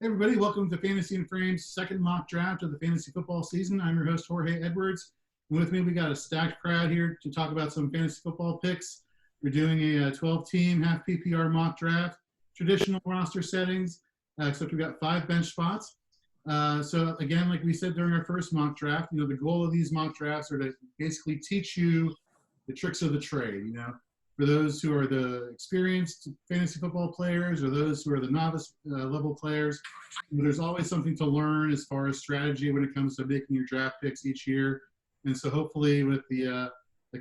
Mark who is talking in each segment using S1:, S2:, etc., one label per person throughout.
S1: Hey everybody, welcome to Fantasy and Frames' second mock draft of the fantasy football season. I'm your host, Jorge Edwards. And with me, we got a stacked crowd here to talk about some fantasy football picks. We're doing a 12-team, half PPR mock draft, traditional roster settings, except we've got 5 bench spots. So again, like we said during our first mock draft, the goal of these mock drafts are to basically teach you the tricks of the trade, for those who are the experienced fantasy football players or those who are the novice level players. There's always something to learn as far as strategy when it comes to making your draft picks each year. And so hopefully with the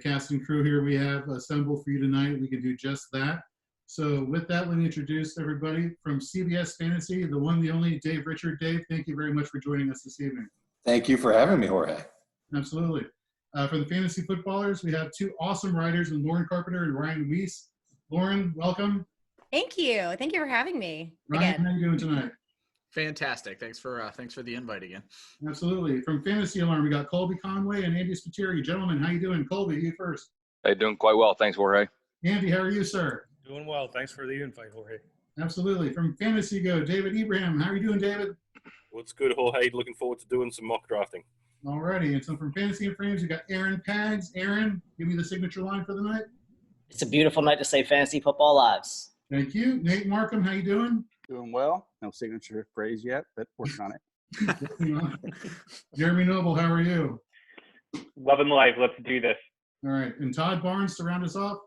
S1: cast and crew here we have assembled for you tonight, we can do just that. So with that, let me introduce everybody from CBS Fantasy, the one, the only Dave Richard. Dave, thank you very much for joining us this evening.
S2: Thank you for having me, Jorge.
S1: Absolutely. For the fantasy footballers, we have 2 awesome writers, Lauren Carpenter and Ryan Weiss. Lauren, welcome.
S3: Thank you. Thank you for having me.
S1: Ryan,
S3: again.
S1: how are you doing tonight?
S4: Fantastic. Thanks for the invite again.
S1: Absolutely. From Fantasy Alarm, we got Colby Conway and Andy Spiteri. Gentlemen, how you doing? Colby, you first.
S5: Hey, doing quite well. Thanks, Jorge.
S1: Andy, how are you, sir?
S6: Doing well. Thanks for the invite, Jorge.
S1: Absolutely. From Fantasy Go, David Ibrahim. How are you doing, David?
S6: What's good, Jorge? Looking forward to doing some mock drafting.
S1: Alrighty. And so from Fantasy and Frames, we got Aaron Pags. Aaron, give me the signature line for the night.
S7: It's a beautiful night to say fantasy football lives.
S1: Thank you. Nate Markham, how you doing?
S8: Doing well. No signature phrase yet, but working on it.
S1: Jeremy Noble, how are you?
S9: Loving life. Let's do this.
S1: All right. And Todd Barnes to round us off.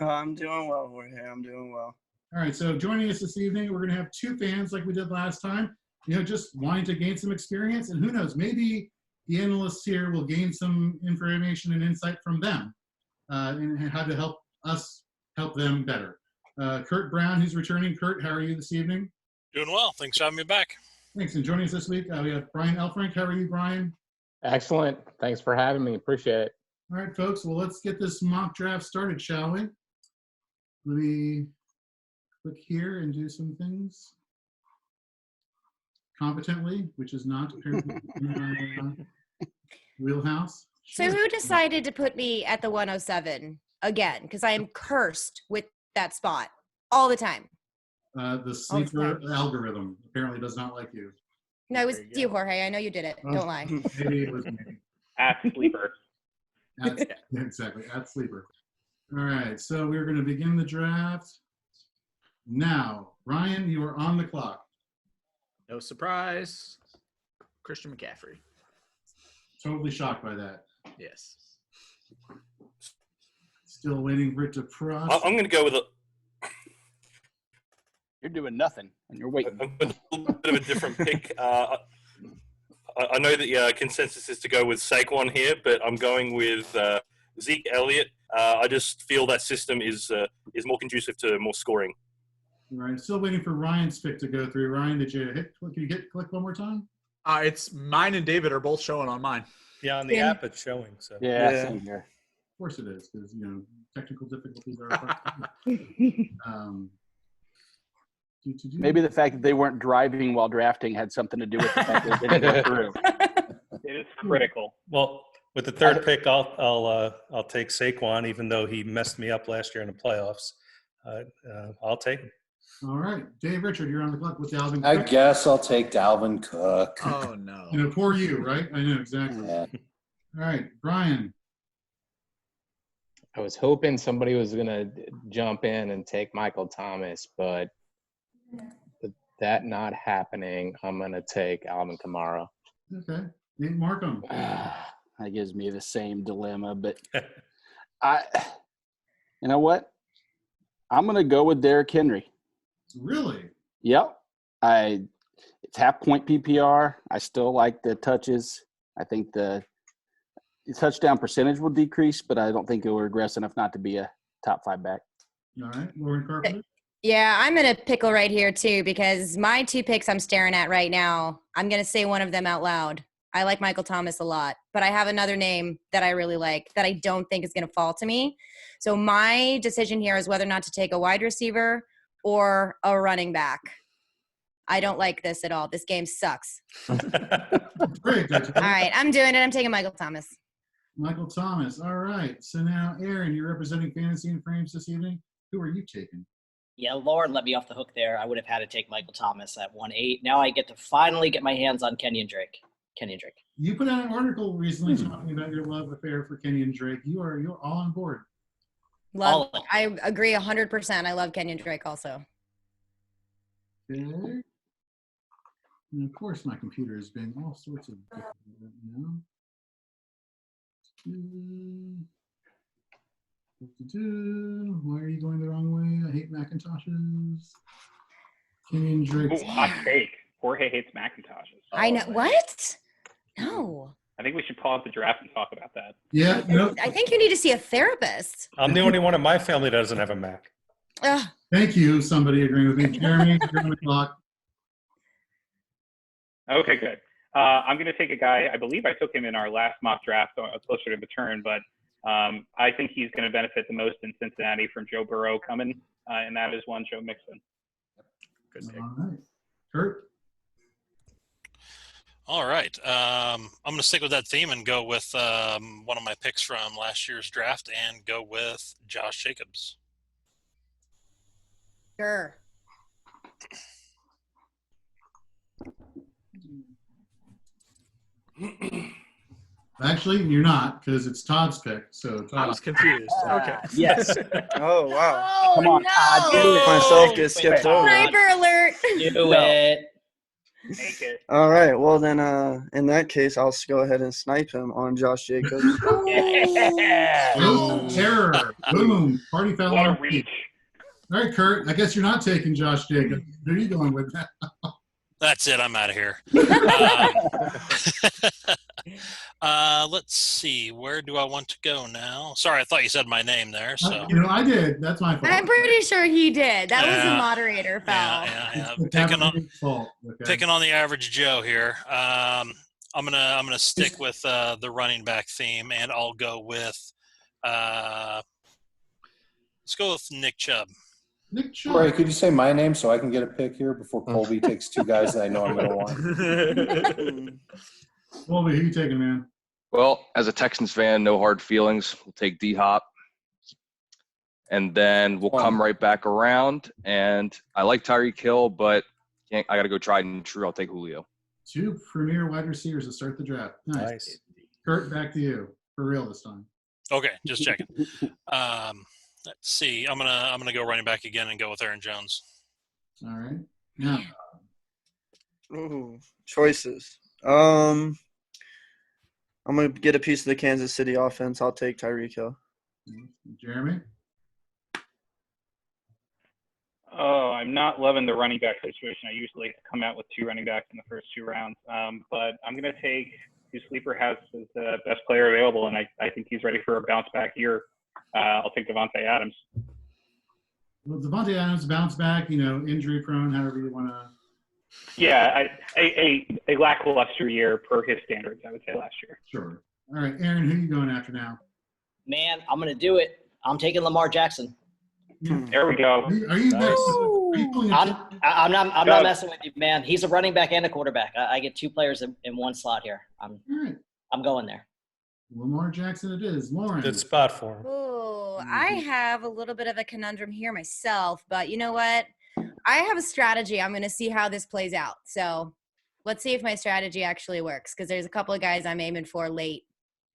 S10: I'm doing well, Jorge. I'm doing well.
S1: All right. So joining us this evening, we're going to have 2 fans like we did last time, just wanting to gain some experience. And who knows, maybe the analysts here will gain some information and insight from them and how to help us help them better. Kurt Brown, who's returning. Kurt, how are you this evening?
S11: Doing well. Thanks for having me back.
S1: Thanks. And joining us this week, we have Brian Elfrank. How are you, Brian?
S12: Excellent. Thanks for having me. Appreciate it.
S1: All right, folks. Well, let's get this mock draft started, shall we? Let me click here and do some things competently, which is not apparently in my wheelhouse.
S3: So who decided to put me at the 107 again? Because I am cursed with that spot all the time.
S1: The sleeper algorithm apparently does not like you.
S3: No, it was you, Jorge. I know you did it. Don't lie.
S1: Maybe it was me.
S9: At sleeper.
S1: Exactly, at sleeper. All right, so we're going to begin the draft now. Ryan, you are on the clock.
S4: No surprise. Christian McCaffrey.
S1: Totally shocked by that.
S4: Yes.
S1: Still waiting for it to process.
S6: I'm going to go with a.
S8: You're doing nothing, and you're waiting.
S6: A little bit of a different pick. I know that the consensus is to go with Saquon here, but I'm going with Zeke Elliott. I just feel that system is more conducive to more scoring.
S1: All right, still waiting for Ryan's pick to go through. Ryan, did you hit? Can you click one more time?
S4: It's mine and David are both showing on mine.
S6: Yeah, on the app it's showing. So
S8: yeah. Same here.
S1: Of course it is, because technical difficulties are.
S8: Maybe the fact that they weren't driving while drafting had something to do with the fact that they didn't go through.
S9: It is critical.
S6: Well, with the third pick, I'll take Saquon, even though he messed me up last year in the playoffs. I'll take him.
S1: All right, Dave Richard, you're on the clock with Dalvin Cook.
S2: I guess I'll take Dalvin Cook.
S4: Oh, no.
S1: Poor you, right? I know, exactly.
S2: Yeah.
S1: All right, Brian.
S12: I was hoping somebody was going to jump in and take Michael Thomas, but with that not happening, I'm going to take Alvin Kamara.
S1: Okay. Nate Markham.
S8: That gives me the same dilemma, but you know what? I'm going to go with Derrick Henry.
S1: Really?
S8: Yep. It's half point PPR. I still like the touches. I think the touchdown percentage will decrease, but I don't think it will regress enough not to be a top 5 back.
S1: All right. Lauren Carpenter.
S3: Yeah, I'm in a pickle right here too because my 2 picks I'm staring at right now, I'm going to say one of them out loud. I like Michael Thomas a lot, but I have another name that I really like that I don't think is going to fall to me. So my decision here is whether or not to take a wide receiver or a running back. I don't like this at all. This game sucks.
S1: Great.
S3: All right, I'm doing it. I'm taking Michael Thomas.
S1: Michael Thomas. All right. So now, Aaron, you're representing Fantasy and Frames this evening. Who are you taking?
S7: Yeah, Lauren let me off the hook there. I would have had to take Michael Thomas at 1-8. Now I get to finally get my hands on Kenyon Drake.
S1: You put out an article recently talking about your love affair for Kenyon Drake. You're all on board.
S3: I agree 100%. I love Kenyon Drake also.
S1: Okay. And of course, my computer is being all sorts of different right now. Why are you going the wrong way? I hate Macintoshes. Kenyon Drake.
S9: Ooh, hot take. Jorge hates Macintoshes.
S3: I know. What? No.
S9: I think we should pause the draft and talk about that.
S1: Yeah. No.
S3: I think you need to see a therapist.
S13: I'm the only one in my family that doesn't have a Mac.
S3: Ugh.
S1: Thank you. Somebody agreeing with me. Jeremy, you're on the clock.
S9: Okay, good. I'm going to take a guy. I believe I took him in our last mock draft, so closer to the turn, but I think he's going to benefit the most in Cincinnati from Joe Burrow coming, and that is one Joe Mixon.
S4: Good pick.
S1: All right. Kurt?
S11: All right. I'm going to stick with that theme and go with one of my picks from last year's draft and go with Josh Jacobs.
S3: Sure.
S1: Actually, you're not, because it's Todd's pick. So Todd.
S4: I was confused. Okay.
S7: Yes.
S10: Oh, wow.
S3: Oh,
S8: Come on,
S3: no.
S8: Todd, do it.
S10: Myself get skipped over.
S3: Sniper alert.
S7: Do it.
S9: Make it.
S10: All right. Well, then, in that case, I'll just go ahead and snipe him on Josh Jacobs.
S7: Yeah.
S1: Oh, terror. Boom. Party foul.
S9: What a
S1: on
S9: reach.
S1: feet. All right, Kurt. I guess you're not taking Josh Jacobs. Who are you going with that?
S11: That's it. I'm out of here. Let's see. Where do I want to go now? Sorry, I thought you said my name there. So
S1: I did. That's my fault.
S3: I'm pretty sure he did. That was a
S11: Yeah.
S3: moderator foul.
S11: yeah.
S1: It's
S11: Picking on
S1: Cabernet fault. Okay.
S11: picking on the average Joe here. I'm gonna stick with the running back theme, and I'll go with let's go with Nick Chubb.
S1: Nick Chubb.
S2: Corey, could you say my name so I can get a pick here before Colby takes two guys that I know I'm going to want?
S1: Colby, who you taking, man?
S5: Well, as a Texans fan, no hard feelings. We'll take D-Hop. And then we'll come right back around. And I like Tyreek Hill, but I got to go tried and true. I'll take Julio.
S1: Two premier wide receivers to start the draft. Nice. Kurt, back to you. For real this time.
S11: Okay, just checking. Let's see. I'm gonna go running back again and go with Aaron Jones.
S1: All right. Now,
S10: Ooh, choices. I'm gonna get a piece of the Kansas City offense. I'll take Tyreek Hill.
S1: Jeremy?
S9: Oh, I'm not loving the running back situation. I usually come out with two running backs in the first two rounds, but I'm going to take who Sleeper has as the best player available, and I think he's ready for a bounce back year. I'll take Devontae Adams.
S1: Well, Devontae Adams bounce back, injury prone, however you want to.
S9: Yeah, a lackluster year per his standards, I would say, last year.
S1: Sure. All right, Aaron, who are you going after now?
S7: Man, I'm going to do it. I'm taking Lamar Jackson.
S9: There we go.
S1: Are you pulling a
S7: I'm not messing with you, man. He's a running back and a quarterback. I get two players in one slot here.
S1: All right.
S7: I'm going there.
S1: Lamar Jackson it is. Lauren.
S13: Good spot for him.
S3: Ooh, I have a little bit of a conundrum here myself, but you know what? I have a strategy. I'm going to see how this plays out. So let's see if my strategy actually works, because there's a couple of guys I'm aiming for late.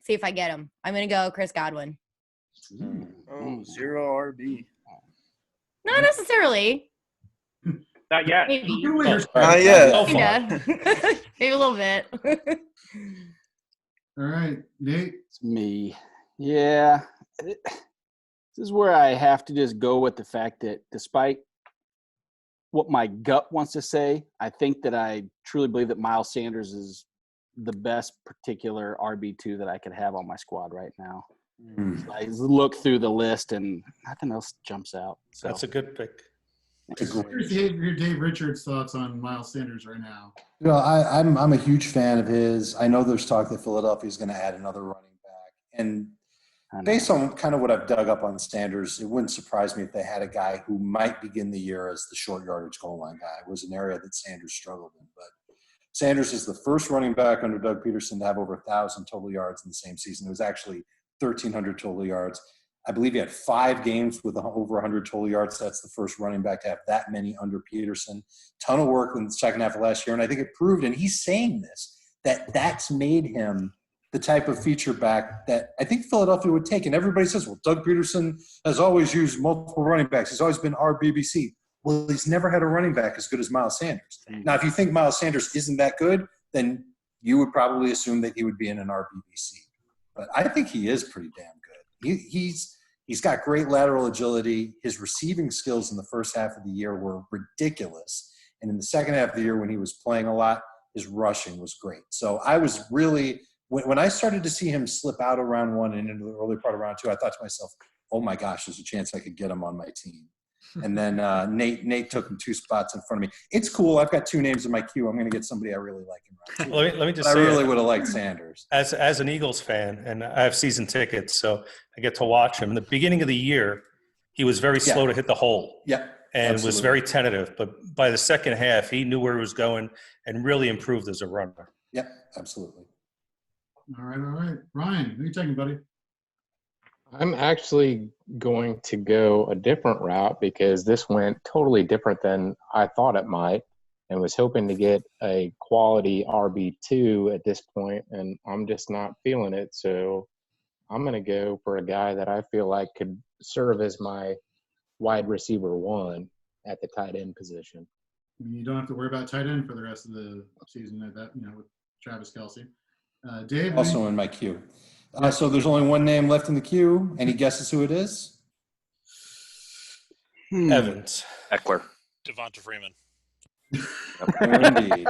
S3: See if I get them. I'm going to go Chris Godwin.
S10: Oh, 0 RB.
S3: Not necessarily.
S9: Not yet.
S3: Maybe.
S10: Not yet.
S3: Kinda. Maybe a little bit.
S1: All right, Nate.
S8: It's me. Yeah. This is where I have to just go with the fact that despite what my gut wants to say, I think that I truly believe that Miles Sanders is the best particular RB2 that I could have on my squad right now. I look through the list and nothing else jumps out. So.
S13: That's a good pick.
S1: Here's Dave Richards' thoughts on Miles Sanders right now.
S2: I'm a huge fan of his. I know there's talk that Philadelphia is going to add another running back. And based on kind of what I've dug up on Sanders, it wouldn't surprise me if they had a guy who might begin the year as the short yardage goal line guy. It was an area that Sanders struggled in. But Sanders is the first running back under Doug Peterson to have over 1,000 total yards in the same season. It was actually 1,300 total yards. I believe he had 5 games with over 100 total yards. That's the first running back to have that many under Peterson. Ton of work in the second half of last year. And I think it proved, and he's saying this, that's made him the type of feature back that I think Philadelphia would take. And everybody says, well, Doug Peterson has always used multiple running backs. He's always been our BBC. Well, he's never had a running back as good as Miles Sanders. Now, if you think Miles Sanders isn't that good, then you would probably assume that he would be in an RBBC. But I think he is pretty damn good. He's got great lateral agility. His receiving skills in the first half of the year were ridiculous. And in the second half of the year when he was playing a lot, his rushing was great. So I was really – when I started to see him slip out of round 1 and into the early part of round 2, I thought to myself, oh, my gosh, there's a chance I could get him on my team. And then Nate took him 2 spots in front of me. It's cool. I've got 2 names in my queue. I'm going to get somebody I really like in round 2.
S13: Let me just
S2: but
S13: say
S2: I really would have liked Sanders.
S13: As an Eagles fan, and I have season tickets, so I get to watch him. In the beginning of the year, he was very slow to hit the hole.
S2: Yeah.
S13: And
S2: absolutely.
S13: was very tentative. But by the second half, he knew where he was going and really improved as a runner.
S2: Yep, absolutely.
S1: All right. Ryan, who are you taking, buddy?
S12: I'm actually going to go a different route because this went totally different than I thought it might, and was hoping to get a quality RB2 at this point, and I'm just not feeling it. So I'm going to go for a guy that I feel like could serve as my wide receiver 1 at the tight end position.
S1: You don't have to worry about tight end for the rest of the season with Travis Kelce. Dave?
S2: Also in my queue. So there's only one name left in the queue. Any guesses who it is?
S13: Evans.
S5: Eckler.
S11: Devonta Freeman.
S2: Indeed.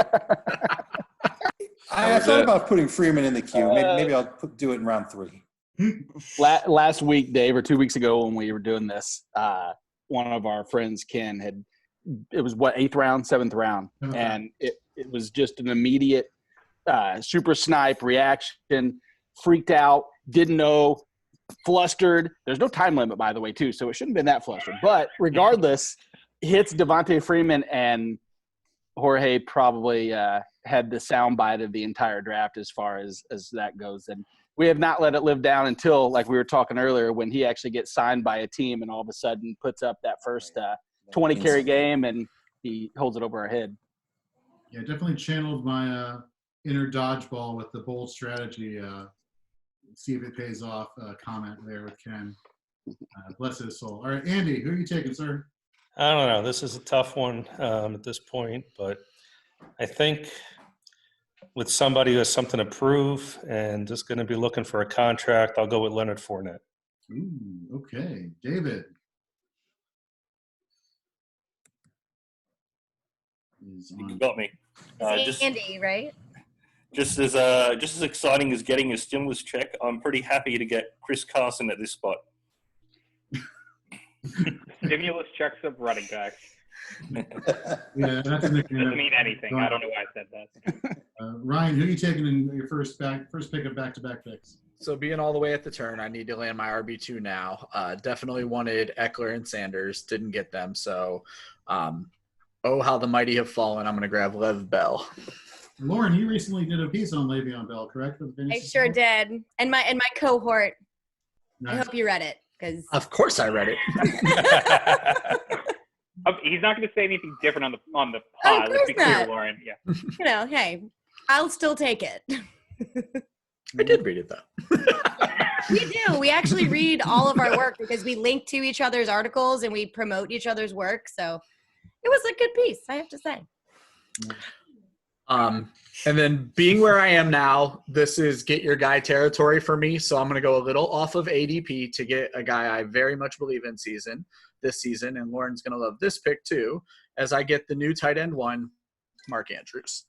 S2: I thought about putting Freeman in the queue. Maybe I'll do it in round 3.
S8: Last week, Dave, or 2 weeks ago when we were doing this, one of our friends, Ken, it was 8th round, 7th round, and it was just an immediate super snipe reaction, freaked out, didn't know, flustered. There's no time limit, by the way, too, so it shouldn't have been that flustered. But regardless, hits Devonta Freeman, and Jorge probably had the soundbite of the entire draft as far as that goes. And we have not let it live down until, like we were talking earlier, when he actually gets signed by a team and all of a sudden puts up that first 20-carry game and he holds it over our head.
S1: Yeah, definitely channeled my inner dodgeball with the bold strategy. See if it pays off comment there with Ken. Bless his soul. All right, Andy, who are you taking, sir?
S13: I don't know. This is a tough one at this point, but I think with somebody who has something to prove and just going to be looking for a contract, I'll go with Leonard Fournette.
S1: Ooh, okay. David.
S6: You got me.
S3: Andy, right?
S6: Just as exciting as getting a stimulus check, I'm pretty happy to get Chris Carson at this spot.
S9: Stimulus checks of running backs.
S1: Yeah, that's a nickname.
S9: Doesn't mean anything. I don't know why I said that.
S1: Ryan, who are you taking in your first pick of back-to-back picks?
S14: So being all the way at the turn, I need to land my RB2 now. Definitely wanted Eckler and Sanders. Didn't get them. So, how the mighty have fallen. I'm going to grab Lev Bell.
S1: Lauren, you recently did a piece on Le'Veon Bell, correct?
S3: I sure did. And my cohort.
S1: Nice.
S3: I hope you read it.
S14: Of course I read it.
S9: He's not going to say anything different on the pod. Let's be clear, Lauren. Yeah.
S3: Hey, I'll still take it.
S14: I did read it, though.
S3: We do. We actually read all of our work because we link to each other's articles and we promote each other's work. So it was a good piece, I have to say.
S14: And then being where I am now, this is get your guy territory for me. So I'm going to go a little off of ADP to get a guy I very much believe in this season. And Lauren's going to love this pick too, as I get the new tight end 1, Mark Andrews.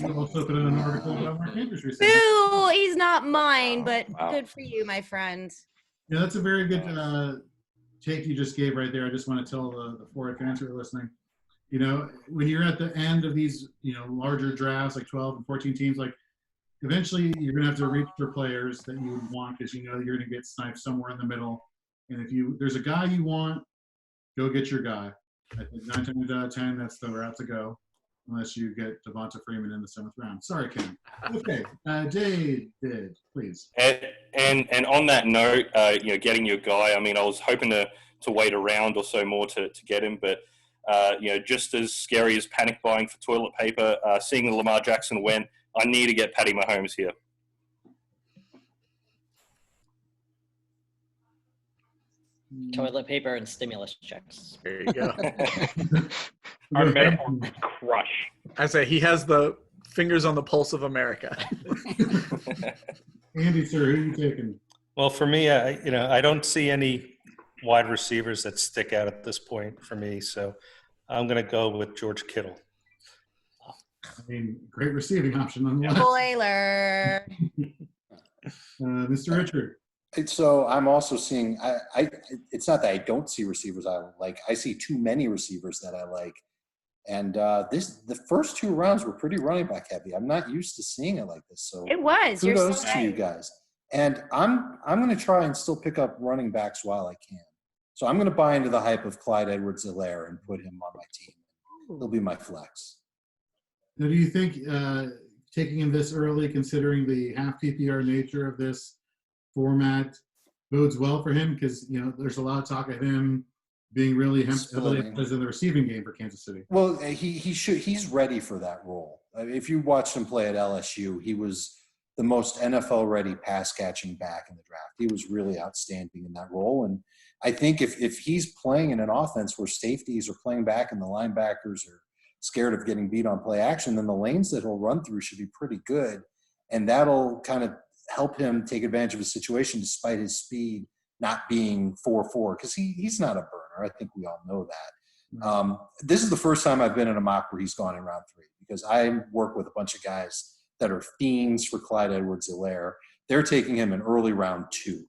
S1: You also put in an article about Mark Andrews recently.
S3: Boo! He's not mine, but good for you, my friend.
S1: Yeah, that's a very good take you just gave right there. I just want to tell the 4 fans who are listening. You know, when you're at the end of these, larger drafts, like 12 and 14 teams, like eventually you're going to have to reach for players that you want because you know you're going to get sniped somewhere in the middle. And if there's a guy you want, go get your guy. I think 9 times out of 10, that's the route to go, unless you get Devonta Freeman in the 7th round. Sorry, Ken. Okay, David, please.
S6: And on that note, getting your guy. I mean, I was hoping to wait a round or so more to get him, but just as scary as panic buying for toilet paper, seeing Lamar Jackson win, I need to get Patty Mahomes here.
S7: Toilet paper and stimulus checks.
S14: There you go.
S9: Our metaphor is crush.
S14: I say he has the fingers on the pulse of America.
S1: Andy, sir, who are you taking?
S13: Well, for me, I don't see any wide receivers that stick out at this point for me, so I'm going to go with George Kittle.
S1: I mean, great receiving option nonetheless.
S3: Spoiler.
S1: Mr. Richard.
S2: So I'm also seeing. It's not that I don't see receivers I like. I see too many receivers that I like, and the first 2 rounds were pretty running back heavy. I'm not used to seeing it like this. So
S3: It was. You're
S2: kudos
S3: so
S2: to you
S3: right.
S2: guys. And I'm going to try and still pick up running backs while I can. So I'm going to buy into the hype of Clyde Edwards-Helaire and put him on my team. He'll be my flex.
S1: Now, do you think taking him this early, considering the half PPR nature of this format, bodes well for him? Because there's a lot of talk of him being really emphasized in the receiving game for Kansas City.
S2: Well, he's ready for that role. If you watched him play at LSU, he was the most NFL-ready pass-catching back in the draft. He was really outstanding in that role. And I think if he's playing in an offense where safeties are playing back and the linebackers are scared of getting beat on play action, then the lanes that he'll run through should be pretty good. And that'll kind of help him take advantage of his situation despite his speed not being 4.4, because he's not a burner. I think we all know that. This is the first time I've been in a mock where he's gone in round 3, because I work with a bunch of guys that are fiends for Clyde Edwards-Helaire. They're taking him in early round 2.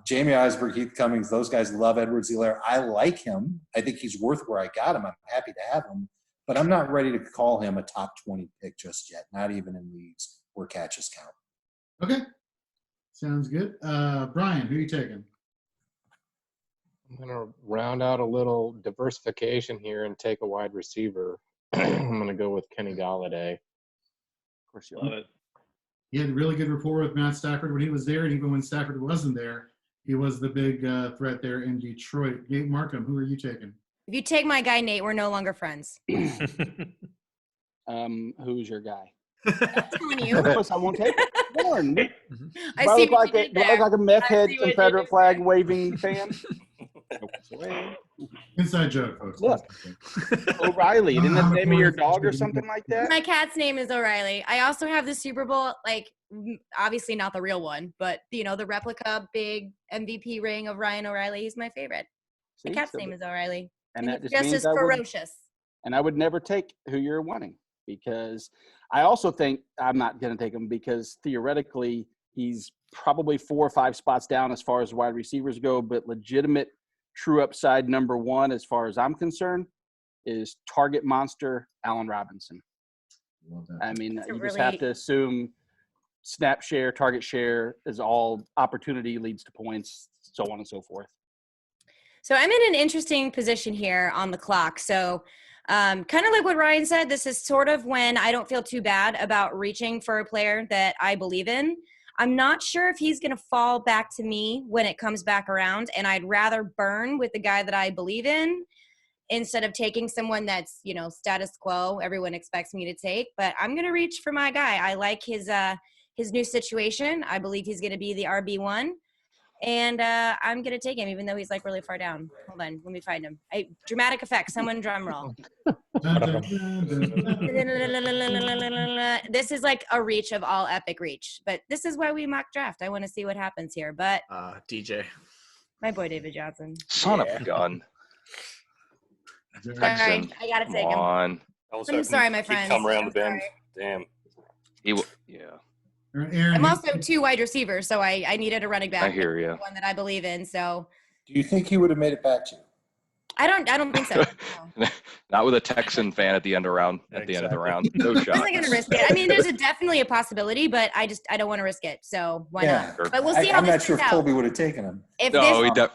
S2: Jamie Eisberg, Heath Cummings, those guys love Edwards-Helaire. I like him. I think he's worth where I got him. I'm happy to have him. But I'm not ready to call him a top 20 pick just yet, not even in leagues where catches count.
S1: Okay. Sounds good. Brian, who are you taking?
S12: I'm going to round out a little diversification here and take a wide receiver. I'm going to go with Kenny Galladay.
S14: Of course, you
S9: Love it.
S1: He had really good rapport with Matt Stafford when he was there, and even when Stafford wasn't there, he was the big threat there in Detroit. Nate Markham, who are you taking?
S3: If you take my guy, Nate, we're no longer friends.
S8: Who's your guy?
S3: I'm telling you.
S8: Of course, I won't take Warren.
S3: I
S8: Do I
S3: see
S8: look
S3: what
S8: like
S3: you
S8: a,
S3: did
S8: do I
S3: there.
S8: look like a meth
S3: I
S8: head
S3: see what you
S8: Confederate
S3: did
S8: flag
S3: there.
S8: waving fan?
S1: Inside joke, folks.
S8: Look, O'Reilly. Isn't that the name of your dog or something like that?
S3: My cat's name is O'Reilly. I also have the Super Bowl, obviously not the real one, but the replica big MVP ring of Ryan O'Reilly. He's my favorite. My
S8: See,
S3: cat's
S8: so
S3: name is O'Reilly.
S8: and
S3: And
S8: that
S3: he's
S8: just
S3: just
S8: means
S3: as ferocious.
S8: And I would never take who you're wanting, because I also think I'm not going to take him because theoretically he's probably 4 or 5 spots down as far as wide receivers go, but legitimate true upside number 1 as far as I'm concerned is target monster Allen Robinson. I mean, you just have to assume snap share, target share is all opportunity leads to points, so on and so forth.
S3: So I'm in an interesting position here on the clock. So kind of like what Ryan said, this is sort of when I don't feel too bad about reaching for a player that I believe in. I'm not sure if he's going to fall back to me when it comes back around, and I'd rather burn with the guy that I believe in instead of taking someone that's, status quo, everyone expects me to take. But I'm going to reach for my guy. I like his new situation. I believe he's going to be the RB1. And I'm going to take him, even though he's really far down. Hold on. Let me find him. Dramatic effect. Someone drum roll. This is a reach of all epic reach. But this is why we mock draft. I want to see what happens here. But
S14: DJ.
S3: My boy, David Johnson.
S5: Son of a gun.
S3: All right. I got to take him.
S5: On.
S3: I'm sorry, my friends.
S6: Come around
S3: I'm
S6: the bend.
S3: sorry.
S6: Damn.
S5: Yeah.
S1: Aaron,
S3: I'm also 2 wide receivers, so I needed a running back.
S5: I hear you.
S3: One that I believe in. So
S2: Do you think he would have made it back to you?
S3: I don't think so. No.
S5: Not with a Texan fan at the end of the round. No shot.
S3: I wasn't going to risk it. I mean, there's definitely a possibility, but I don't want to risk it. So why not? But we'll see how
S2: I'm
S3: this
S2: not sure if
S3: turns out.
S2: Colby would have taken him.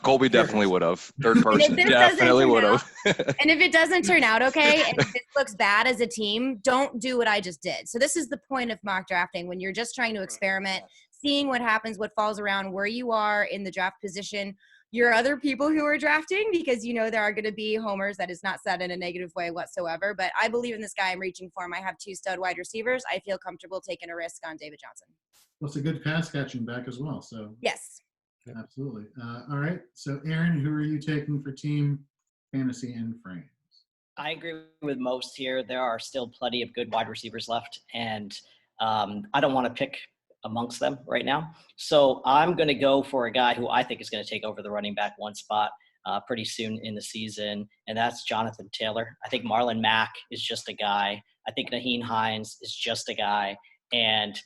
S5: Colby definitely would have. Third person definitely would have.
S3: And if it doesn't turn out okay, and if this looks bad as a team, don't do what I just did. So this is the point of mock drafting, when you're just trying to experiment, seeing what happens, what falls around, where you are in the draft position, your other people who are drafting, because you know there are going to be homers. That is not said in a negative way whatsoever. But I believe in this guy. I'm reaching for him. I have 2 stud wide receivers. I feel comfortable taking a risk on David Johnson.
S1: Well, it's a good pass catching back as well. So
S3: yes,
S1: absolutely. All right. So Aaron, who are you taking for team fantasy and frames?
S7: I agree with most here. There are still plenty of good wide receivers left, and I don't want to pick amongst them right now. So I'm going to go for a guy who I think is going to take over the running back 1 spot pretty soon in the season, and that's Jonathan Taylor. I think Marlon Mack is just a guy. I think Naheem Hines is just a guy. And,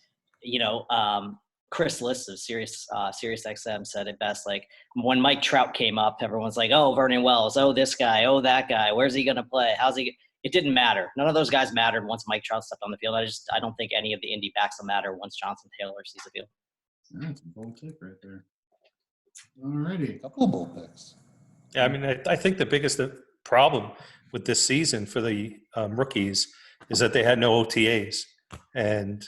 S7: Chris Liss of Sirius XM said it best. Like, when Mike Trout came up, everyone's like, oh, Vernon Wells, oh, this guy, oh, that guy. Where's he going to play? It didn't matter. None of those guys mattered once Mike Trout stepped on the field. I don't think any of the indie backs will matter once Jonathan Taylor sees the field.
S1: That's a bold pick right there. All righty.
S2: A couple of bold picks.
S13: Yeah, I mean, I think the biggest problem with this season for the rookies is that they had no OTAs. And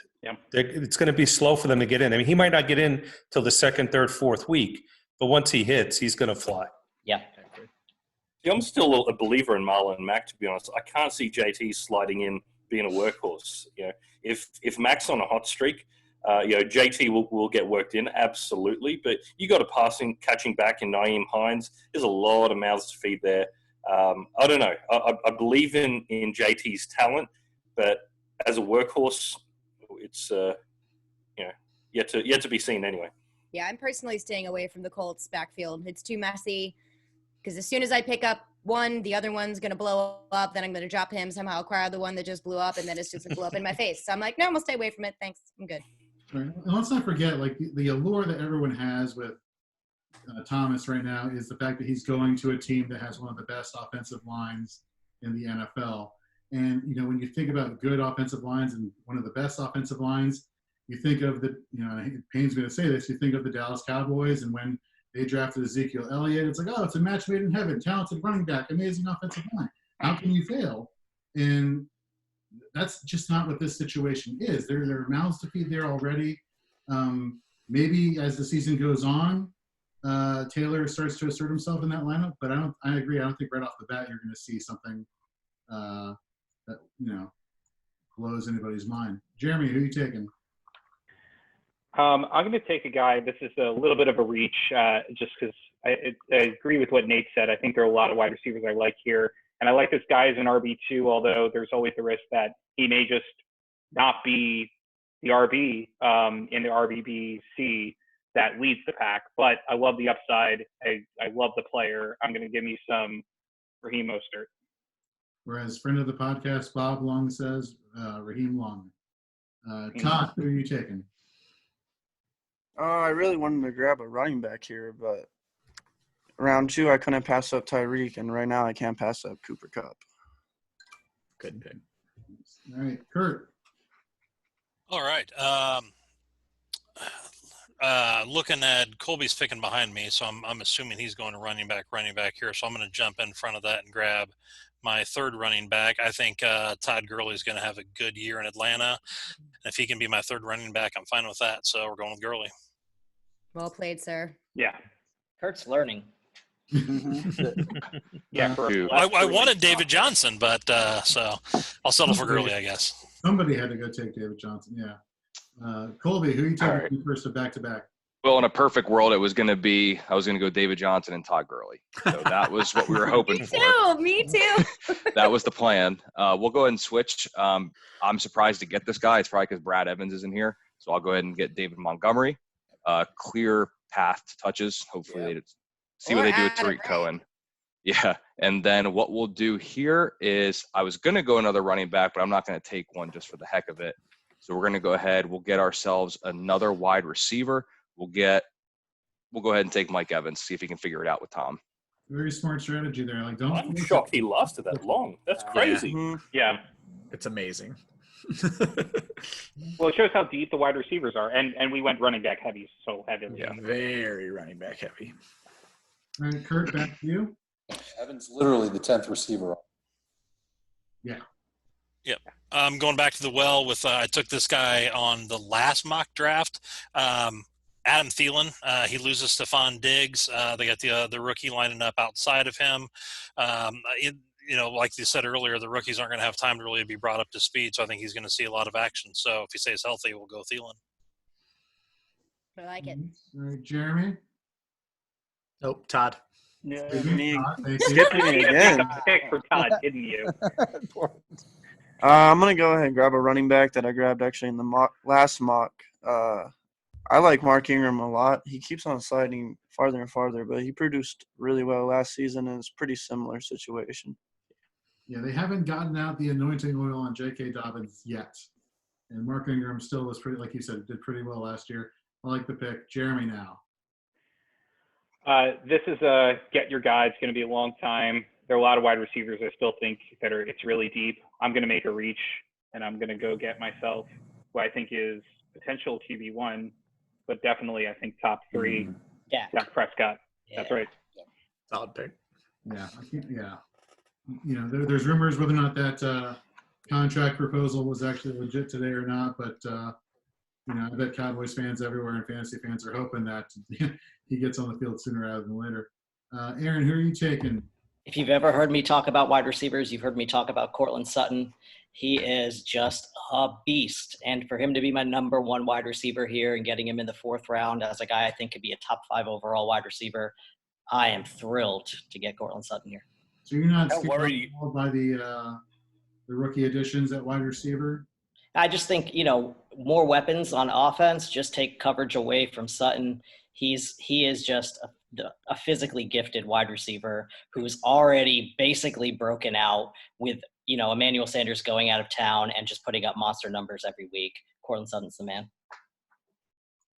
S13: it's going to be slow for them to get in. I mean, he might not get in till the 2nd, 3rd, 4th week, but once he hits, he's going to fly.
S7: Yeah.
S6: See, I'm still a believer in Marlon Mack, to be honest. I can't see JT sliding in being a workhorse. If Mack's on a hot streak, JT will get worked in, absolutely. But you got a catching back in Naeem Hines. There's a lot of mouths to feed there. I don't know. I believe in JT's talent, but as a workhorse, it's yet to be seen anyway.
S3: Yeah, I'm personally staying away from the Colts backfield. It's too messy. Because as soon as I pick up one, the other one's going to blow up. Then I'm going to drop him, somehow acquire the one that just blew up, and then it's just going to blow up in my face. So I'm like, no, I'm going to stay away from it. Thanks. I'm good.
S1: All right. And let's not forget, like, the allure that everyone has with Thomas right now is the fact that he's going to a team that has one of the best offensive lines in the NFL. And, when you think about good offensive lines and one of the best offensive lines, you think of it pains me to say this, you think of the Dallas Cowboys, and when they drafted Ezekiel Elliott, it's like, oh, it's a match made in heaven, talented running back, amazing offensive line. How can you fail? And that's just not what this situation is. There are mouths to feed there already. Maybe as the season goes on, Taylor starts to assert himself in that lineup, but I agree. I don't think right off the bat you're going to see something that blows anybody's mind. Jeremy, who are you taking?
S9: I'm going to take a guy. This is a little bit of a reach, just because I agree with what Nate said. I think there are a lot of wide receivers I like here, and I like this guy as an RB2. Although there's always the risk that he may just not be the RB in the RBBC that leads the pack. But I love the upside. I love the player. I'm going to give me some Raheem Mostert.
S1: Whereas friend of the podcast Bob Long says Raheem Long. Todd, who are you taking?
S10: I really wanted to grab a running back here, but round 2 I couldn't pass up Tyreek, and right now I can't pass up Cooper Kupp.
S14: Good pick.
S1: All right, Kurt.
S11: All right. Looking at Colby's picking behind me, so I'm assuming he's going to running back here. So I'm going to jump in front of that and grab my 3rd running back. I think Todd Gurley is going to have a good year in Atlanta. If he can be my 3rd running back, I'm fine with that. So we're going with Gurley.
S3: Well played, sir.
S9: Yeah.
S7: Kurt's learning.
S9: Yeah.
S11: I wanted David Johnson, but so I'll settle for Gurley, I guess.
S1: Somebody had to go take David Johnson. Yeah. Colby, who are you taking first of back-to-back?
S5: Well, in a perfect world, I was going to go David Johnson and Todd Gurley. So that was what we were hoping for.
S3: Me too.
S5: That was the plan. We'll go ahead and switch. I'm surprised to get this guy. It's probably because Brad Evans isn't here. So I'll go ahead and get David Montgomery. Clear path to touches. Hopefully they see what they do with Tariq Cohen. Yeah. And then what we'll do here is I was going to go another running back, but I'm not going to take one just for the heck of it. So we're going to go ahead. We'll get ourselves another wide receiver. We'll go ahead and take Mike Evans, see if he can figure it out with Tom.
S1: Very smart strategy there.
S6: I'm shocked he lasted that long. That's crazy.
S9: Yeah.
S14: It's amazing.
S9: Well, it shows how deep the wide receivers are, and we went running back heavy so heavily.
S14: Yeah, very running back heavy.
S1: All right, Kurt, back to you.
S2: Evans literally the 10th receiver.
S1: Yeah.
S11: Yep. I'm going back to the well with I took this guy on the last mock draft. Adam Thielen. He loses Stephon Diggs. They got the rookie lining up outside of him. Like you said earlier, the rookies aren't going to have time to really be brought up to speed. So I think he's going to see a lot of action. So if he stays healthy, we'll go Thielen.
S3: I like it.
S1: All right, Jeremy.
S13: Nope, Todd.
S10: Yeah,
S1: Skipping
S10: me
S1: Todd, thank you.
S10: skipping
S9: You
S10: again.
S9: got the pick for Todd, didn't you?
S10: I'm gonna go ahead and grab a running back that I grabbed actually in the last mock. I like Mark Ingram a lot. He keeps on sliding farther and farther, but he produced really well last season, and it's a pretty similar situation.
S1: Yeah, they haven't gotten out the anointing oil on J.K. Dobbins yet. And Mark Ingram still was pretty, like you said, did pretty well last year. I like the pick. Jeremy now.
S9: This is a get your guy. It's going to be a long time. There are a lot of wide receivers I still think that it's really deep. I'm going to make a reach, and I'm going to go get myself who I think is potential QB1, but definitely I think top 3. Dak Prescott.
S7: Yeah.
S9: That's right.
S13: Solid pick.
S1: Yeah, there's rumors whether or not that contract proposal was actually legit today or not, but I bet Cowboys fans everywhere and fantasy fans are hoping that he gets on the field sooner rather than later. Aaron, who are you taking?
S7: If you've ever heard me talk about wide receivers, you've heard me talk about Cortland Sutton. He is just a beast. And for him to be my number 1 wide receiver here and getting him in the 4th round as a guy I think could be a top 5 overall wide receiver, I am thrilled to get Cortland Sutton here.
S1: So you're not
S6: Don't worry.
S1: scared by the rookie additions at wide receiver?
S7: I just think, more weapons on offense, just take coverage away from Sutton. He is just a physically gifted wide receiver who's already basically broken out with, Emmanuel Sanders going out of town and just putting up monster numbers every week. Cortland Sutton's the man.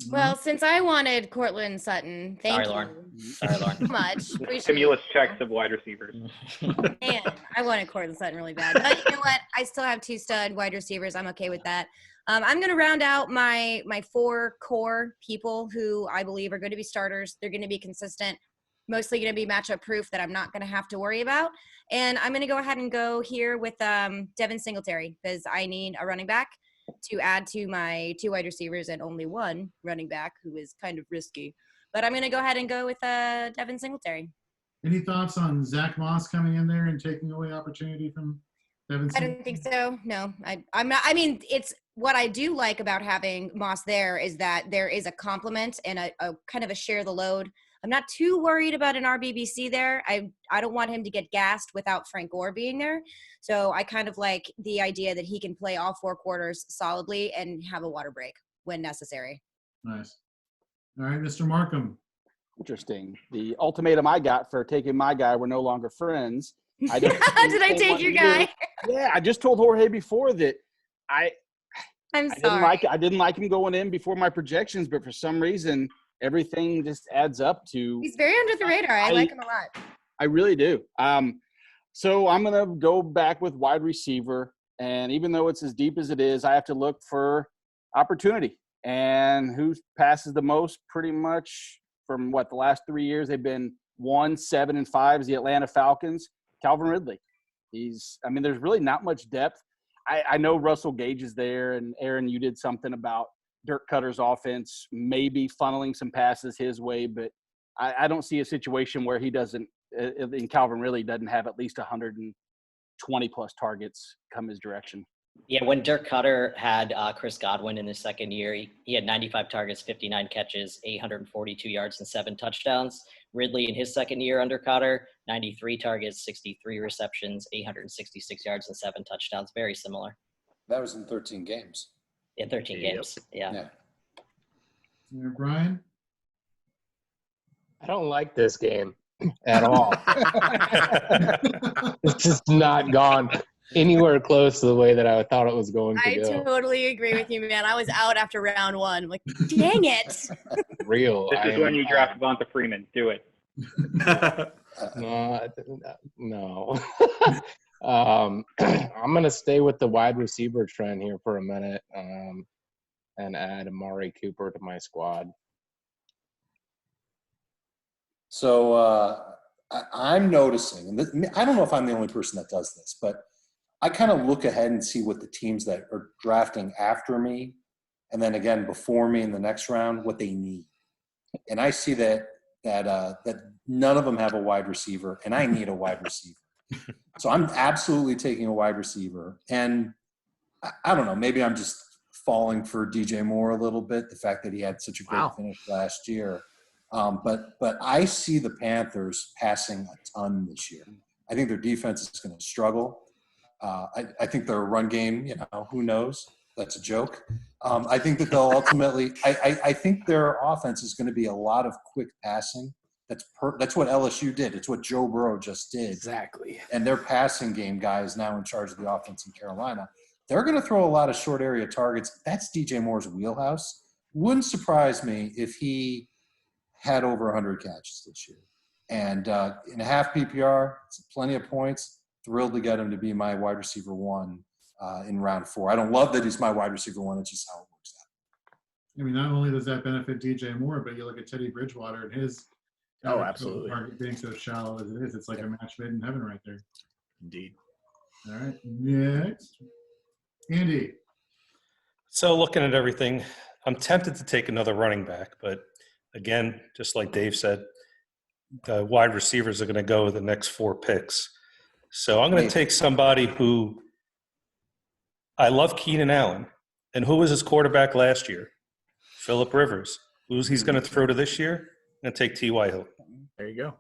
S3: Well, since I wanted Cortland Sutton, thank you
S7: Sorry, Lauren.
S3: so much. Appreciate
S9: Stimulus
S3: it.
S9: checks of wide receivers.
S3: Man, I wanted Cortland Sutton really bad. But you know what? I still have 2 stud wide receivers. I'm okay with that. I'm going to round out my 4 core people who I believe are going to be starters. They're going to be consistent, mostly going to be matchup proof that I'm not going to have to worry about. And I'm going to go ahead and go here with Devin Singletary because I need a running back to add to my 2 wide receivers and only 1 running back who is kind of risky. But I'm going to go ahead and go with Devin Singletary.
S1: Any thoughts on Zach Moss coming in there and taking away opportunity from Devin
S3: I don't think so. No, I'm not. I mean, it's what I do like about having Moss there is that there is a complement and a kind of a share the load. I'm not too worried about an RBBC there. I don't want him to get gassed without Frank Gore being there. So I kind of like the idea that he can play all 4 quarters solidly and have a water break when necessary.
S1: Nice. All right, Mr. Markham.
S8: Interesting. The ultimatum I got for taking my guy, we're no longer friends.
S3: Did I take your guy?
S8: Yeah, I just told Jorge before that
S3: I'm sorry.
S8: I didn't like him going in before my projections, but for some reason – everything just adds up to.
S3: He's very under the radar. I like him a lot.
S8: I really do. So I'm going to go back with wide receiver. And even though it's as deep as it is, I have to look for opportunity. And who passes the most pretty much from the last 3 years, they've been 1, 7, and 5 is the Atlanta Falcons, Calvin Ridley. There's really not much depth. I know Russell Gage is there, and Aaron, you did something about Dirk Cutter's offense maybe funneling some passes his way, but I don't see a situation where he doesn't, and Calvin really doesn't have at least 120 plus targets come his direction.
S7: Yeah, when Dirk Cutter had Chris Godwin in his second year, he had 95 targets, 59 catches, 842 yards, and 7 touchdowns. Ridley in his second year under Cutter, 93 targets, 63 receptions, 866 yards, and 7 touchdowns. Very similar.
S2: That was in 13 games.
S7: In 13 games, yeah.
S1: Brian?
S12: I don't like this game at all. It's just not gone anywhere close to the way that I thought it was going to go.
S3: I totally agree with you, man. I was out after round 1. I'm like, dang it.
S12: Real.
S9: This is when you draft Devonta Freeman. Do it.
S12: No. I'm going to stay with the wide receiver trend here for a minute and add Amari Cooper to my squad.
S2: So I'm noticing, and I don't know if I'm the only person that does this, but I kind of look ahead and see what the teams that are drafting after me, and then again before me in the next round, what they need. And I see that none of them have a wide receiver, and I need a wide receiver. So I'm absolutely taking a wide receiver. And I don't know, maybe I'm just falling for DJ Moore a little bit, the fact that he had such a great finish last year. But I see the Panthers passing a ton this year. I think their defense is going to struggle. I think their run game, who knows? That's a joke. I think that they'll ultimately – I think their offense is going to be a lot of quick passing. That's what LSU did. It's what Joe Burrow just did.
S4: Exactly.
S2: And their passing game guy is now in charge of the offense in Carolina. They're going to throw a lot of short area targets. That's DJ Moore's wheelhouse. Wouldn't surprise me if he had over 100 catches this year. And in a half PPR, it's plenty of points. Thrilled to get him to be my wide receiver 1 in round 4. I don't love that he's my wide receiver 1. It's just how it works out.
S1: I mean, not only does that benefit DJ Moore, but you look at Teddy Bridgewater and his
S14: absolutely
S1: target being so shallow as it is. It's like a match made in heaven right there.
S14: Indeed.
S1: All right, next. Andy.
S13: So looking at everything, I'm tempted to take another running back, but again, just like Dave said, the wide receivers are going to go with the next 4 picks. So I'm going to take somebody who I love, Keenan Allen. And who was his quarterback last year? Phillip Rivers. Who's he's going to throw to this year? I'm going to take T.Y. Hilton.
S14: There you go.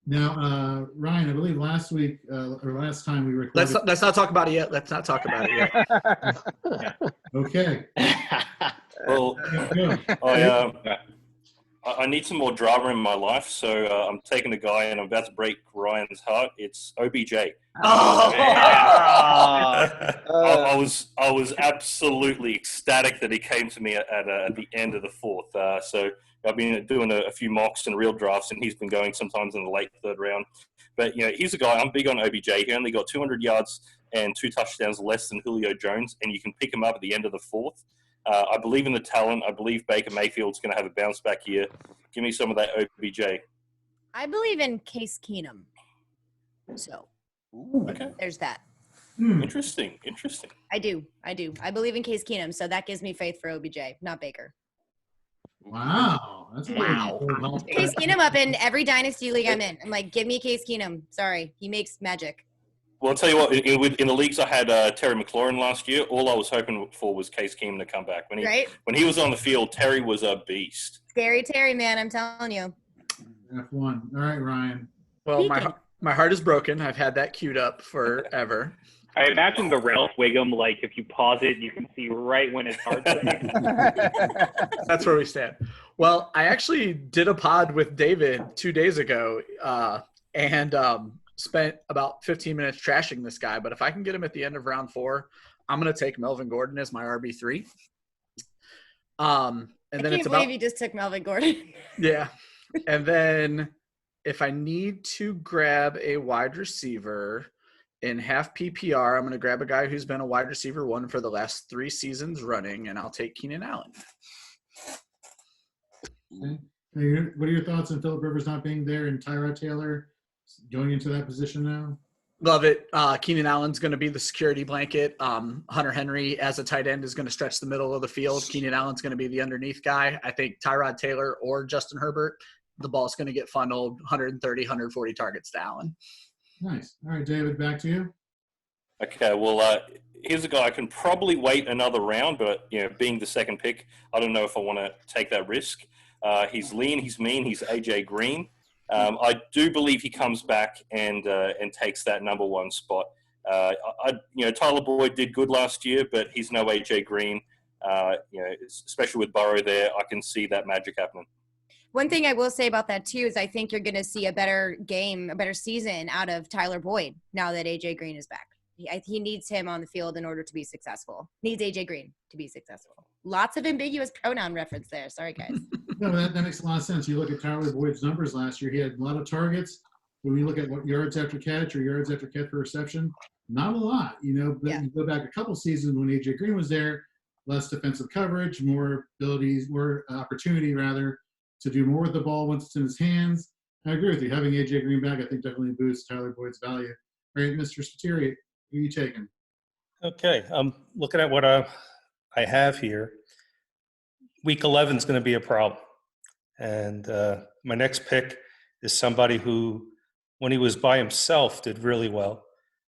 S1: Now, Ryan, I believe last week or last time we recorded.
S14: Let's not talk about it yet. Let's not talk about it yet.
S1: Okay.
S6: Well, I need some more drama in my life, so I'm taking a guy, and I'm about to break Ryan's heart. It's OBJ. I was absolutely ecstatic that he came to me at the end of the 4th. So I've been doing a few mocks and real drafts, and he's been going sometimes in the late 3rd round. But he's a guy. I'm big on OBJ. He only got 200 yards and 2 touchdowns less than Julio Jones, and you can pick him up at the end of the 4th. I believe in the talent. I believe Baker Mayfield's going to have a bounce back year. Give me some of that OBJ.
S3: I believe in Case Keenum. So there's that.
S6: Interesting.
S3: I do. I believe in Case Keenum, so that gives me faith for OBJ, not Baker.
S1: Wow. That's
S3: Case Keenum up in every dynasty league I'm in. I'm like, give me Case Keenum. Sorry, he makes magic.
S6: Well, I'll tell you what, in the leagues I had Terry McLaurin last year, all I was hoping for was Case Keenum to come back. When he was on the field, Terry was a beast.
S3: Scary Terry, man, I'm telling you.
S1: F1. All right, Ryan.
S14: Well, my heart is broken. I've had that queued up forever.
S9: I imagine the Ralph Wiggum, like if you pause it, you can see right when his heart's beating.
S14: That's where we stand. Well, I actually did a pod with David 2 days ago and spent about 15 minutes trashing this guy. But if I can get him at the end of round 4, I'm going to take Melvin Gordon as my RB3. And then
S3: I can't believe you just took Melvin Gordon.
S14: Yeah. And then if I need to grab a wide receiver in half PPR, I'm going to grab a guy who's been a wide receiver 1 for the last 3 seasons running, and I'll take Keenan Allen.
S1: Okay. What are your thoughts on Phillip Rivers not being there and Tyrod Taylor going into that position now?
S14: Love it. Keenan Allen's going to be the security blanket. Hunter Henry as a tight end is going to stretch the middle of the field. Keenan Allen's going to be the underneath guy. I think Tyrod Taylor or Justin Herbert, the ball's going to get funneled 130, 140 targets to Allen.
S1: Nice. All right, David, back to you.
S6: Okay, well, here's a guy I can probably wait another round, but being the second pick, I don't know if I want to take that risk. He's lean, he's mean, he's AJ Green. I do believe he comes back and takes that number 1 spot. Tyler Boyd did good last year, but he's no AJ Green. Especially with Burrow there, I can see that magic happening.
S3: One thing I will say about that too is I think you're going to see a better game, a better season out of Tyler Boyd now that AJ Green is back. He needs him on the field in order to be successful. Needs AJ Green to be successful. Lots of ambiguous pronoun reference there. Sorry, guys.
S1: No, that makes a lot of sense. You look at Tyler Boyd's numbers last year. He had a lot of targets. When you look at what yards after catch or yards after catch per reception, not a lot. But you go back a couple seasons when AJ Green was there, less defensive coverage, more abilities, more opportunity rather to do more with the ball once it's in his hands. I agree with you. Having AJ Green back, I think definitely boosts Tyler Boyd's value. All right, Mr. Spiteri, who are you taking?
S13: Okay, I'm looking at what I have here. Week 11 is going to be a problem. And my next pick is somebody who, when he was by himself, did really well.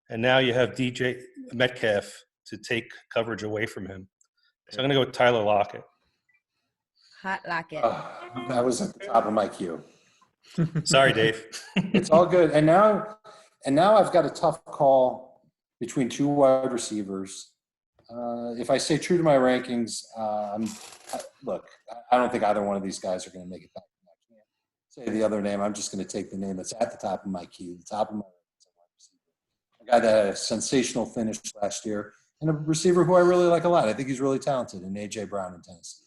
S13: And now you have DJ Metcalf to take coverage away from him. So I'm going to go with Tyler Lockett.
S3: Hot Lockett.
S2: That was at the top of my queue.
S13: Sorry, Dave.
S2: It's all good. And now I've got a tough call between two wide receivers. If I stay true to my rankings, look, I don't think either one of these guys are going to make it back. I can't say the other name. I'm just going to take the name that's at the top of my queue, the top of my wide receiver. A guy that had a sensational finish last year, and a receiver who I really like a lot. I think he's really talented, in A.J. Brown in Tennessee.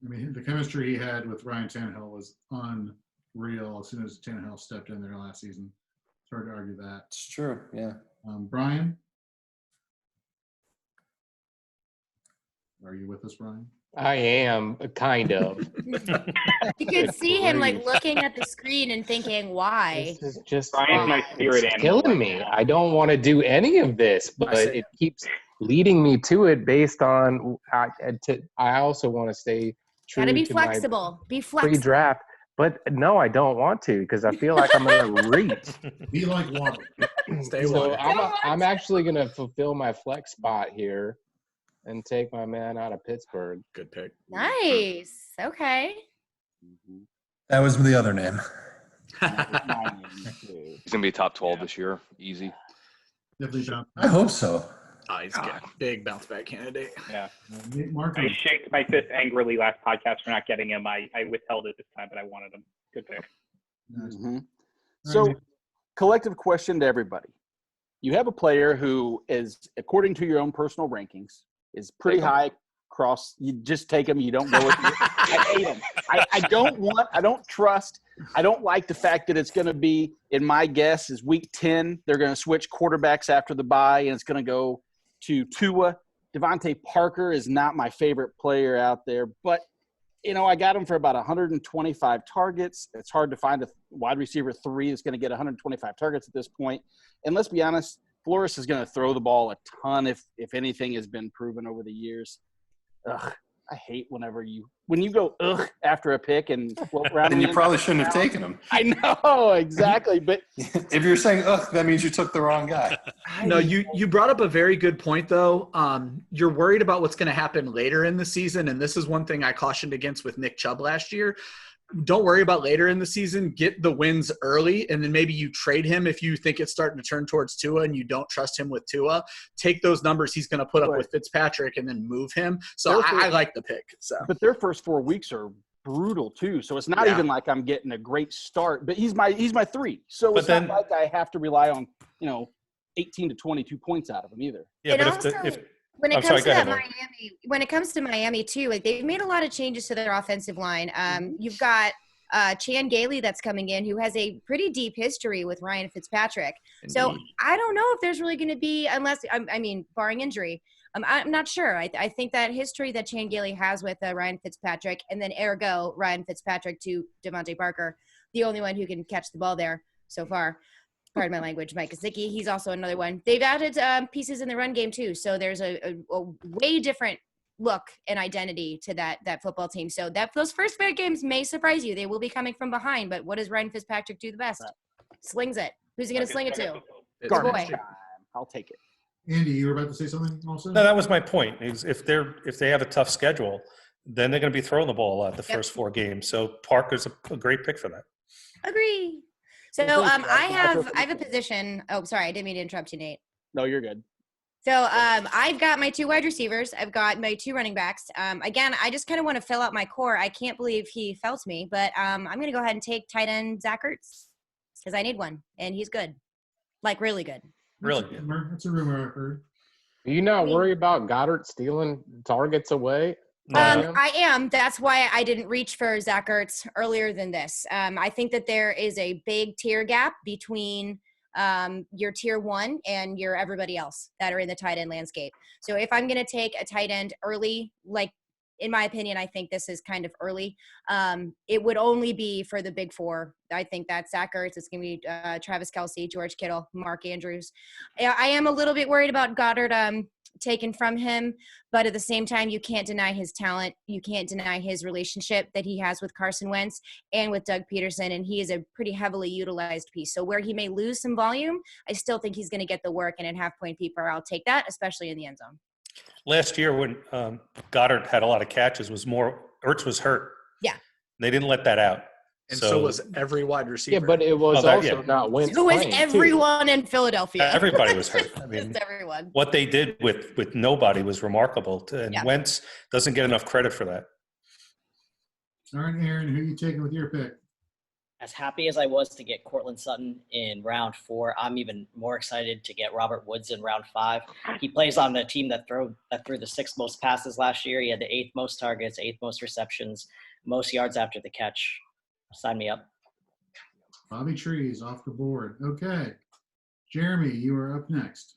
S1: I mean, the chemistry he had with Ryan Tannehill was unreal as soon as Tannehill stepped in there last season. It's hard to argue that.
S2: It's true, yeah.
S1: Brian? Are you with us, Brian?
S12: I am, kind of.
S3: You could see him like looking at the screen and thinking, why?
S12: This is just
S9: Brian's my spirit
S12: it's
S9: animal
S12: killing
S9: right
S12: me.
S9: now.
S12: I don't want to do any of this, but it keeps leading me to it based on I also want to stay true
S3: Gotta be
S12: to my
S3: flexible. Be flexible.
S12: pre-draft. But no, I don't want to because I feel like I'm going to reach.
S1: Be like water.
S14: Stay
S12: So
S14: water.
S12: I'm actually going to fulfill my flex spot here and take my man out of Pittsburgh.
S14: Good pick.
S3: Nice. Okay.
S2: That was the other name.
S5: He's gonna be a top 12 this year, easy.
S1: Definitely down.
S2: I hope so.
S14: Oh, he's a big bounce back candidate.
S9: Yeah.
S1: Mark,
S9: I shaked my fist angrily last podcast for not getting him. I withheld it this time, but I wanted him. Good pick.
S8: So, collective question to everybody. You have a player who is, according to your own personal rankings, is pretty high across. You just take him. You don't go with I hate him. I don't trust. I don't like the fact that it's going to be, in my guess, is week 10. They're going to switch quarterbacks after the bye, and it's going to go to Tua. Devontae Parker is not my favorite player out there, but I got him for about 125 targets. It's hard to find a wide receiver 3 that's going to get 125 targets at this point. And let's be honest, Flores is going to throw the ball a ton if anything has been proven over the years. Ugh, I hate when you go ugh after a pick and float around.
S2: Then you probably shouldn't have taken him.
S8: I know, exactly. But
S2: if you're saying ugh, that means you took the wrong guy.
S14: No, you brought up a very good point, though. You're worried about what's going to happen later in the season, and this is one thing I cautioned against with Nick Chubb last year. Don't worry about later in the season. Get the wins early, and then maybe you trade him if you think it's starting to turn towards Tua and you don't trust him with Tua. Take those numbers he's going to put up with Fitzpatrick and then move him. So I like the pick. So,
S8: but their first 4 weeks are brutal too. So it's not even like I'm getting a great start. But he's my 3. So it's not like I have to rely on 18 to 22 points out of him either.
S13: Yeah, but if
S3: when it comes to Miami too, like they've made a lot of changes to their offensive line. You've got Chan Gailey that's coming in, who has a pretty deep history with Ryan Fitzpatrick. Indeed. So I don't know if there's really going to be, unless barring injury. I'm not sure. I think that history that Chan Gailey has with Ryan Fitzpatrick, and then ergo Ryan Fitzpatrick to Devontae Parker, the only one who can catch the ball there so far. Pardon my language, Mike Gesicki. He's also another one. They've added pieces in the run game too, so there's a way different look and identity to that football team. So those first 5 games may surprise you. They will be coming from behind, but what does Ryan Fitzpatrick do the best? Slings it. Who's he going to sling it to? Good boy.
S8: I'll take it.
S1: Andy, you were about to say something also?
S13: No, that was my point. Is if they have a tough schedule, then they're going to be throwing the ball a lot the first 4 games. So Parker's a great pick for that.
S3: Agree. So I have a position. Oh, sorry, I didn't mean to interrupt you, Nate.
S8: No, you're good.
S3: So I've got my 2 wide receivers. I've got my 2 running backs. Again, I just kind of want to fill out my core. I can't believe he felt me, but I'm going to go ahead and take tight end Zach Ertz because I need one, and he's good, like really good.
S13: Really good.
S1: That's a rumor I've heard.
S12: Are you not worried about Goddard stealing targets away?
S3: I am. That's why I didn't reach for Zach Ertz earlier than this. I think that there is a big tier gap between your tier 1 and your everybody else that are in the tight end landscape. So if I'm going to take a tight end early, like in my opinion, I think this is kind of early. It would only be for the big four. I think that's Zach Ertz. It's going to be Travis Kelce, George Kittle, Mark Andrews. I am a little bit worried about Goddard taken from him, but at the same time, you can't deny his talent. You can't deny his relationship that he has with Carson Wentz and with Doug Peterson, and he is a pretty heavily utilized piece. So where he may lose some volume, I still think he's going to get the work, and in half-point PPR, I'll take that, especially in the end zone.
S13: Last year when Goddard had a lot of catches, Ertz was hurt.
S3: Yeah.
S13: They didn't let that out.
S14: And so was every wide receiver.
S12: Yeah, but it was not Wentz.
S3: So was
S12: playing,
S3: everyone in Philadelphia.
S13: Everybody was hurt. I mean,
S3: just everyone.
S13: What they did with nobody was remarkable. And Wentz doesn't get enough credit for that.
S1: All right, Aaron, who are you taking with your pick?
S7: As happy as I was to get Cortland Sutton in round 4, I'm even more excited to get Robert Woods in round 5. He plays on the team that threw the 6th most passes last year. He had the 8th most targets, 8th most receptions, most yards after the catch. Sign me up.
S1: Bobby Trees off the board. Okay. Jeremy, you are up next.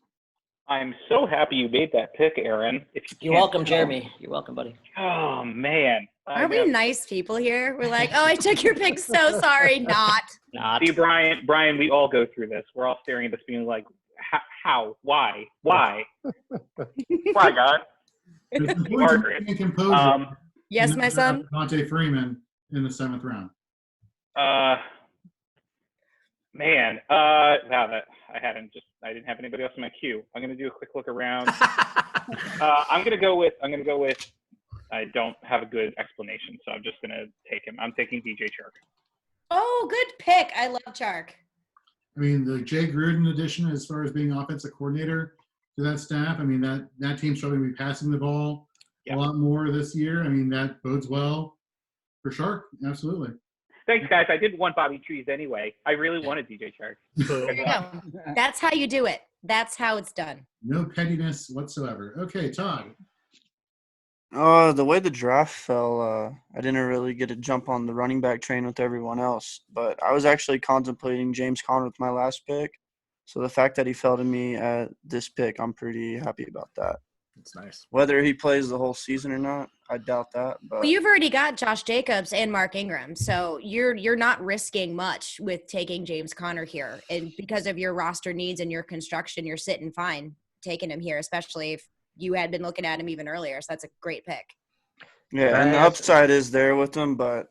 S9: I'm so happy you made that pick, Aaron.
S7: You're welcome, Jeremy. You're welcome, buddy.
S9: Oh, man.
S3: Are we nice people here? We're like, oh, I took your pick. So sorry. Not.
S9: See, Brian, we all go through this. We're all staring at this being like, how? Why? Why, God?
S3: Yes, my son.
S1: Devontae Freeman in the 7th round.
S9: Man, wow, I didn't have anybody else in my queue. I'm gonna do a quick look around. I'm gonna go with. I don't have a good explanation, so I'm just gonna take him. I'm taking DJ Chark.
S3: Oh, good pick. I love Chark.
S1: I mean, the Jay Gruden addition as far as being offensive coordinator to that staff. I mean, that team's probably going to be passing the ball a lot more this year. I mean, that bodes well for Chark. Absolutely.
S9: Thanks, guys. I didn't want Bobby Trees anyway. I really wanted DJ Chark.
S3: That's how you do it. That's how it's done.
S1: No pettiness whatsoever. Okay, Todd.
S10: The way the draft fell, I didn't really get to jump on the running back train with everyone else, but I was actually contemplating James Conner with my last pick. So the fact that he fell to me at this pick, I'm pretty happy about that.
S14: That's nice.
S10: Whether he plays the whole season or not, I doubt that. But
S3: well, you've already got Josh Jacobs and Mark Ingram, so you're not risking much with taking James Conner here, and because of your roster needs and your construction, you're sitting fine taking him here, especially if you had been looking at him even earlier. So that's a great pick.
S10: Yeah, and the upside is there with him, but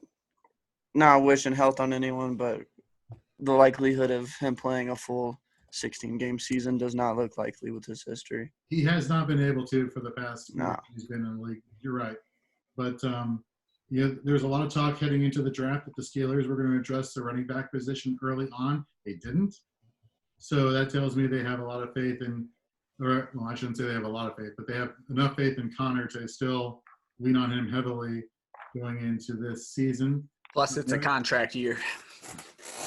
S10: not wishing health on anyone, but the likelihood of him playing a full 16-game season does not look likely with his history.
S1: He has not been able to for the past
S10: No.
S1: He's been in the league. You're right. But there's a lot of talk heading into the draft that the Steelers were going to address the running back position early on. They didn't. So that tells me they have a lot of faith in – or, well, I shouldn't say they have a lot of faith, but they have enough faith in Connor to still lean on him heavily going into this season.
S14: Plus, it's a contract year.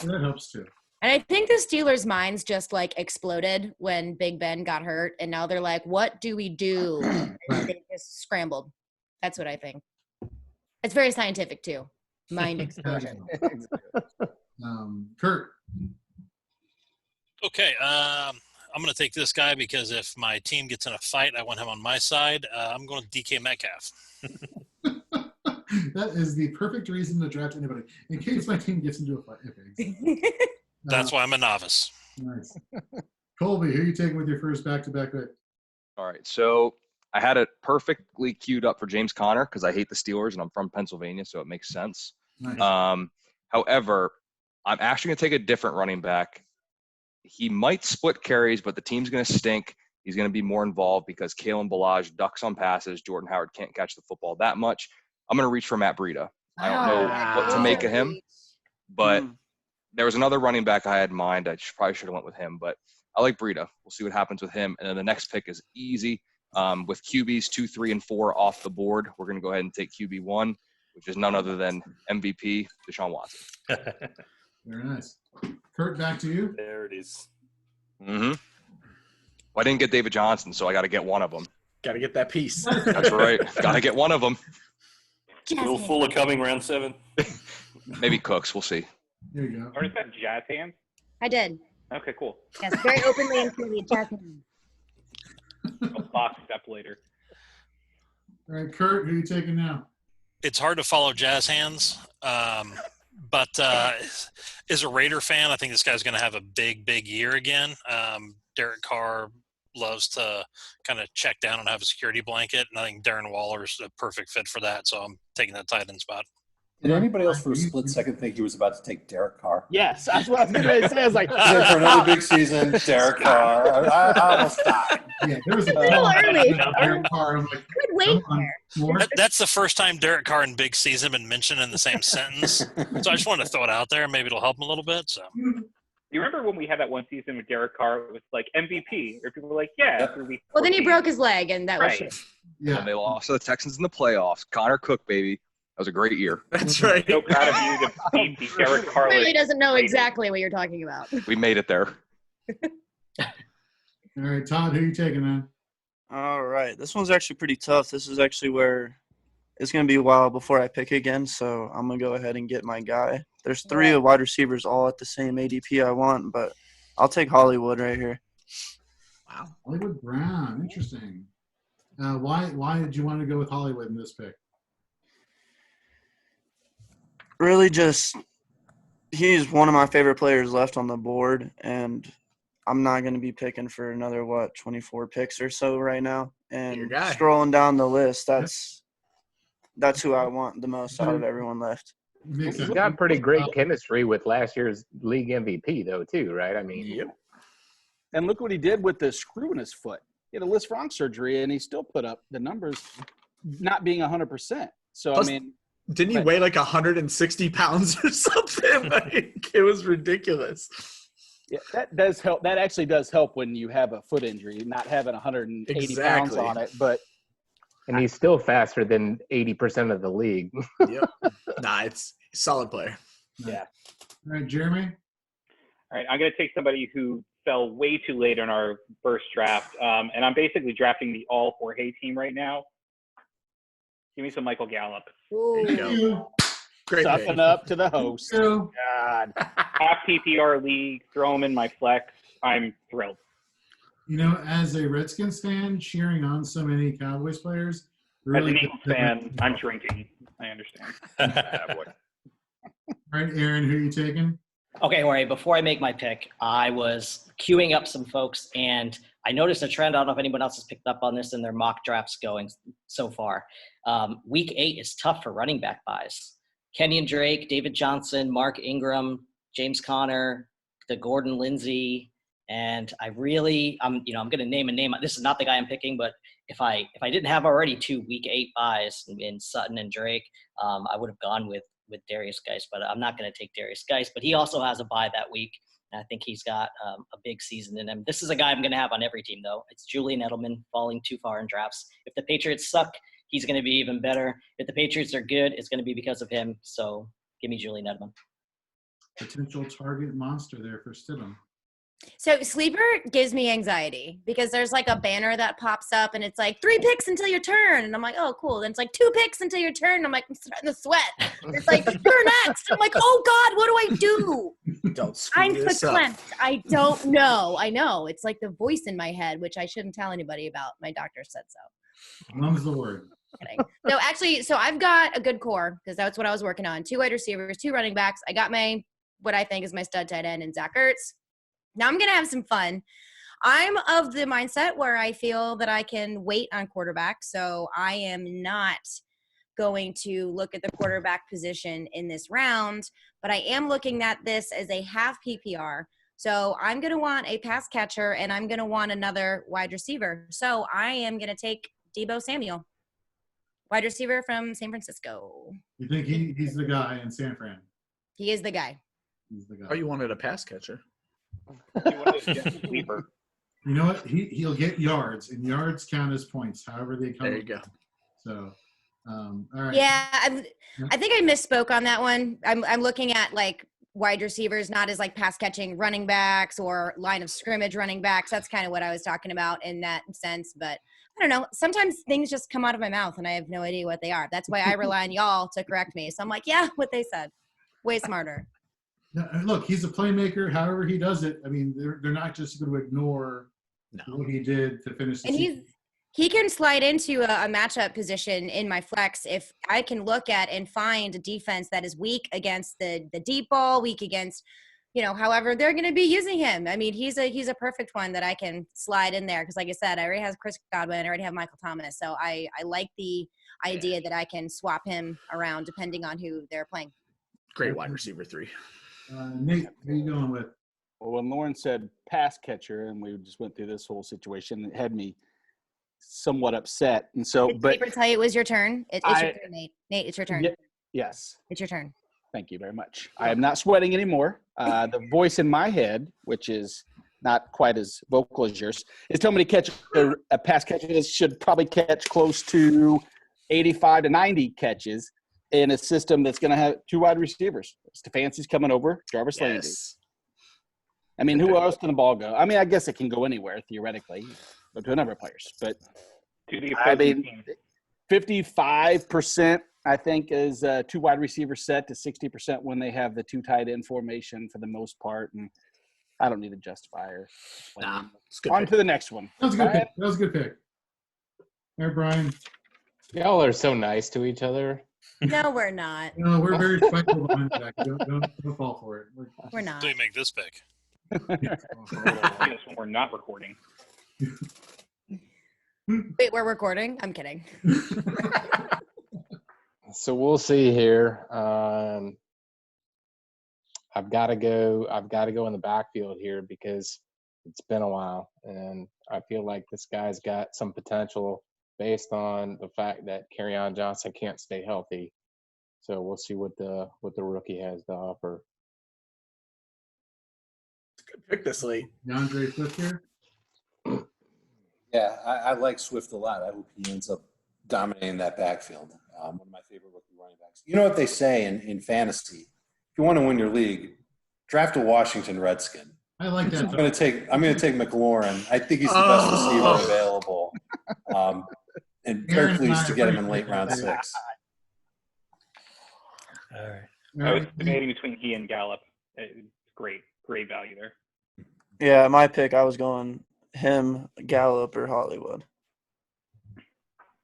S1: That helps too.
S3: And I think the Steelers' minds just like exploded when Big Ben got hurt, and now they're like, "What do we do?" And they just scrambled. That's what I think. It's very scientific too. Mind explosion.
S1: Kurt.
S11: Okay, I'm going to take this guy because if my team gets in a fight, I want him on my side. I'm going to DK Metcalf.
S1: That is the perfect reason to draft anybody. In case my team gets into a fight. Okay.
S11: That's why I'm a novice.
S1: Nice. Colby, who are you taking with your first back-to-back pick?
S5: All right, so I had it perfectly queued up for James Conner because I hate the Steelers and I'm from Pennsylvania, so it makes sense.
S1: Nice.
S5: However, I'm actually going to take a different running back. He might split carries, but the team's going to stink. He's going to be more involved because Kalen Ballage ducks on passes. Jordan Howard can't catch the football that much. I'm going to reach for Matt Breida. I don't know what to make of him, but there was another running back I had in mind. I probably should have went with him, but I like Breida. We'll see what happens with him. And then the next pick is easy. With QBs 2, 3, and 4 off the board, we're going to go ahead and take QB 1, which is none other than MVP Deshaun Watson.
S1: Very nice. Kurt, back to you.
S6: There it is.
S5: Mm-hmm. Well, I didn't get David Johnson, so I got to get one of them.
S14: Got to get that piece.
S5: That's right. Got to get one of them.
S6: Will Fuller coming round 7?
S5: Maybe Cooks. We'll see.
S1: There you go.
S9: Already said jazz hands?
S3: I did.
S9: Okay, cool.
S3: Yes, very openly and freely.
S9: I'll box step later.
S1: All right, Kurt, who are you taking now?
S11: It's hard to follow Jazz hands, but as a Raider fan, I think this guy's going to have a big year again. Derek Carr loves to kind of check down and have a security blanket, and I think Darren Waller's a perfect fit for that, so I'm taking that tight end spot.
S2: Did anybody else for a split second think he was about to take Derek Carr?
S8: Yes, that's what I was going to say. I was like,
S2: For another big season, Derek Carr. I almost died.
S1: Yeah, there was a
S3: little early.
S1: Derek Carr. I'm like,
S3: Good wait there.
S1: more?
S11: That's the first time Derek Carr and big season have been mentioned in the same sentence, so I just wanted to throw it out there. Maybe it'll help him a little bit. So.
S9: You remember when we had that one season with Derek Carr? It was like MVP, or people were like, "Yeah." After week
S3: Well, then he
S9: 14.
S3: broke his leg, and that was shit.
S1: Yeah.
S5: And they lost to the Texans in the playoffs. Connor Cook, baby. That was a great year.
S14: That's right.
S9: So proud of you to beat the Derek Carr.
S3: Really doesn't know exactly what you're talking about.
S5: We made it there.
S1: All right, Todd, who are you taking, man?
S10: All right. This one's actually pretty tough. This is actually where it's going to be a while before I pick again, so I'm going to go ahead and get my guy. There's three wide receivers all at the same ADP I want, but I'll take Hollywood right here.
S14: Wow.
S1: Hollywood Brown. Interesting. Why did you want to go with Hollywood in this pick?
S10: Really just he's one of my favorite players left on the board, and I'm not going to be picking for another, 24 picks or so right now. And scrolling down the list, that's who I want the most out of everyone left.
S12: He's got pretty great chemistry with last year's league MVP, though, too, right? I mean,
S8: and look what he did with the screw in his foot. He had a Lisfranc surgery, and he still put up the numbers, not being 100%. So,
S14: Plus,
S8: I mean,
S14: didn't he weigh like 160 pounds or something? Like, it was ridiculous.
S8: Yeah, that does help. That actually does help when you have a foot injury, not having 180 pounds on it.
S12: And he's still faster than 80% of the league.
S14: Yep. Nah, it's a solid player.
S8: Yeah.
S1: All right, Jeremy.
S9: All right, I'm going to take somebody who fell way too late in our first draft, and I'm basically drafting the all Jorge team right now. Give me some Michael Gallup.
S14: There you go. Great
S8: Sucking
S14: pick.
S8: up to the host.
S11: God.
S9: Half PPR league, throw him in my flex. I'm thrilled.
S1: You know, as a Redskins fan, cheering on so many Cowboys players.
S9: As an Eagles fan, I'm drinking. I understand.
S1: All right, Aaron, who are you taking?
S7: Okay, Jorge, before I make my pick, I was queuing up some folks, and I noticed a trend. I don't know if anyone else has picked up on this in their mock drafts going so far. Week 8 is tough for running back buys. Kenyon Drake, David Johnson, Mark Ingram, James Conner, the Gordon Lindsay, and I'm going to name a name. This is not the guy I'm picking, but if I didn't have already 2 Week 8 buys in Sutton and Drake, I would have gone with Darius Geis, but I'm not going to take Darius Geis. But he also has a bye that week, and I think he's got a big season in him. This is a guy I'm going to have on every team, though. It's Julian Edelman falling too far in drafts. If the Patriots suck, he's going to be even better. If the Patriots are good, it's going to be because of him. So give me Julian Edelman.
S1: Potential target monster there for Stidham.
S3: So Sleeper gives me anxiety because there's like a banner that pops up and it's like 3 picks until your turn. And I'm like, oh, cool. Then it's like 2 picks until your turn. And I'm like, I'm starting to sweat. It's like, you're next. I'm like, oh God, what do I do?
S14: Don't screw
S3: I'm
S14: this up.
S3: verklempt. I don't know. I know. It's like the voice in my head, which I shouldn't tell anybody about. My doctor said so.
S1: Mum's the word.
S3: No, actually, so I've got a good core because that's what I was working on. 2 wide receivers, 2 running backs. I got what I think is my stud tight end in Zach Ertz. Now I'm going to have some fun. I'm of the mindset where I feel that I can wait on quarterback. So I am not going to look at the quarterback position in this round, but I am looking at this as a half PPR. So I'm going to want a pass catcher and I'm going to want another wide receiver. So I am going to take Deebo Samuel, wide receiver from San Francisco.
S1: You think he's the guy in San Fran?
S3: He is the guy.
S1: He's the guy.
S14: Oh, you wanted a pass catcher.
S1: You know what? He'll get yards, and yards count as points, however they come.
S14: There you go.
S1: So, all right.
S3: Yeah, I think I misspoke on that one. I'm looking at like wide receivers, not as like pass catching running backs or line of scrimmage running backs. That's kind of what I was talking about in that sense. But I don't know. Sometimes things just come out of my mouth, and I have no idea what they are. That's why I rely on y'all to correct me. So I'm like, yeah, what they said. Way smarter.
S1: No, look, he's a playmaker. However he does it, I mean, they're not just going to ignore what he did to finish the
S3: And
S1: season.
S3: He can slide into a matchup position in my flex if I can look at and find a defense that is weak against the deep ball, weak against, however they're going to be using him. I mean, he's a perfect one that I can slide in there because, like I said, I already have Chris Godwin, I already have Michael Thomas, so I like the idea that I can swap him around depending on who they're playing.
S14: Great wide receiver 3.
S1: Nate, who are you going with?
S8: Well, when Lauren said pass catcher, and we just went through this whole situation, it had me somewhat upset. And so,
S3: Did Sleeper tell you it was your turn? It's your turn, Nate. Nate, it's your turn.
S8: Yes.
S3: It's your turn.
S8: Thank you very much. I am not sweating anymore. The voice in my head, which is not quite as vocal as yours, is telling me to catch a pass catcher that should probably catch close to 85 to 90 catches in a system that's going to have 2 wide receivers. Stefanski's coming over, Jarvis Landry. I mean, who else can the ball go? I mean, I guess it can go anywhere theoretically, but to a number of players. But I mean, 55%, I think, is 2 wide receiver set to 60% when they have the 2 tight end formation for the most part. And I don't need a justifier. On to the next one.
S1: That was a good pick. That was a good pick. All right, Brian.
S12: Y'all are so nice to each other.
S3: No, we're not.
S1: No, we're very respectful behind the back. Don't fall for it.
S3: We're not.
S11: Do you make this pick?
S9: Yes, when we're not recording.
S3: Wait, we're recording? I'm kidding.
S12: So we'll see here. I've got to go in the backfield here because it's been a while, and I feel like this guy's got some potential based on the fact that Kerryon Johnson can't stay healthy. So we'll see what the rookie has to offer.
S14: Good pick this late.
S1: DeAndre Swift here.
S2: Yeah, I like Swift a lot. I hope he ends up dominating that backfield. One of my favorite rookie running backs. You know what they say in fantasy? If you want to win your league, draft a Washington Redskin.
S1: I like that.
S2: I'm going to take McLaurin. I think he's the best receiver available. And very pleased to get him in late round 6.
S1: All right.
S9: I was debating between he and Gallup. Great value there.
S10: Yeah, my pick, I was going him, Gallup, or Hollywood.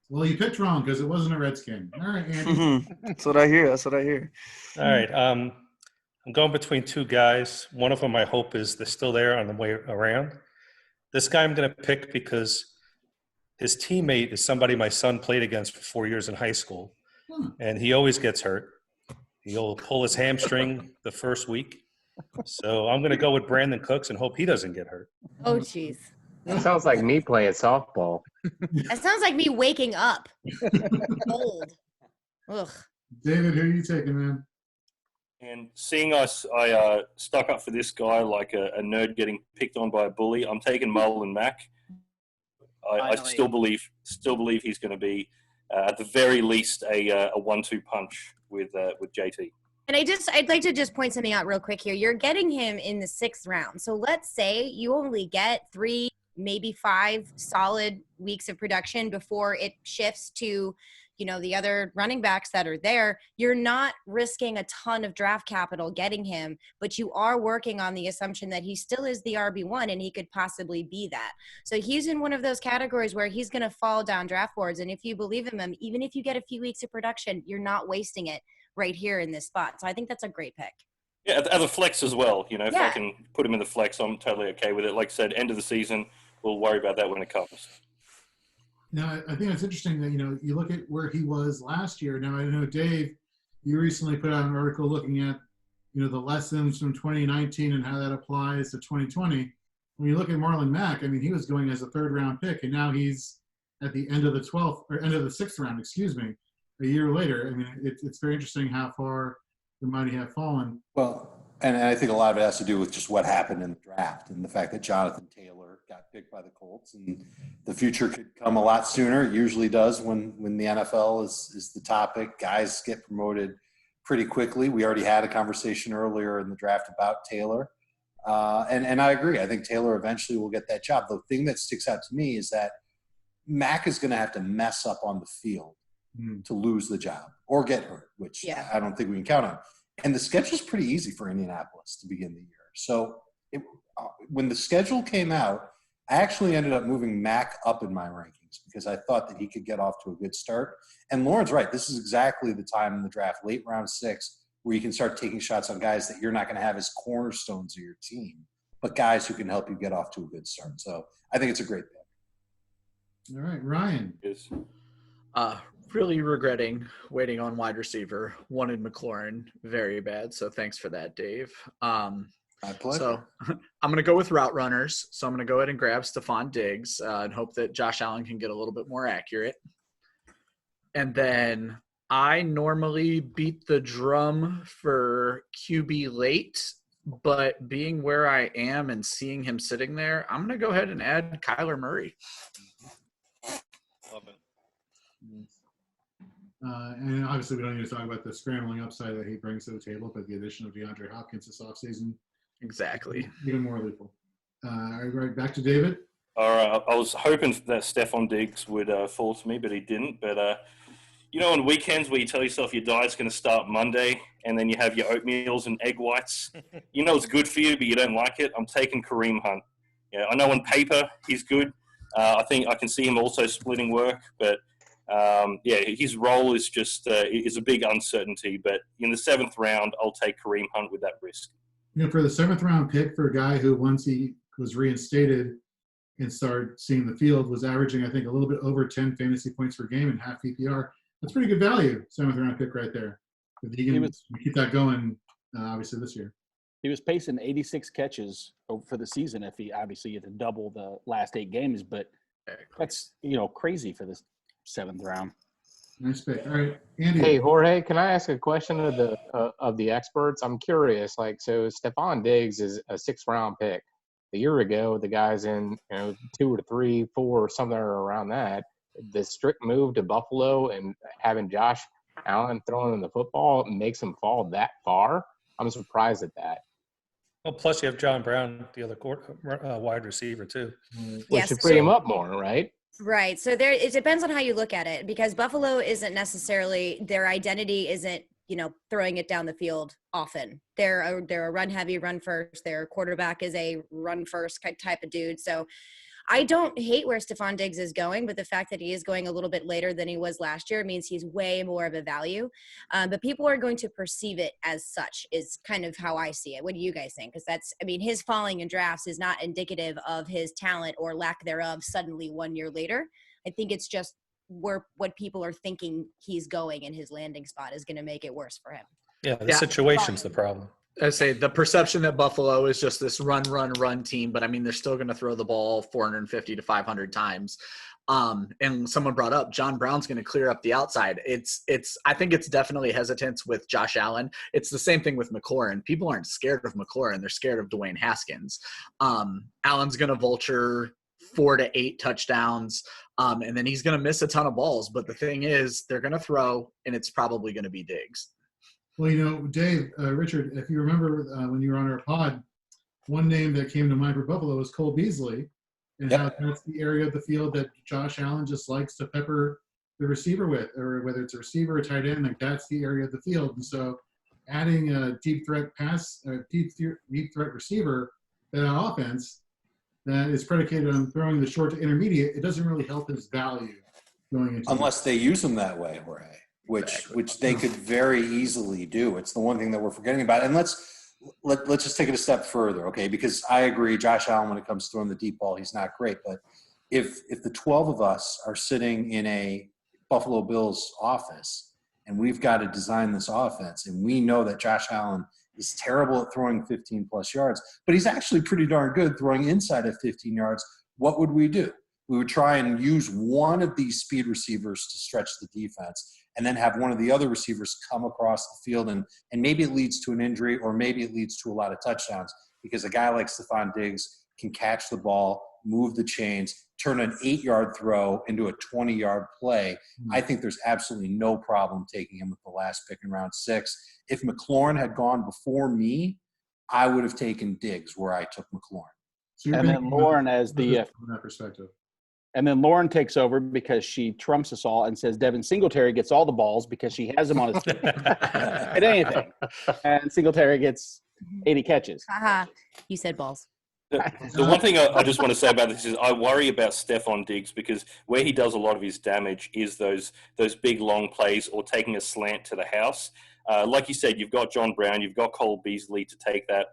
S1: Well, you picked wrong because it wasn't a Redskin. All right, Andy.
S10: That's what I hear.
S13: All right. I'm going between 2 guys. One of them I hope is they're still there on the way around. This guy I'm going to pick because his teammate is somebody my son played against for 4 years in high school, and he always gets hurt. He'll pull his hamstring the first week. So I'm going to go with Brandon Cooks and hope he doesn't get hurt.
S3: Oh, jeez.
S12: That sounds like me playing softball.
S3: That sounds like me waking up. Old. Ugh.
S1: David, who are you taking, man?
S6: And seeing I stuck up for this guy like a nerd getting picked on by a bully, I'm taking Marlon Mack. I still believe he's going to be at the very least a 1-2 punch with JT.
S3: And I'd like to just point something out real quick here. You're getting him in the 6th round. So let's say you only get 3, maybe 5 solid weeks of production before it shifts to, the other running backs that are there. You're not risking a ton of draft capital getting him, but you are working on the assumption that he still is the RB1 and he could possibly be that. So he's in one of those categories where he's going to fall down draft boards. And if you believe in him, even if you get a few weeks of production, you're not wasting it right here in this spot. So I think that's a great pick.
S6: Yeah, as a flex as well. If I can put him in the flex, I'm totally okay with it. Like I said, end of the season, we'll worry about that when it comes.
S1: Now, I think it's interesting that, you look at where he was last year. Now, I know, Dave, you recently put out an article looking at, the lessons from 2019 and how that applies to 2020. When you look at Marlon Mack, I mean, he was going as a 3rd-round pick, and now he's at the end of the 12th or end of the 6th round, a year later. I mean, it's very interesting how far the mighty have fallen.
S2: Well, and I think a lot of it has to do with just what happened in the draft and the fact that Jonathan Taylor got picked by the Colts, and the future could come a lot sooner. It usually does when the NFL is the topic. Guys get promoted pretty quickly. We already had a conversation earlier in the draft about Taylor. And I agree. I think Taylor eventually will get that job. The thing that sticks out to me is that Mack is going to have to mess up on the field to lose the job or get hurt, which I don't think we can count on. And the schedule's pretty easy for Indianapolis to begin the year. So when the schedule came out, I actually ended up moving Mac up in my rankings because I thought that he could get off to a good start. And Lauren's right. This is exactly the time in the draft, late round 6, where you can start taking shots on guys that you're not going to have as cornerstones of your team, but guys who can help you get off to a good start. So I think it's a great pick.
S1: All right, Ryan.
S6: Yes.
S14: Really regretting waiting on wide receiver. Wanted McLaurin very bad, so thanks for that, Dave.
S2: My pleasure.
S14: So I'm going to go with route runners. So I'm going to go ahead and grab Stephon Diggs and hope that Josh Allen can get a little bit more accurate. And then I normally beat the drum for QB late, but being where I am and seeing him sitting there, I'm going to go ahead and add Kyler Murray.
S6: Love it.
S1: And obviously, we don't need to talk about the scrambling upside that he brings to the table, but the addition of DeAndre Hopkins this offseason.
S14: Exactly.
S1: Even more lethal. Right, back to David.
S6: All right. I was hoping that Stephon Diggs would fall to me, but he didn't. But, on weekends where you tell yourself your diet's going to start Monday and then you have your oatmeals and egg whites, it's good for you, but you don't like it, I'm taking Kareem Hunt. Yeah, I know on paper he's good. I think I can see him also splitting work, but his role is just is a big uncertainty. But in the 7th round, I'll take Kareem Hunt with that risk.
S1: For the 7th round pick for a guy who, once he was reinstated and started seeing the field, was averaging, I think, a little bit over 10 fantasy points per game in half PPR. That's pretty good value, 7th round pick right there. If he can keep that going, obviously, this year.
S8: He was pacing 86 catches for the season if he obviously had to double the last 8 games, but that's, crazy for this 7th round.
S1: Nice pick. All right, Andy.
S12: Hey, Jorge, can I ask a question of the experts? I'm curious. So Stephon Diggs is a 6th round pick. A year ago, the guys in 2 or 3, 4, somewhere around that. The strict move to Buffalo and having Josh Allen throwing in the football makes him fall that far. I'm surprised at that.
S13: Well, plus you have John Brown, the other wide receiver too.
S12: Which should free him up more, right?
S3: Right. So it depends on how you look at it, because Buffalo isn't necessarily, their identity isn't, throwing it down the field often. They're a run heavy, run first. Their quarterback is a run first type of dude. So I don't hate where Stephon Diggs is going, but the fact that he is going a little bit later than he was last year means he's way more of a value. But people are going to perceive it as such, is kind of how I see it. What do you guys think? Because his falling in drafts is not indicative of his talent or lack thereof suddenly 1 year later. I think it's just what people are thinking he's going, and his landing spot is going to make it worse for him.
S13: Yeah, the situation's the problem.
S14: I say the perception that Buffalo is just this run team, but they're still going to throw the ball 450 to 500 times. And someone brought up John Brown's going to clear up the outside. I think it's definitely hesitance with Josh Allen. It's the same thing with McLaurin. People aren't scared of McLaurin. They're scared of Dwayne Haskins. Allen's going to vulture 4 to 8 touchdowns. And then he's going to miss a ton of balls. But the thing is, they're going to throw, and it's probably going to be Diggs.
S1: Well, Dave, Richard, if you remember when you were on our pod, one name that came to mind for Buffalo was Cole Beasley, and how that's the area of the field that Josh Allen just likes to pepper the receiver with, or whether it's a receiver or tight end, that's the area of the field. And so adding a deep threat receiver to that offense that is predicated on throwing the short to intermediate, it doesn't really help his value going into
S2: unless they use him that way, Jorge. Which they could very easily do. It's the one thing that we're forgetting about. And let's just take it a step further, okay? Because I agree, Josh Allen, when it comes to throwing the deep ball, he's not great. But if the 12 of us are sitting in a Buffalo Bills office and we've got to design this offense, and we know that Josh Allen is terrible at throwing 15-plus yards, but he's actually pretty darn good throwing inside of 15 yards, what would we do? We would try and use one of these speed receivers to stretch the defense, and then have one of the other receivers come across the field, and maybe it leads to an injury, or maybe it leads to a lot of touchdowns, because a guy like Stephon Diggs can catch the ball, move the chains, turn an 8-yard throw into a 20-yard play. I think there's absolutely no problem taking him with the last pick in round 6. If McLaurin had gone before me, I would have taken Diggs where I took McLaurin.
S1: So
S8: and then Lauren as the
S1: from that perspective.
S8: And then Lauren takes over because she trumps us all and says Devin Singletary gets all the balls because she has him on his team at anything. And Singletary gets 80 catches.
S3: Haha, you said balls.
S6: The one thing I just want to say about this is I worry about Stephon Diggs because where he does a lot of his damage is those big long plays or taking a slant to the house. Like you said, you've got John Brown, you've got Cole Beasley to take that,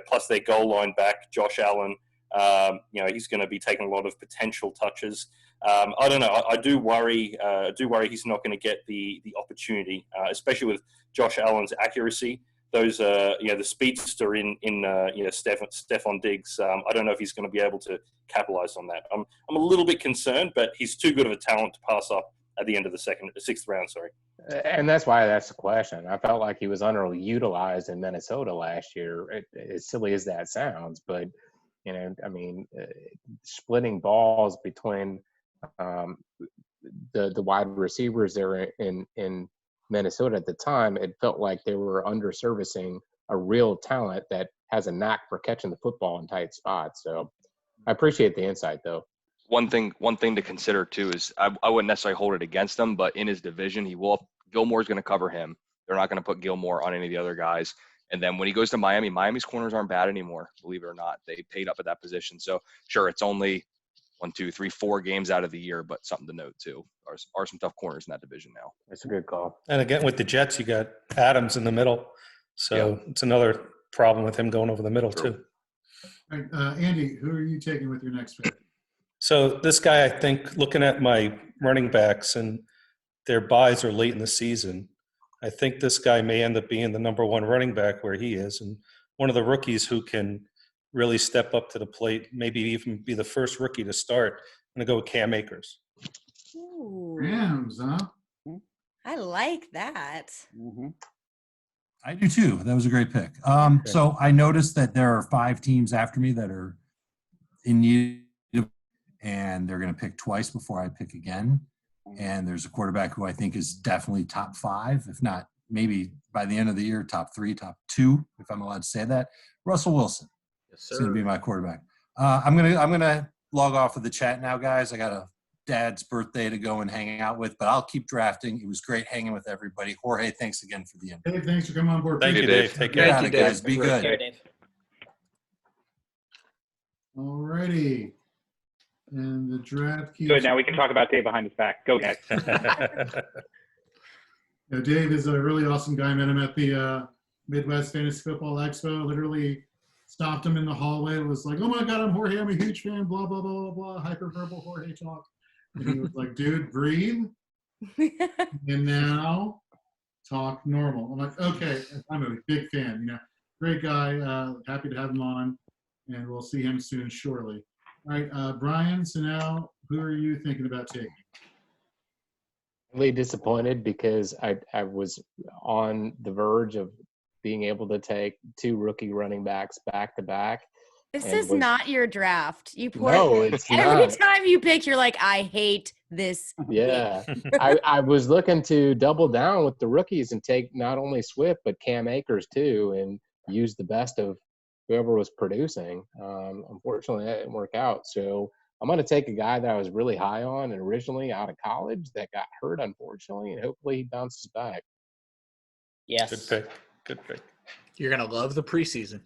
S6: plus their goal line back, Josh Allen. He's going to be taking a lot of potential touches. I don't know. I do worry. He's not going to get the opportunity, especially with Josh Allen's accuracy. Those, the speedster in Stephon Diggs. I don't know if he's going to be able to capitalize on that. I'm a little bit concerned, but he's too good of a talent to pass up at the end of the sixth round. Sorry.
S12: And that's why that's the question. I felt like he was underutilized in Minnesota last year. As silly as that sounds, but splitting balls between the wide receivers there in Minnesota at the time, it felt like they were underservicing a real talent that has a knack for catching the football in tight spots. So I appreciate the insight, though.
S5: One thing to consider too is I wouldn't necessarily hold it against him, but in his division, Gilmore's going to cover him. They're not going to put Gilmore on any of the other guys. And then when he goes to Miami, Miami's corners aren't bad anymore, believe it or not. They paid up at that position. So sure, it's only 1, 2, 3, 4 games out of the year, but something to note too. Are some tough corners in that division now.
S12: That's a good call.
S13: And again, with the Jets, you got Adams in the middle. So It's another problem with him going over the middle too.
S1: All right, Andy, who are you taking with your next pick?
S13: So this guy, I think, looking at my running backs and their buys are late in the season, I think this guy may end up being the number one running back where he is, and one of the rookies who can really step up to the plate, maybe even be the first rookie to start. I'm going to go with Cam Akers.
S3: Ooh,
S1: Rams, huh?
S3: I like that.
S8: Mm-hmm.
S15: I do too. That was a great pick. So I noticed that there are 5 teams after me that are in need of, and they're going to pick twice before I pick again. And there's a quarterback who I think is definitely top 5, if not maybe by the end of the year, top 3, top 2, if I'm allowed to say that. Russell Wilson.
S14: Yes, sir.
S15: It's going to be my quarterback. I'm gonna log off of the chat now, guys. I got a dad's birthday to go and hang out with, but I'll keep drafting. It was great hanging with everybody. Jorge, thanks again for the invite.
S1: Dave, thanks for coming on board.
S13: Thank you, Dave. Take care.
S15: Thank you, guys. Be good.
S7: Dave.
S1: All righty. And the draft keeps.
S9: Good. Now we can talk about Dave behind his back. Go, guys.
S1: Dave is a really awesome guy. I met him at the Midwest Fantasy Football Expo. Literally stopped him in the hallway. Was like, "Oh my God, I'm Jorge. I'm a huge fan." Blah blah blah blah blah. Hyperverbal Jorge talk. And he was like, "Dude, breathe." And now talk normal. I'm like, okay, I'm a big fan. Great guy. Happy to have him on, and we'll see him soon, shortly. All right, Brian. So now, who are you thinking about taking?
S12: Really disappointed because I was on the verge of being able to take 2 rookie running backs back to back.
S3: This is not your draft. You
S12: No, it's
S3: every
S12: not.
S3: time you pick, you're like, I hate this.
S12: Yeah. I was looking to double down with the rookies and take not only Swift, but Cam Akers too, and use the best of whoever was producing. Unfortunately, that didn't work out. So I'm going to take a guy that I was really high on and originally out of college that got hurt, unfortunately, and hopefully he bounces back.
S7: Yes.
S13: Good pick.
S14: You're going to love the preseason.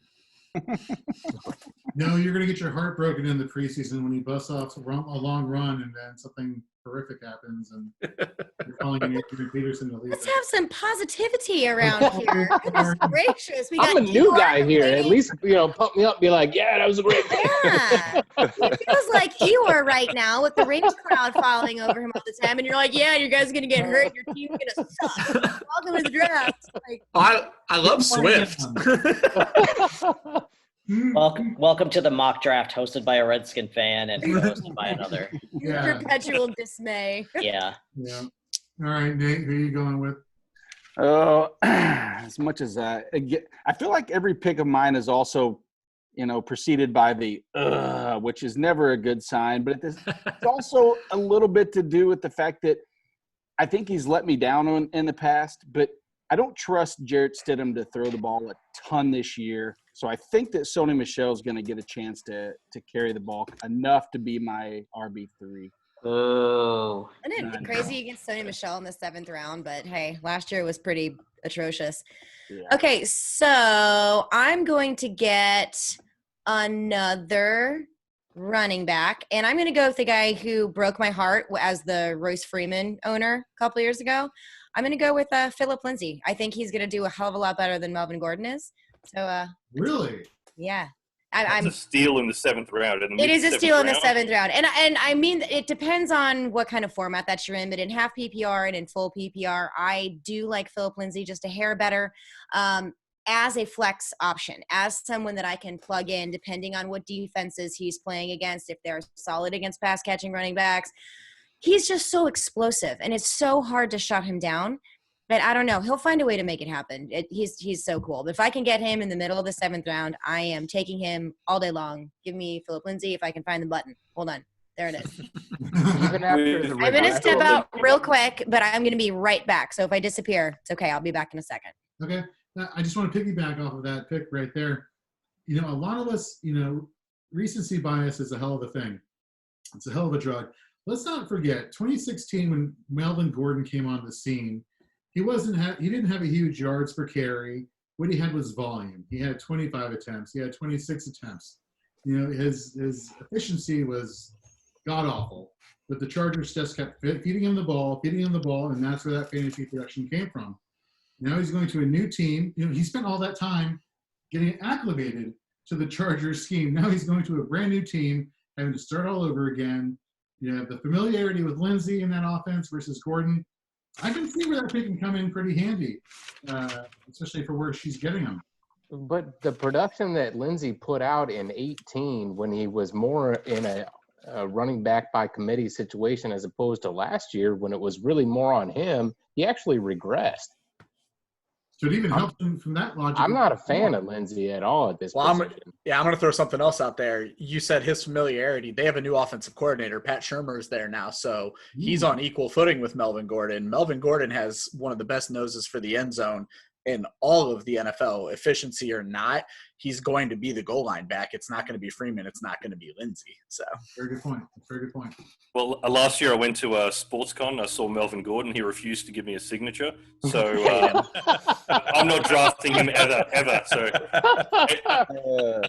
S1: No, you're going to get your heart broken in the preseason when he busts off a long run and then something horrific happens and you're calling in Adrian Peterson to leave.
S3: Let's have some positivity around here. Goodness gracious.
S12: I'm a new guy here. At least, pump me up, be like, yeah, that was a great pick.
S3: Yeah. It feels like Eeyore right now with the Rangers crowd falling over him all the time. And you're like, yeah, you guys are going to get hurt. Your team's going to suck. Welcome to the draft. Like,
S14: I love Swift.
S7: Welcome to the mock draft hosted by a Redskin fan and hosted by another.
S3: Perpetual dismay.
S7: Yeah.
S1: Yeah. All right, Nate, who are you going with?
S8: Oh, as much as I feel like every pick of mine is also, preceded by the which is never a good sign. But it's also a little bit to do with the fact that I think he's let me down in the past, but I don't trust Jarrett Stidham to throw the ball a ton this year. So I think that Sony Michel is going to get a chance to carry the ball enough to be my RB3.
S7: Oh.
S3: Wouldn't it be crazy against Sony Michel in the 7th round? But hey, last year was pretty atrocious. Yeah. Okay, so I'm going to get another running back, and I'm going to go with the guy who broke my heart as the Royce Freeman owner a couple years ago. I'm going to go with Philip Lindsay. I think he's going to do a hell of a lot better than Melvin Gordon is. So,
S1: really?
S3: Yeah.
S6: That's a steal in the 7th round.
S3: It is a steal in the 7th round. And I mean, it depends on what kind of format that you're in, but in half PPR and in full PPR, I do like Philip Lindsay just a hair better as a flex option, as someone that I can plug in depending on what defenses he's playing against, if they're solid against pass catching running backs. He's just so explosive, and it's so hard to shut him down. But I don't know. He'll find a way to make it happen. He's so cool. But if I can get him in the middle of the 7th round, I am taking him all day long. Give me Philip Lindsay if I can find the button. Hold on. There it is.
S12: Even after the
S3: I'm going to step out real quick, but I'm going to be right back. So if I disappear, it's okay. I'll be back in a second.
S1: Okay. Now, I just want to piggyback off of that pick right there. You know, a lot of us, you know, recency bias is a hell of a thing. It's a hell of a drug. Let's not forget 2016 when Melvin Gordon came on the scene. He didn't have a huge yards per carry. What he had was volume. He had 25 attempts. He had 26 attempts. You know, his efficiency was god awful. But the Chargers just kept feeding him the ball, and that's where that fantasy production came from. Now he's going to a new team. You know, he spent all that time getting acclimated to the Chargers scheme. Now he's going to a brand new team, having to start all over again. You have the familiarity with Lindsay in that offense versus Gordon. I can see where that pick can come in pretty handy, especially for where she's getting him.
S12: But the production that Lindsay put out in 18 when he was more in a running back by committee situation as opposed to last year when it was really more on him, he actually regressed.
S1: So it even helps him from that logic.
S12: I'm not a fan of Lindsay at all at this position.
S14: I'm going to throw something else out there. You said his familiarity. They have a new offensive coordinator. Pat Shurmur is there now, so he's on equal footing with Melvin Gordon. Melvin Gordon has one of the best noses for the end zone in all of the NFL, efficiency or not. He's going to be the goal line back. It's not going to be Freeman. It's not going to be Lindsay. So
S1: very good point. Very good point.
S6: Well, last year I went to a SportsCon. I saw Melvin Gordon. He refused to give me a signature. So I'm not drafting him ever. So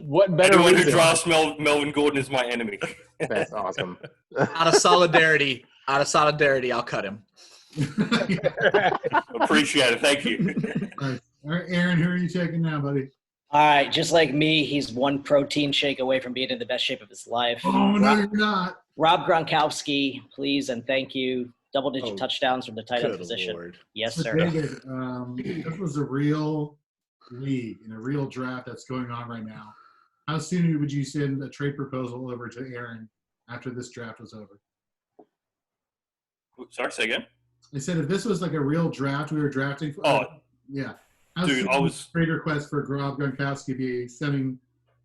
S12: what better
S6: anyone who
S12: reason?
S6: drafts Melvin Gordon is my enemy.
S12: That's awesome.
S14: Out of solidarity, I'll cut him.
S6: Appreciate it. Thank you.
S1: All right, Aaron, who are you taking now, buddy?
S7: All right, just like me, he's one protein shake away from being in the best shape of his life.
S1: Oh, no, you're not.
S7: Rob Gronkowski, please and thank you. Double-digit touchdowns from the tight end position.
S14: Lord.
S7: Yes, sir.
S1: David, this was a real league and a real draft that's going on right now. How soon would you send a trade proposal over to Aaron after this draft was over?
S6: Sorry, say again?
S1: I said if this was like a real draft we were drafting for.
S6: Oh,
S1: yeah. How
S6: dude,
S1: soon
S6: I
S1: would
S6: was
S1: a trade request for Rob Gronkowski be sending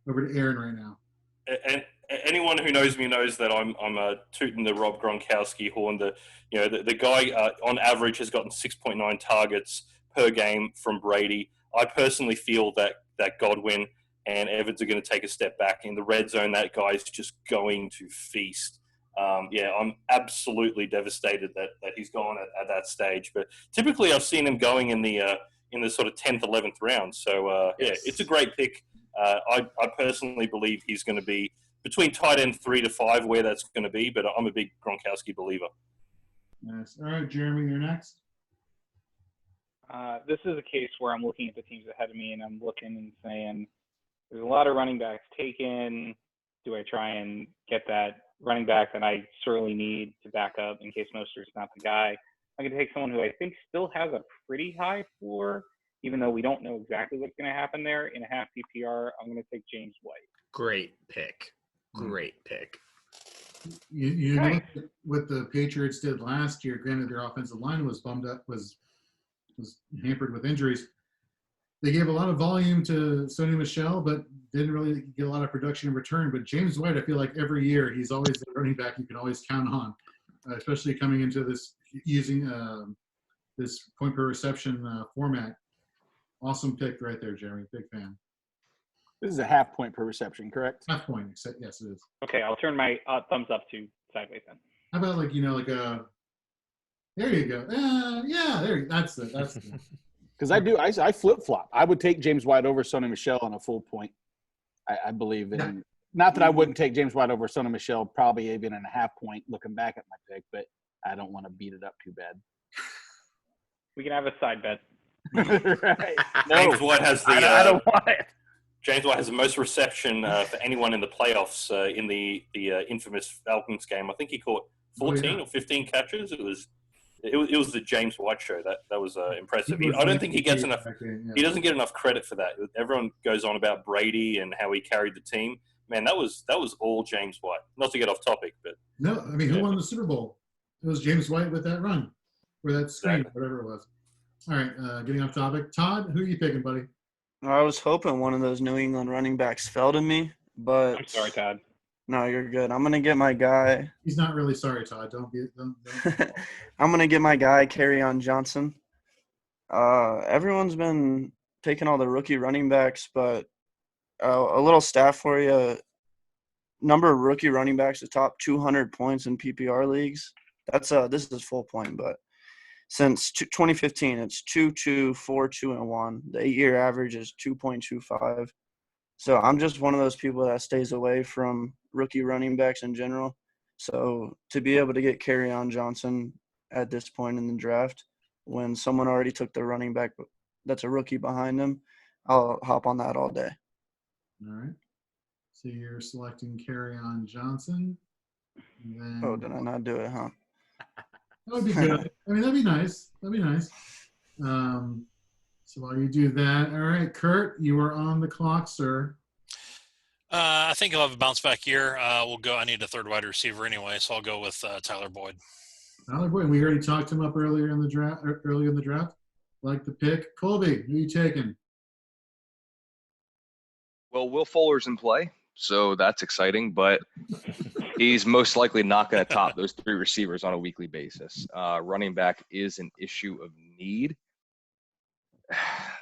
S1: over to Aaron right now?
S6: And anyone who knows me knows that I'm tooting the Rob Gronkowski horn. The guy on average has gotten 6.9 targets per game from Brady. I personally feel that Godwin and Evans are going to take a step back in the red zone. That guy's just going to feast. I'm absolutely devastated that he's gone at that stage. But typically, I've seen him going in the sort of 10th, 11th round. So it's a great pick. I personally believe he's going to be between tight end 3 to 5, where that's going to be. But I'm a big Gronkowski believer.
S1: Nice. All right, Jeremy, you're next.
S9: This is a case where I'm looking at the teams ahead of me, and I'm looking and saying, there's a lot of running backs taken. Do I try and get that running back that I sorely need to back up in case Mostert's not the guy? I'm going to take someone who I think still has a pretty high floor, even though we don't know exactly what's going to happen there. In a half PPR, I'm going to take James White.
S14: Great pick.
S1: You look at what the Patriots did last year. Granted, their offensive line was bummed up, was hampered with injuries. They gave a lot of volume to Sony Michel, but didn't really get a lot of production in return. But James White, I feel like every year he's always the running back you can always count on, especially coming into this using this point per reception format. Awesome pick right there, Jeremy. Big fan.
S8: This is a half point per reception, correct?
S1: Half point, yes, it is.
S9: Okay, I'll turn my thumbs up to sideways then.
S1: How about there you go. That's
S8: Because I flip flop. I would take James White over Sony Michel on a full point. I believe in. Not that I wouldn't take James White over Sonny Michel, probably even in a half point looking back at my pick, but I don't want to beat it up too bad.
S9: We can have a side bet.
S8: Right. No,
S6: James White has the.
S8: I don't want it.
S6: James White has the most reception for anyone in the playoffs in the infamous Falcons game. I think he caught 14 or 15 catches. It was the James White show. That was impressive. I don't think he gets enough. He doesn't get enough credit for that. Everyone goes on about Brady and how he carried the team. Man, that was all James White. Not to get off topic, but
S1: no, I mean, who won the Super Bowl? It was James White with that run, or that screen, whatever it was. All right, getting off topic. Todd, who are you picking, buddy?
S10: I was hoping one of those New England running backs fell to me, but
S9: I'm sorry, Todd.
S10: No, you're good. I'm gonna get my guy.
S1: He's not really sorry, Todd. Don't.
S10: I'm gonna get my guy, Kerryon Johnson. Everyone's been taking all the rookie running backs, but a little stat for you: number of rookie running backs to top 200 points in PPR leagues. That's this is full point, but since 2015, it's 2-2, 4-2, and 1. The 8-year average is 2.25. So I'm just one of those people that stays away from rookie running backs in general. So to be able to get Kerryon Johnson at this point in the draft, when someone already took the running back that's a rookie behind him, I'll hop on that all day.
S1: All right. So you're selecting Kerryon Johnson. Then...
S10: Oh, did I not do it, huh?
S1: That would be good. I mean, that'd be nice. That'd be nice. So while you do that, all right, Kurt, you are on the clock, sir.
S11: I think he'll have a bounce back year. We'll go. I need a third wide receiver anyway, so I'll go with Tyler Boyd.
S1: Tyler Boyd. We already talked him up earlier in the draft. Like the pick. Colby, who are you taking?
S5: Well, Will Fuller's in play, so that's exciting, but he's most likely not going to top those three receivers on a weekly basis. Running back is an issue of need.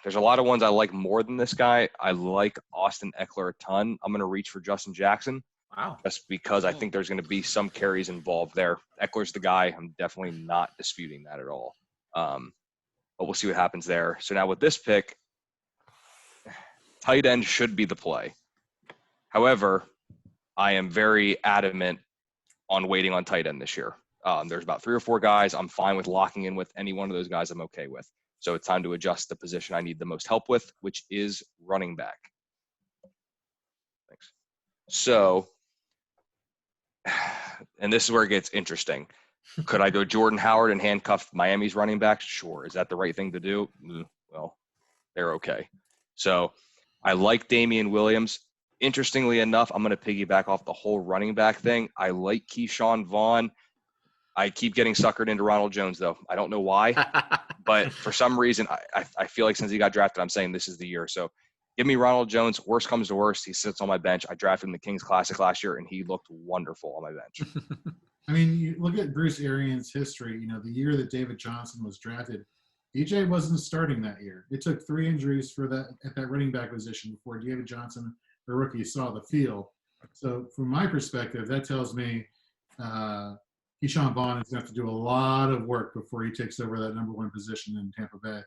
S5: There's a lot of ones I like more than this guy. I like Austin Eckler a ton. I'm going to reach for Justin Jackson.
S14: Wow.
S5: Just because I think there's going to be some carries involved there. Eckler's the guy. I'm definitely not disputing that at all. But we'll see what happens there. So now with this pick, tight end should be the play. However, I am very adamant on waiting on tight end this year. There's about 3 or 4 guys I'm fine with locking in with. Any one of those guys I'm okay with. So it's time to adjust the position I need the most help with, which is running back. Thanks. So, and this is where it gets interesting. Could I go Jordan Howard and handcuff Miami's running backs? Sure. Is that the right thing to do? Well, they're okay. So I like Damian Williams. Interestingly enough, I'm going to piggyback off the whole running back thing. I like Keyshawn Vaughn. I keep getting suckered into Ronald Jones, though. I don't know why, but for some reason, I feel like since he got drafted, I'm saying this is the year. So give me Ronald Jones. Worst comes to worst, he sits on my bench. I drafted him in the Kings Classic last year, and he looked wonderful on my bench.
S1: I mean, you look at Bruce Arians' history. You know, the year that David Johnson was drafted, DJ wasn't starting that year. It took 3 injuries for that at that running back position before David Johnson, the rookie, saw the field. So from my perspective, that tells me Keyshawn Vaughn is going to have to do a lot of work before he takes over that number 1 position in Tampa Bay.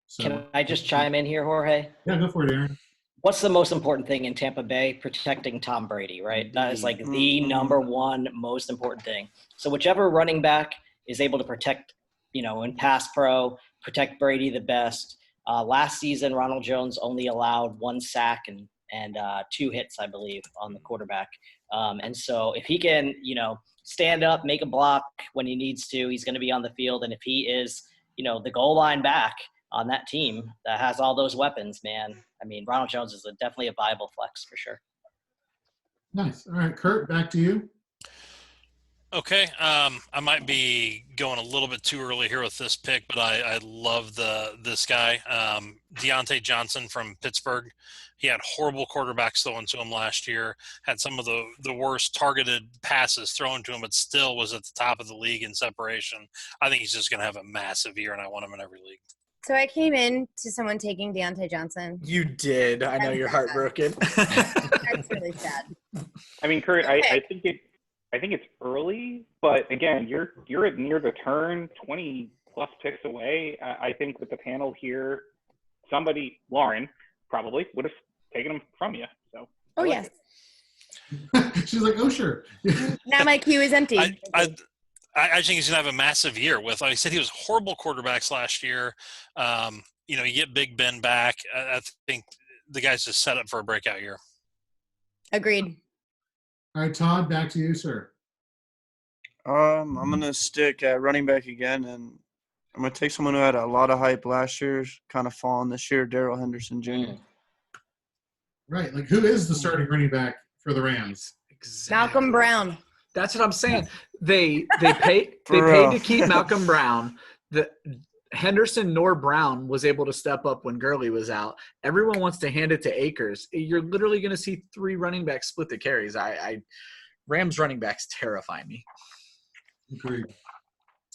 S1: So,
S7: can I just chime in here, Jorge?
S1: Yeah, go for it, Aaron.
S7: What's the most important thing in Tampa Bay? Protecting Tom Brady, right? That is like the number 1 most important thing. So whichever running back is able to protect, in pass pro, protect Brady the best. Last season, Ronald Jones only allowed 1 sack and 2 hits, I believe, on the quarterback. And so if he can, stand up, make a block when he needs to, he's going to be on the field. And if he is, the goal line back on that team that has all those weapons, man, I mean, Ronald Jones is definitely a viable flex for sure.
S1: Nice. All right, Kurt, back to you.
S11: Okay, I might be going a little bit too early here with this pick, but I love this guy, Deontay Johnson from Pittsburgh. He had horrible quarterbacks thrown to him last year, had some of the worst targeted passes thrown to him, but still was at the top of the league in separation. I think he's just going to have a massive year, and I want him in every league.
S3: So I came in to someone taking Deontay Johnson.
S14: You did. I know you're heartbroken.
S3: That's really sad.
S9: I mean, Kurt, I think it's early, but again, you're at near the turn, 20 plus picks away. I think with the panel here, Lauren probably would have taken him from you. So
S3: Oh,
S7: like
S3: yes.
S1: She's like, oh, sure.
S3: Now my queue is empty.
S11: I think he's going to have a massive year with, like I said, he was horrible quarterbacks last year. You get Big Ben back. I think the guy's just set up for a breakout year.
S3: Agreed.
S1: All right, Todd, back to you, sir.
S10: I'm gonna stick at running back again, and I'm gonna take someone who had a lot of hype last year, kind of fallen this year, Darrell Henderson Jr.
S1: Right, like who is the starting running back for the Rams?
S14: Exactly.
S3: Malcolm Brown.
S14: That's what I'm saying. They paid to keep Malcolm Brown. The Henderson nor Brown was able to step up when Gurley was out. Everyone wants to hand it to Akers. You're literally going to see 3 running backs split the carries. Rams running backs terrify me.
S1: Agreed.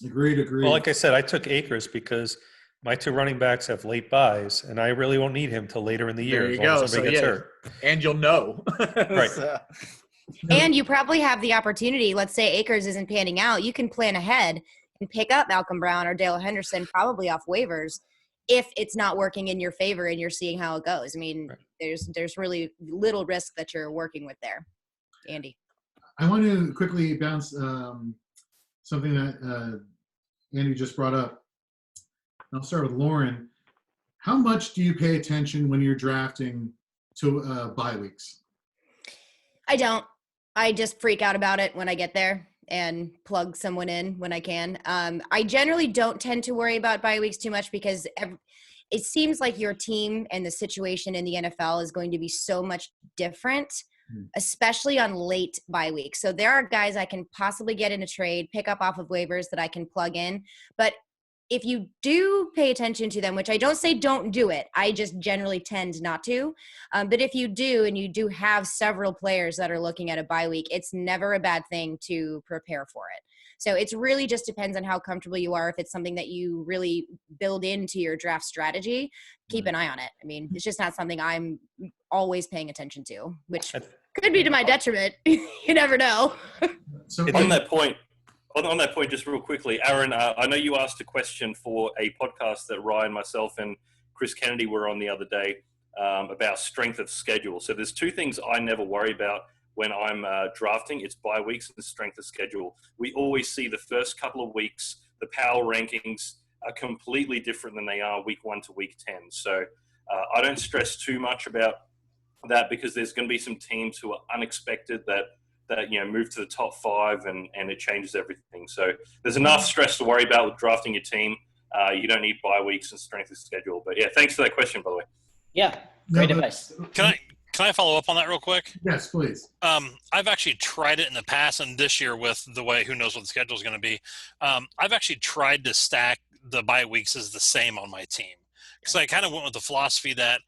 S13: Well, like I said, I took Akers because my 2 running backs have late buys, and I really won't need him till later in the year.
S14: There you
S13: as long
S14: go.
S13: as somebody gets hurt.
S14: And you'll know.
S13: Right.
S3: And you probably have the opportunity, let's say Akers isn't panning out, you can plan ahead and pick up Malcolm Brown or Dale Henderson probably off waivers if it's not working in your favor and you're seeing how it goes. I mean, there's really little risk that you're working with there. Andy.
S1: I want to quickly bounce something that Andy just brought up. I'll start with Lauren. How much do you pay attention when you're drafting to bye weeks?
S3: I don't. I just freak out about it when I get there and plug someone in when I can. I generally don't tend to worry about bye weeks too much because it seems like your team and the situation in the NFL is going to be so much different, especially on late bye weeks. So there are guys I can possibly get in a trade, pick up off of waivers that I can plug in. But if you do pay attention to them, which I don't say don't do it, I just generally tend not to. But if you do, and you do have several players that are looking at a bye week, it's never a bad thing to prepare for it. So it's really just depends on how comfortable you are. If it's something that you really build into your draft strategy, keep an eye on it. I mean, it's just not something I'm always paying attention to, which could be to my detriment. You never know.
S1: So
S6: on that point, just real quickly, Aaron, I know you asked a question for a podcast that Ryan, myself, and Chris Kennedy were on the other day about strength of schedule. So there's 2 things I never worry about when I'm drafting. It's bye weeks and strength of schedule. We always see the first couple of weeks, the power rankings are completely different than they are week 1 to week 10. So I don't stress too much about that because there's going to be some teams who are unexpected that move to the top 5 and it changes everything. So there's enough stress to worry about with drafting your team. You don't need bye weeks and strength of schedule. But yeah, thanks for that question, by the way.
S7: Yeah, great advice.
S11: Can I follow up on that real quick?
S1: Yes, please.
S11: I've actually tried it in the past, and this year with the way who knows what the schedule is going to be, I've actually tried to stack the bye weeks as the same on my team because I kind of went with the philosophy that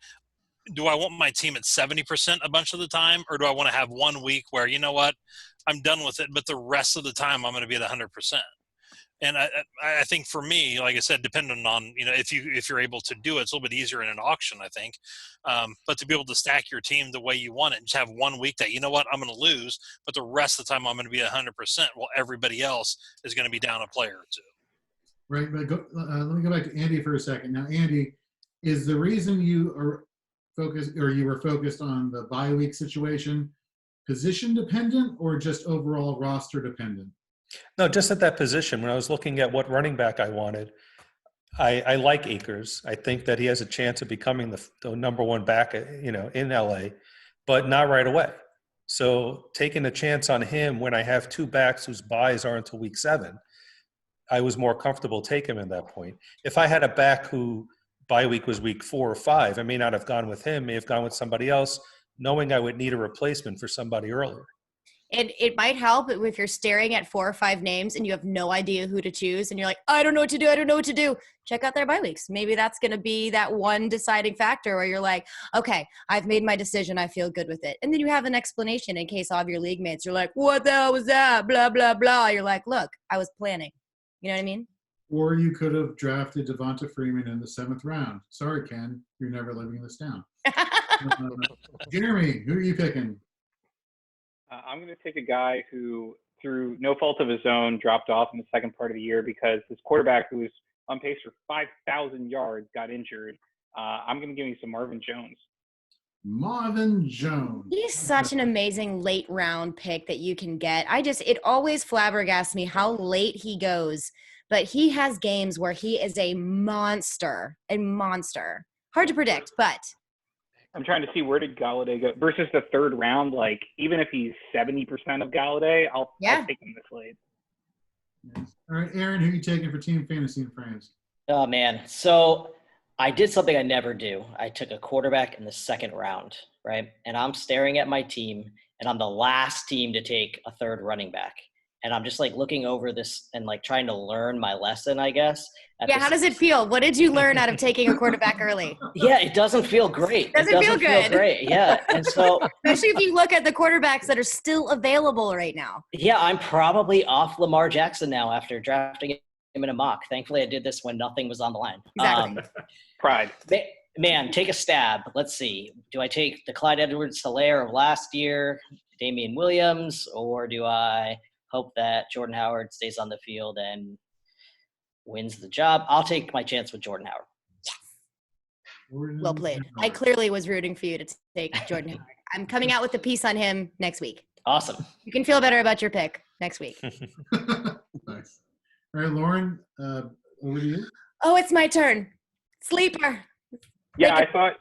S11: do I want my team at 70% a bunch of the time, or do I want to have 1 week where, you know what, I'm done with it, but the rest of the time I'm going to be at 100%. And I think for me, like I said, depending on, if you're able to do it, it's a little bit easier in an auction, I think. But to be able to stack your team the way you want it and just have 1 week that, you know what, I'm going to lose, but the rest of the time I'm going to be 100%, while everybody else is going to be down a player or 2.
S1: Right, but let me go back to Andy for a second. Now, Andy, is the reason you were focused on the bye week situation position dependent or just overall roster dependent?
S13: No, just at that position. When I was looking at what running back I wanted, I like Akers. I think that he has a chance of becoming the number 1 back, in LA, but not right away. So taking a chance on him when I have 2 backs whose buys are until week 7, I was more comfortable taking him at that point. If I had a back who bye week was week 4 or 5, I may not have gone with him, may have gone with somebody else, knowing I would need a replacement for somebody earlier.
S3: And it might help if you're staring at 4 or 5 names and you have no idea who to choose and you're like, I don't know what to do. Check out their bye weeks. Maybe that's going to be that one deciding factor where you're like, okay, I've made my decision. I feel good with it. And then you have an explanation in case all of your league mates are like, what the hell was that? Blah, blah, blah. You're like, look, I was planning. You know what I mean?
S1: Or you could have drafted Devonta Freeman in the 7th round. Sorry, Ken, you're never living this down. Jeremy, who are you picking?
S9: I'm going to take a guy who, through no fault of his own, dropped off in the second part of the year because his quarterback, who was on pace for 5,000 yards, got injured. I'm going to give you some Marvin Jones.
S1: Marvin Jones.
S3: He's such an amazing late round pick that you can get. It always flabbergasts me how late he goes, but he has games where he is a monster. Hard to predict, but.
S9: I'm trying to see where did Galladay go versus the third round. Like, even if he's 70% of Galladay, I'll take him this late.
S1: All right, Aaron, who are you taking for team fantasy and frames?
S7: Oh, man. So I did something I never do. I took a quarterback in the second round, right? And I'm staring at my team, and I'm the last team to take a third running back. And I'm just, like, looking over this and, like, trying to learn my lesson, I guess.
S3: Yeah, how does it feel? What did you learn out of taking a quarterback early?
S7: Yeah, it doesn't feel great.
S3: Doesn't feel good.
S7: Great, yeah. And so
S3: especially if you look at the quarterbacks that are still available right now.
S7: Yeah, I'm probably off Lamar Jackson now after drafting him in a mock. Thankfully, I did this when nothing was on the line.
S3: Exactly.
S9: Pride.
S7: Man, take a stab. Let's see. Do I take the Clyde Edwards-Helaire of last year, Damian Williams, or do I hope that Jordan Howard stays on the field and wins the job? I'll take my chance with Jordan Howard.
S3: Well played. I clearly was rooting for you to take Jordan Howard. I'm coming out with a piece on him next week.
S7: Awesome.
S3: You can feel better about your pick next week.
S1: Nice. All right, Lauren, over to you.
S3: Oh, it's my turn. Sleeper.
S9: Yeah, I thought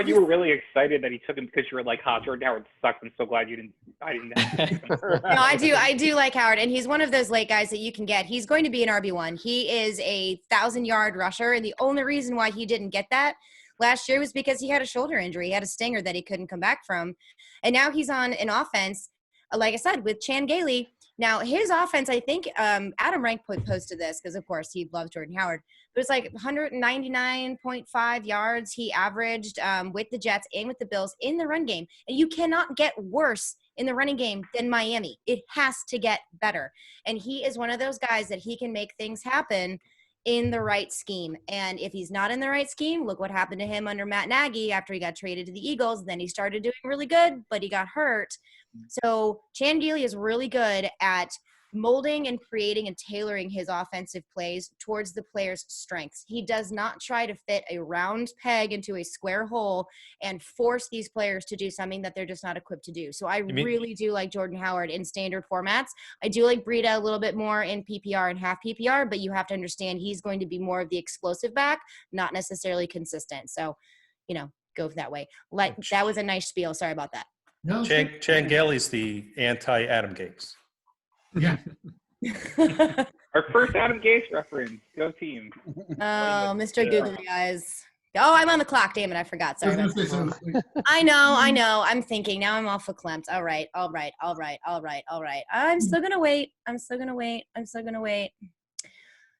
S9: you were really excited that he took him because you were like, Jordan Howard sucks. I'm so glad I didn't.
S3: No, I do like Howard, and he's one of those late guys that you can get. He's going to be an RB1. He is a 1,000-yard rusher, and the only reason why he didn't get that last year was because he had a shoulder injury. He had a stinger that he couldn't come back from, and now he's on an offense, like I said, with Chan Gailey. Now, his offense, I think Adam Rank posted this because, of course, he loves Jordan Howard. But it's like 199.5 yards he averaged with the Jets and with the Bills in the run game. And you cannot get worse in the running game than Miami. It has to get better. And he is one of those guys that he can make things happen in the right scheme. And if he's not in the right scheme, look what happened to him under Matt Nagy after he got traded to the Eagles. Then he started doing really good, but he got hurt. So Chan Gailey is really good at molding and creating and tailoring his offensive plays towards the player's strengths. He does not try to fit a round peg into a square hole and force these players to do something that they're just not equipped to do. So I really do like Jordan Howard in standard formats. I do like Breida a little bit more in PPR and half PPR, but you have to understand he's going to be more of the explosive back, not necessarily consistent. So, go for that way. That was a nice spiel. Sorry about that.
S1: No,
S13: Chan Gailey's the anti-Adam Gase.
S1: Yeah.
S9: Our first Adam Gase reference. Go team.
S3: Oh, Mr. Googly Eyes. Oh, I'm on the clock. Damn it, I forgot. Sorry. I know. I'm thinking. Now I'm off of Clemps. All right. I'm still going to wait.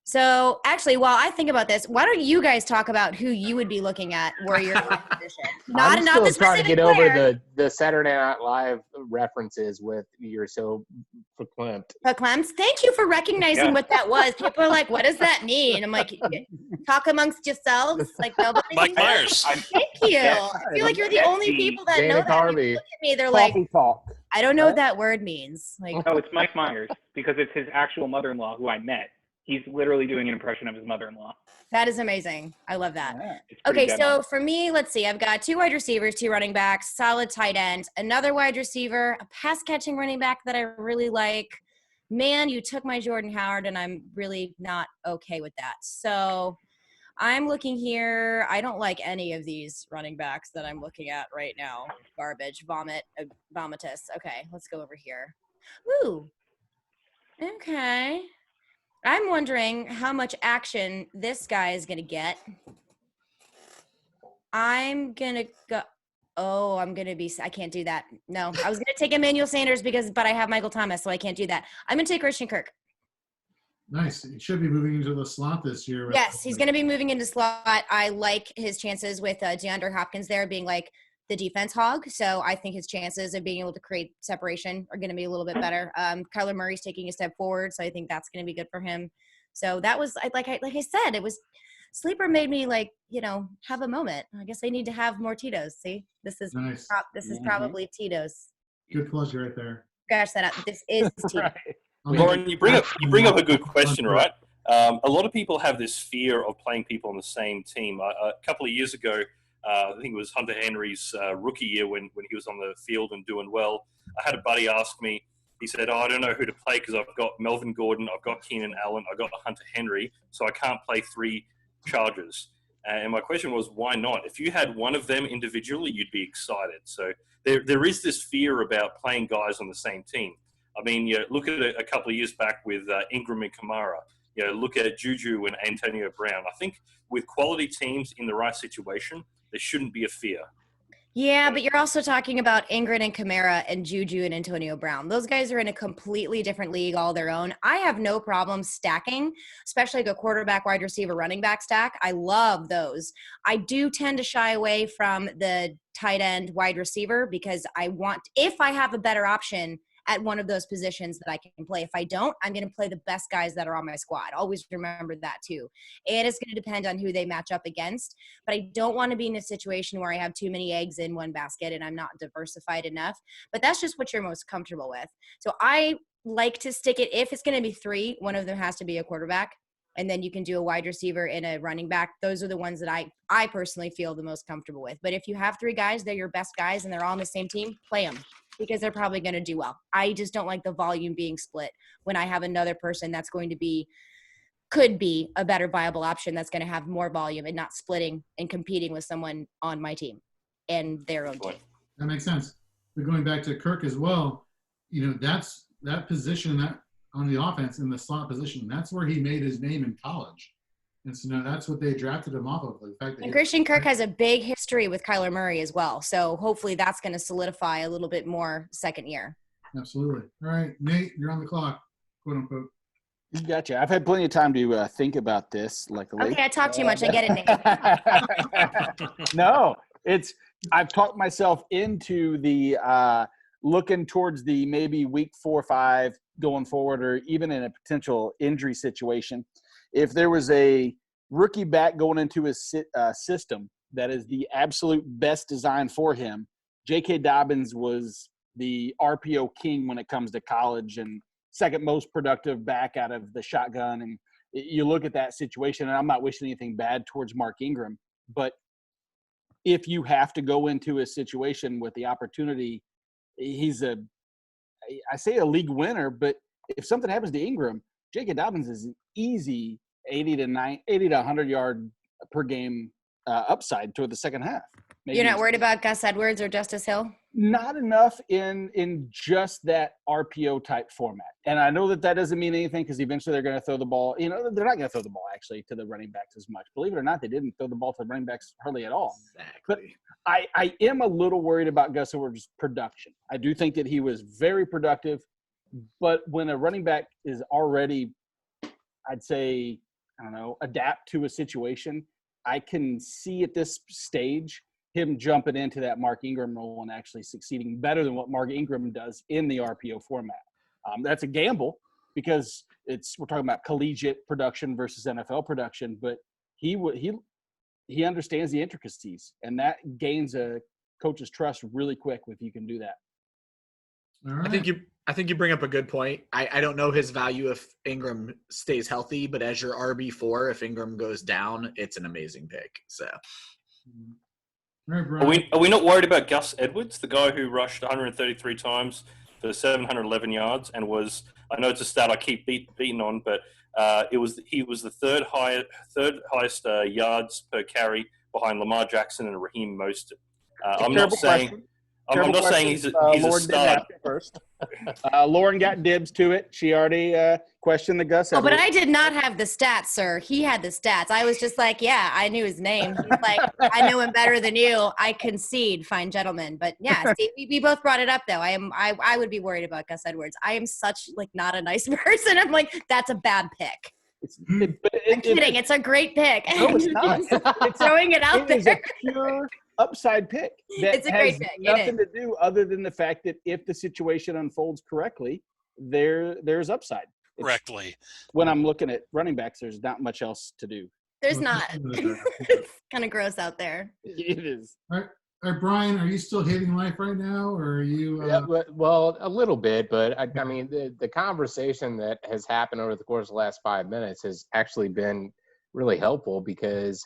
S3: So actually, while I think about this, why don't you guys talk about who you would be looking at where you're in position?
S12: I'm still
S3: the
S12: trying to get
S3: player.
S12: over the Saturday Night Live references with you're so verklempt.
S3: Verklempt. Thank you for recognizing what that was. People are like, what does that mean? I'm like, talk amongst yourselves. Like nobody.
S11: Mike Myers.
S3: Thank you. I feel like you're the only people that know that.
S12: Harvey.
S3: Look at me. They're like,
S12: talk.
S3: I don't know what that word means. Like,
S9: Oh, it's Mike Myers because it's his actual mother-in-law who I met. He's literally doing an impression of his mother-in-law.
S3: that is amazing. I love that.
S9: It's pretty
S3: Okay,
S9: dead
S3: so
S9: on.
S3: for me, let's see. I've got 2 wide receivers, 2 running backs, solid tight end, another wide receiver, a pass-catching running back that I really like. Man, you took my Jordan Howard, and I'm really not okay with that. So I'm looking here. I don't like any of these running backs that I'm looking at right now. Garbage, vomitus. Okay, let's go over here. Ooh. Okay. I'm wondering how much action this guy is going to get. I'm going to go. Oh, I can't do that. No, I was going to take Emmanuel Sanders but I have Michael Thomas, so I can't do that. I'm going to take Christian Kirk.
S1: Nice. He should be moving into the slot this year.
S3: Yes, he's going to be moving into slot. I like his chances with DeAndre Hopkins there being like the defense hog. So I think his chances of being able to create separation are going to be a little bit better. Kyler Murray's taking a step forward, so I think that's going to be good for him. So that was like I said, it was sleeper made me have a moment. I guess I need to have more Tito's. See, this is
S1: nice.
S3: This is probably Tito's.
S1: Good plug right there.
S3: Scratch that out. This is Tito's.
S6: Lauren, you bring up a good question, right? A lot of people have this fear of playing people on the same team. A couple of years ago, I think it was Hunter Henry's rookie year when he was on the field and doing well. I had a buddy ask me, he said, I don't know who to play because I've got Melvin Gordon, I've got Keenan Allen, I've got Hunter Henry, so I can't play 3 Chargers. And my question was, why not? If you had one of them individually, you'd be excited. So there is this fear about playing guys on the same team. I mean, look at a couple of years back with Ingram and Kamara. Look at Juju and Antonio Brown. I think with quality teams in the right situation, there shouldn't be a fear.
S3: Yeah, but you're also talking about Ingram and Kamara and Juju and Antonio Brown. Those guys are in a completely different league all their own. I have no problem stacking, especially like a quarterback, wide receiver, running back stack. I love those. I do tend to shy away from the tight end wide receiver because if I have a better option at one of those positions that I can play. If I don't, I'm going to play the best guys that are on my squad. Always remember that too. And it's going to depend on who they match up against. But I don't want to be in a situation where I have too many eggs in one basket and I'm not diversified enough. But that's just what you're most comfortable with. So I like to stick it. If it's going to be 3, one of them has to be a quarterback. And then you can do a wide receiver and a running back. Those are the ones that I personally feel the most comfortable with. But if you have 3 guys, they're your best guys and they're all on the same team, play them because they're probably going to do well. I just don't like the volume being split when I have another person that's going to could be a better viable option that's going to have more volume and not splitting and competing with someone on my team and their own team.
S1: That makes sense. But going back to Kirk as well, that's that position that on the offense in the slot position, that's where he made his name in college. And so now that's what they drafted him off of. The fact that
S3: and Christian Kirk has a big history with Kyler Murray as well. So hopefully that's going to solidify a little bit more second year.
S1: Absolutely. All right, Nate, you're on the clock, quote unquote.
S8: Gotcha. I've had plenty of time to think about this, luckily.
S3: Okay, I talk too much. I get it, Nate.
S8: No, I've talked myself into the looking towards the maybe week 4 or 5 going forward, or even in a potential injury situation. If there was a rookie back going into his system that is the absolute best design for him, J.K. Dobbins was the RPO king when it comes to college and second most productive back out of the shotgun. And you look at that situation, and I'm not wishing anything bad towards Mark Ingram, but if you have to go into a situation with the opportunity, he's I say a league winner, but if something happens to Ingram, J.K. Dobbins is an easy 80 to 100 yard per game upside toward the second half. Maybe
S3: You're not worried about Gus Edwards or Justice Hill?
S8: Not enough in just that RPO type format. And I know that doesn't mean anything because eventually they're going to throw the ball. They're not going to throw the ball actually to the running backs as much. Believe it or not, they didn't throw the ball to the running backs hardly at all.
S14: Exactly.
S8: But I am a little worried about Gus Edwards' production. I do think that he was very productive, but when a running back is already, I'd say, adapt to a situation, I can see at this stage him jumping into that Mark Ingram role and actually succeeding better than what Mark Ingram does in the RPO format. That's a gamble because we're talking about collegiate production versus NFL production, but he understands the intricacies, and that gains a coach's trust really quick if you can do that.
S1: All right.
S14: I think you bring up a good point. I don't know his value if Ingram stays healthy, but as your RB4, if Ingram goes down, it's an amazing pick. So.
S1: All right, Brian.
S6: Are we not worried about Gus Edwards, the guy who rushed 133 times for 711 yards and was, I know it's a stat I keep beating on, but he was the third highest yards per carry behind Lamar Jackson and Raheem Mostert. I'm not saying he's a stud.
S8: First. Lauren got dibs to it. She already questioned the Gus Edwards.
S3: But I did not have the stats, sir. He had the stats. I was just like, yeah, I knew his name. He's like, I knew him better than you. I concede, fine gentleman. But yeah, Steve, we both brought it up though. I would be worried about Gus Edwards. I am such not a nice person. I'm like, that's a bad pick. I'm kidding. It's a great pick.
S8: No, it's not.
S3: It's throwing it out there.
S8: It is a pure upside pick that
S3: It's a great
S8: has
S3: pick.
S8: nothing to do other than the fact that if the situation unfolds correctly, there's upside.
S11: Correctly.
S8: When I'm looking at running backs, there's not much else to do.
S3: There's not. It's kind of gross out there.
S8: It is.
S1: All right, Brian, are you still hating life right now, or are you?
S12: Well, a little bit, but I mean, the conversation that has happened over the course of the last 5 minutes has actually been really helpful because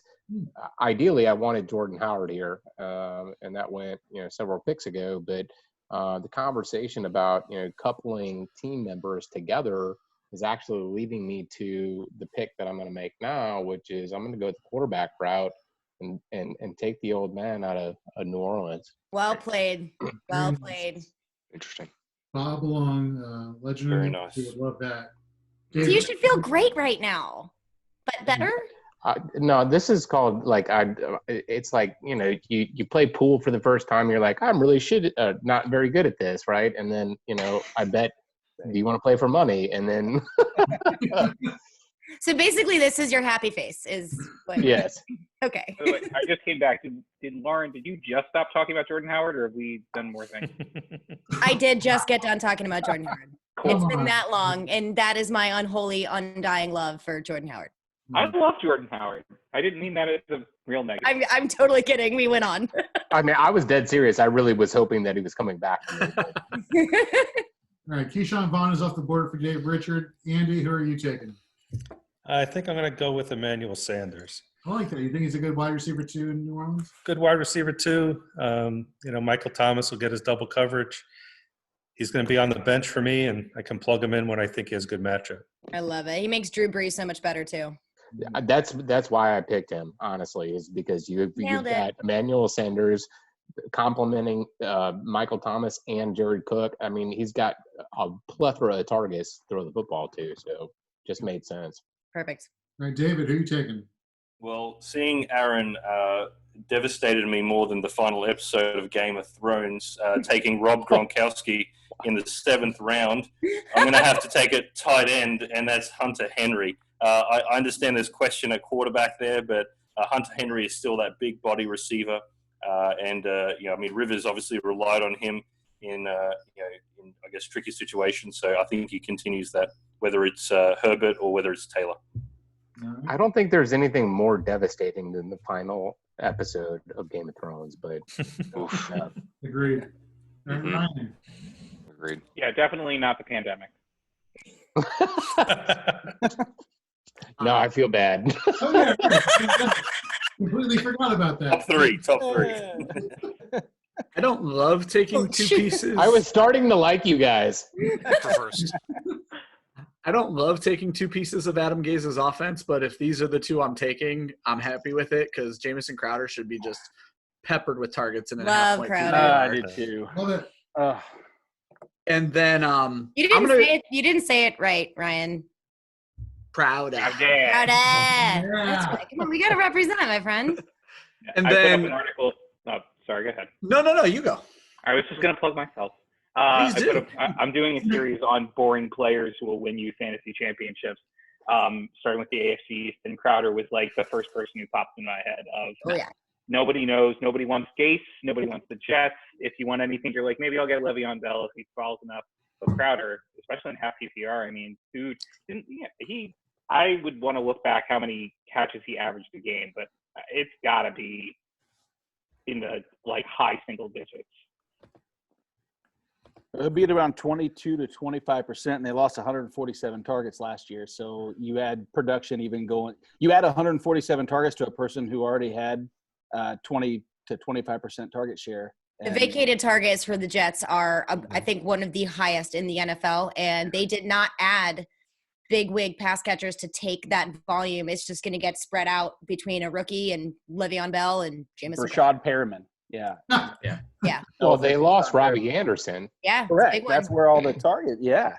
S12: ideally I wanted Jordan Howard here, and that went several picks ago. But the conversation about coupling team members together is actually leading me to the pick that I'm going to make now, which is I'm going to go the quarterback route and take the old man out of New Orleans.
S3: Well played. Well played.
S5: Interesting.
S1: Bob Long, legendary.
S6: Very nice.
S1: We would love that.
S3: So you should feel great right now, but better.
S12: No, this is called it's like you play pool for the first time. You're like, I'm really not very good at this, right? And then I bet. Do you want to play for money? And then.
S3: So basically, this is your happy face, is what?
S12: Yes.
S3: Okay.
S9: By the way, I just came back. Did Lauren? Did you just stop talking about Jordan Howard, or have we done more things?
S3: I did just get done talking about Jordan Howard.
S9: Cool.
S3: It's been that long, and that is my unholy, undying love for Jordan Howard.
S9: I love Jordan Howard. I didn't mean that as a real negative.
S3: I'm totally kidding. We went on.
S12: I mean, I was dead serious. I really was hoping that he was coming back.
S1: All right, Keyshawn Vaughn is off the board for Dave Richard. Andy, who are you taking?
S13: I think I'm going to go with Emmanuel Sanders.
S1: I like that. You think he's a good wide receiver too in New Orleans?
S13: Good wide receiver too. Michael Thomas will get his double coverage. He's going to be on the bench for me, and I can plug him in when I think he has a good matchup.
S3: I love it. He makes Drew Brees so much better too.
S12: That's why I picked him, honestly, is because you've got Emmanuel Sanders complimenting Michael Thomas and Jared Cook. I mean, he's got a plethora of targets to throw the football to, so just made sense.
S3: Perfect.
S1: All right, David, who are you taking?
S6: Well, seeing Aaron devastated me more than the final episode of Game of Thrones, taking Rob Gronkowski in the 7th round. I'm going to have to take a tight end, and that's Hunter Henry. I understand there's question at quarterback there, but Hunter Henry is still that big body receiver. Rivers obviously relied on him in I guess, tricky situations. So I think he continues that, whether it's Herbert or whether it's Taylor.
S12: I don't think there's anything more devastating than the final episode of Game of Thrones, but
S1: Agreed.
S5: Mm-hmm. Agreed.
S9: Yeah, definitely not the pandemic.
S12: No, I feel bad.
S1: Oh, yeah. Completely forgot about that.
S6: Top three.
S14: I don't love taking two pieces.
S12: I was starting to like you guys.
S11: Reversed.
S14: I don't love taking two pieces of Adam Gaze's offense, but if these are the two I'm taking, I'm happy with it because Jamison Crowder should be just peppered with targets in a half-point
S3: Crowder.
S8: I did too.
S1: Love it.
S14: And then
S3: you didn't say it right, Ryan.
S14: Crowder.
S3: Crowder. That's right. Come on, we got to represent, my friend.
S14: And
S9: I put
S14: then
S9: up an article. Oh, sorry, go ahead.
S14: No, you go.
S9: I was just going to plug myself. I'm doing a series on boring players who will win you fantasy championships, starting with the AFC East, and Crowder was like the first person who popped in my head of nobody knows, nobody wants Gase, nobody wants the Jets. If you want anything, you're like, maybe I'll get Le'Veon Bell if he falls enough. But Crowder, especially in half PPR, I mean, dude, I would want to look back how many catches he averaged a game, but it's got to be in the high single digits.
S8: It'll be at around 22 to 25%, and they lost 147 targets last year. So you add production you add 147 targets to a person who already had 20 to 25% target share.
S3: The vacated targets for the Jets are, I think, one of the highest in the NFL, and they did not add big wig pass catchers to take that volume. It's just going to get spread out between a rookie and Le'Veon Bell and Jamison.
S8: Rashad Perriman. Yeah.
S3: Yeah.
S12: Well, they lost Robbie Anderson.
S3: Yeah.
S8: Correct. That's where all the targets. Yeah.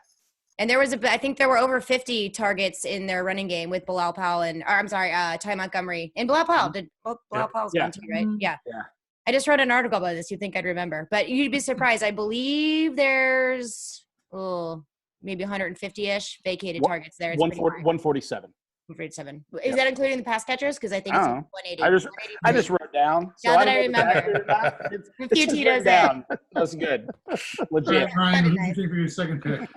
S3: And I think there were over 50 targets in their running game with Bilal Powell Ty Montgomery. And Bilal Powell. Bilal Powell's one too, right? Yeah.
S8: Yeah.
S3: I just wrote an article about this. You'd think I'd remember. But you'd be surprised. I believe there's maybe 150-ish vacated targets there. It's
S8: 147.
S3: 147. Is that including the pass catchers? Because I think it's 180.
S8: I just wrote down. So
S3: now that I remember. A few Tito's
S8: down. That's good. Legit.
S1: Ryan, who do you think for your second pick?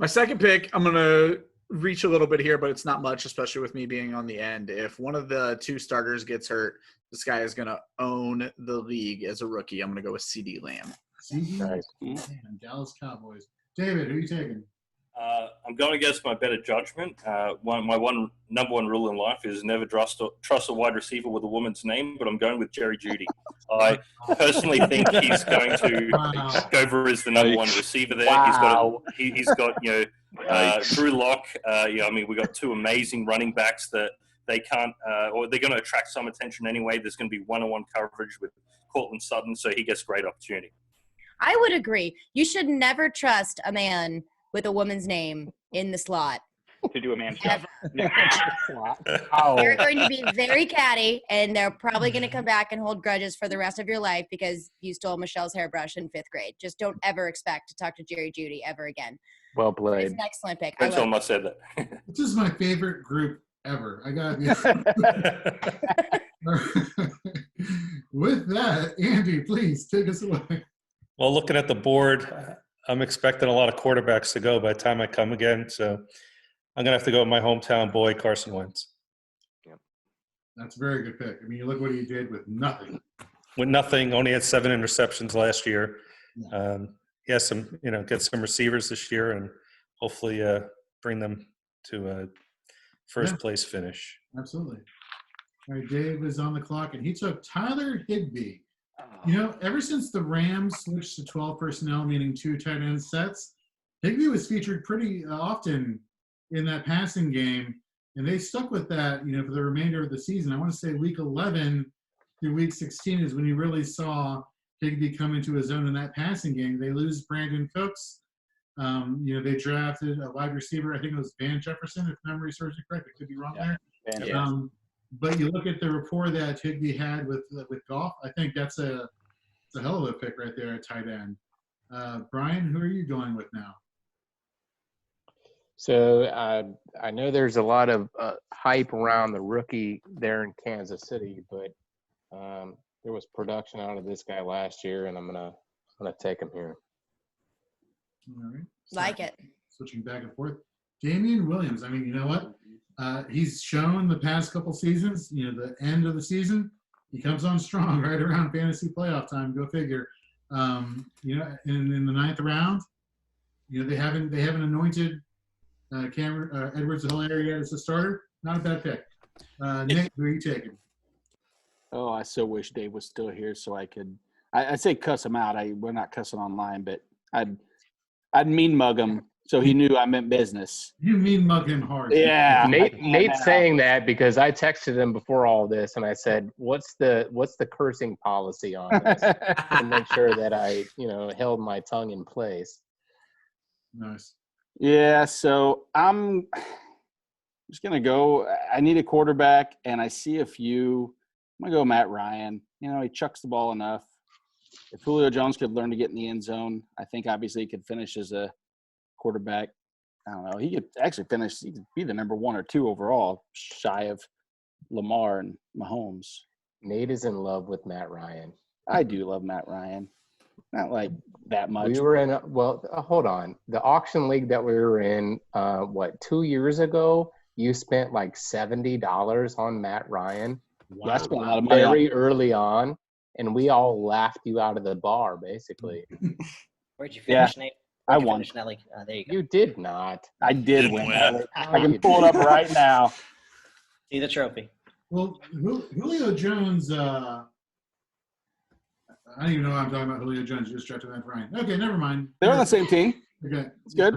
S14: My second pick, I'm going to reach a little bit here, but it's not much, especially with me being on the end. If one of the two starters gets hurt, this guy is going to own the league as a rookie. I'm going to go with CeeDee Lamb.
S1: CeeDee Lamb, Dallas Cowboys. David, who are you taking?
S6: I'm going against my better judgment. My number one rule in life is never trust a wide receiver with a woman's name, but I'm going with Jerry Jeudy. I personally think he's going to go over as the number one receiver there.
S12: Wow.
S6: He's got Drew Lock. I mean, we got two amazing running backs that they can't, or they're going to attract some attention anyway. There's going to be one-on-one coverage with Cortland Sutton, so he gets great opportunity.
S3: I would agree. You should never trust a man with a woman's name in the slot.
S9: To do a man's job.
S3: They're going to be very catty, and they're probably going to come back and hold grudges for the rest of your life because you stole Michelle's hairbrush in 5th grade. Just don't ever expect to talk to Jerry Jeudy ever again.
S12: Well played.
S3: It's an excellent pick.
S6: Don't tell him I said that.
S1: This is my favorite group ever. I gotta be. With that, Andy, please take us away.
S13: Well, looking at the board, I'm expecting a lot of quarterbacks to go by the time I come again. So I'm going to have to go with my hometown boy, Carson Wentz.
S1: That's a very good pick. I mean, you look what he did with nothing.
S13: With nothing, only had 7 interceptions last year. He has some, get some receivers this year and hopefully bring them to a first place finish.
S1: Absolutely. All right, Dave is on the clock, and he took Tyler Higbee. Ever since the Rams switched to 12 personnel, meaning 2 tight end sets, Higbee was featured pretty often in that passing game, and they stuck with that, for the remainder of the season. I want to say week 11 through week 16 is when you really saw Higbee come into his own in that passing game. They lose Brandon Cooks. They drafted a wide receiver. I think it was Van Jefferson, if memory serves me correct. I could be wrong there. But you look at the rapport that Higbee had with Goff. I think that's a hell of a pick right there at tight end. Brian, who are you going with now?
S12: So I know there's a lot of hype around the rookie there in Kansas City, but there was production out of this guy last year, and I'm gonna take him here.
S1: All right.
S3: Like it.
S1: Switching back and forth. Damian Williams. I mean, you know what? He's shown the past couple seasons, the end of the season, he comes on strong right around fantasy playoff time. Go figure. In the 9th round, they haven't anointed Cameron Edwards-Helaire yet as a starter. Not a bad pick. Nate, who are you taking?
S8: Oh, I so wish Dave was still here so I could. I'd say cuss him out. We're not cussing online, but I'd mean mug him. So he knew I meant business.
S1: You mean mug him hard.
S12: Yeah. Nate's saying that because I texted him before all this and I said, what's the cursing policy on this? To make sure that I, held my tongue in place.
S1: Nice.
S8: Yeah, so I'm just going to go. I need a quarterback, and I see a few. I'm going to go Matt Ryan. He chucks the ball enough. If Julio Jones could learn to get in the end zone, I think obviously he could finish as a quarterback. I don't know. He could actually finish. He could be the number 1 or 2 overall, shy of Lamar and Mahomes.
S12: Nate is in love with Matt Ryan.
S8: I do love Matt Ryan. Not like that much.
S12: We were in hold on. The auction league that we were in, 2 years ago, you spent like $70 on Matt Ryan.
S8: Wow. I spent a lot of money
S12: very early on, and we all laughed you out of the bar, basically.
S7: Where'd you finish, Nate?
S8: I won.
S7: There you go.
S12: You did not.
S8: I did win. I can pull it up right now.
S7: See the trophy.
S1: Well, Julio Jones, I don't even know why I'm talking about Julio Jones. You just drafted Matt Ryan. Okay, never mind.
S8: They're on the same team.
S1: Okay.
S8: It's good.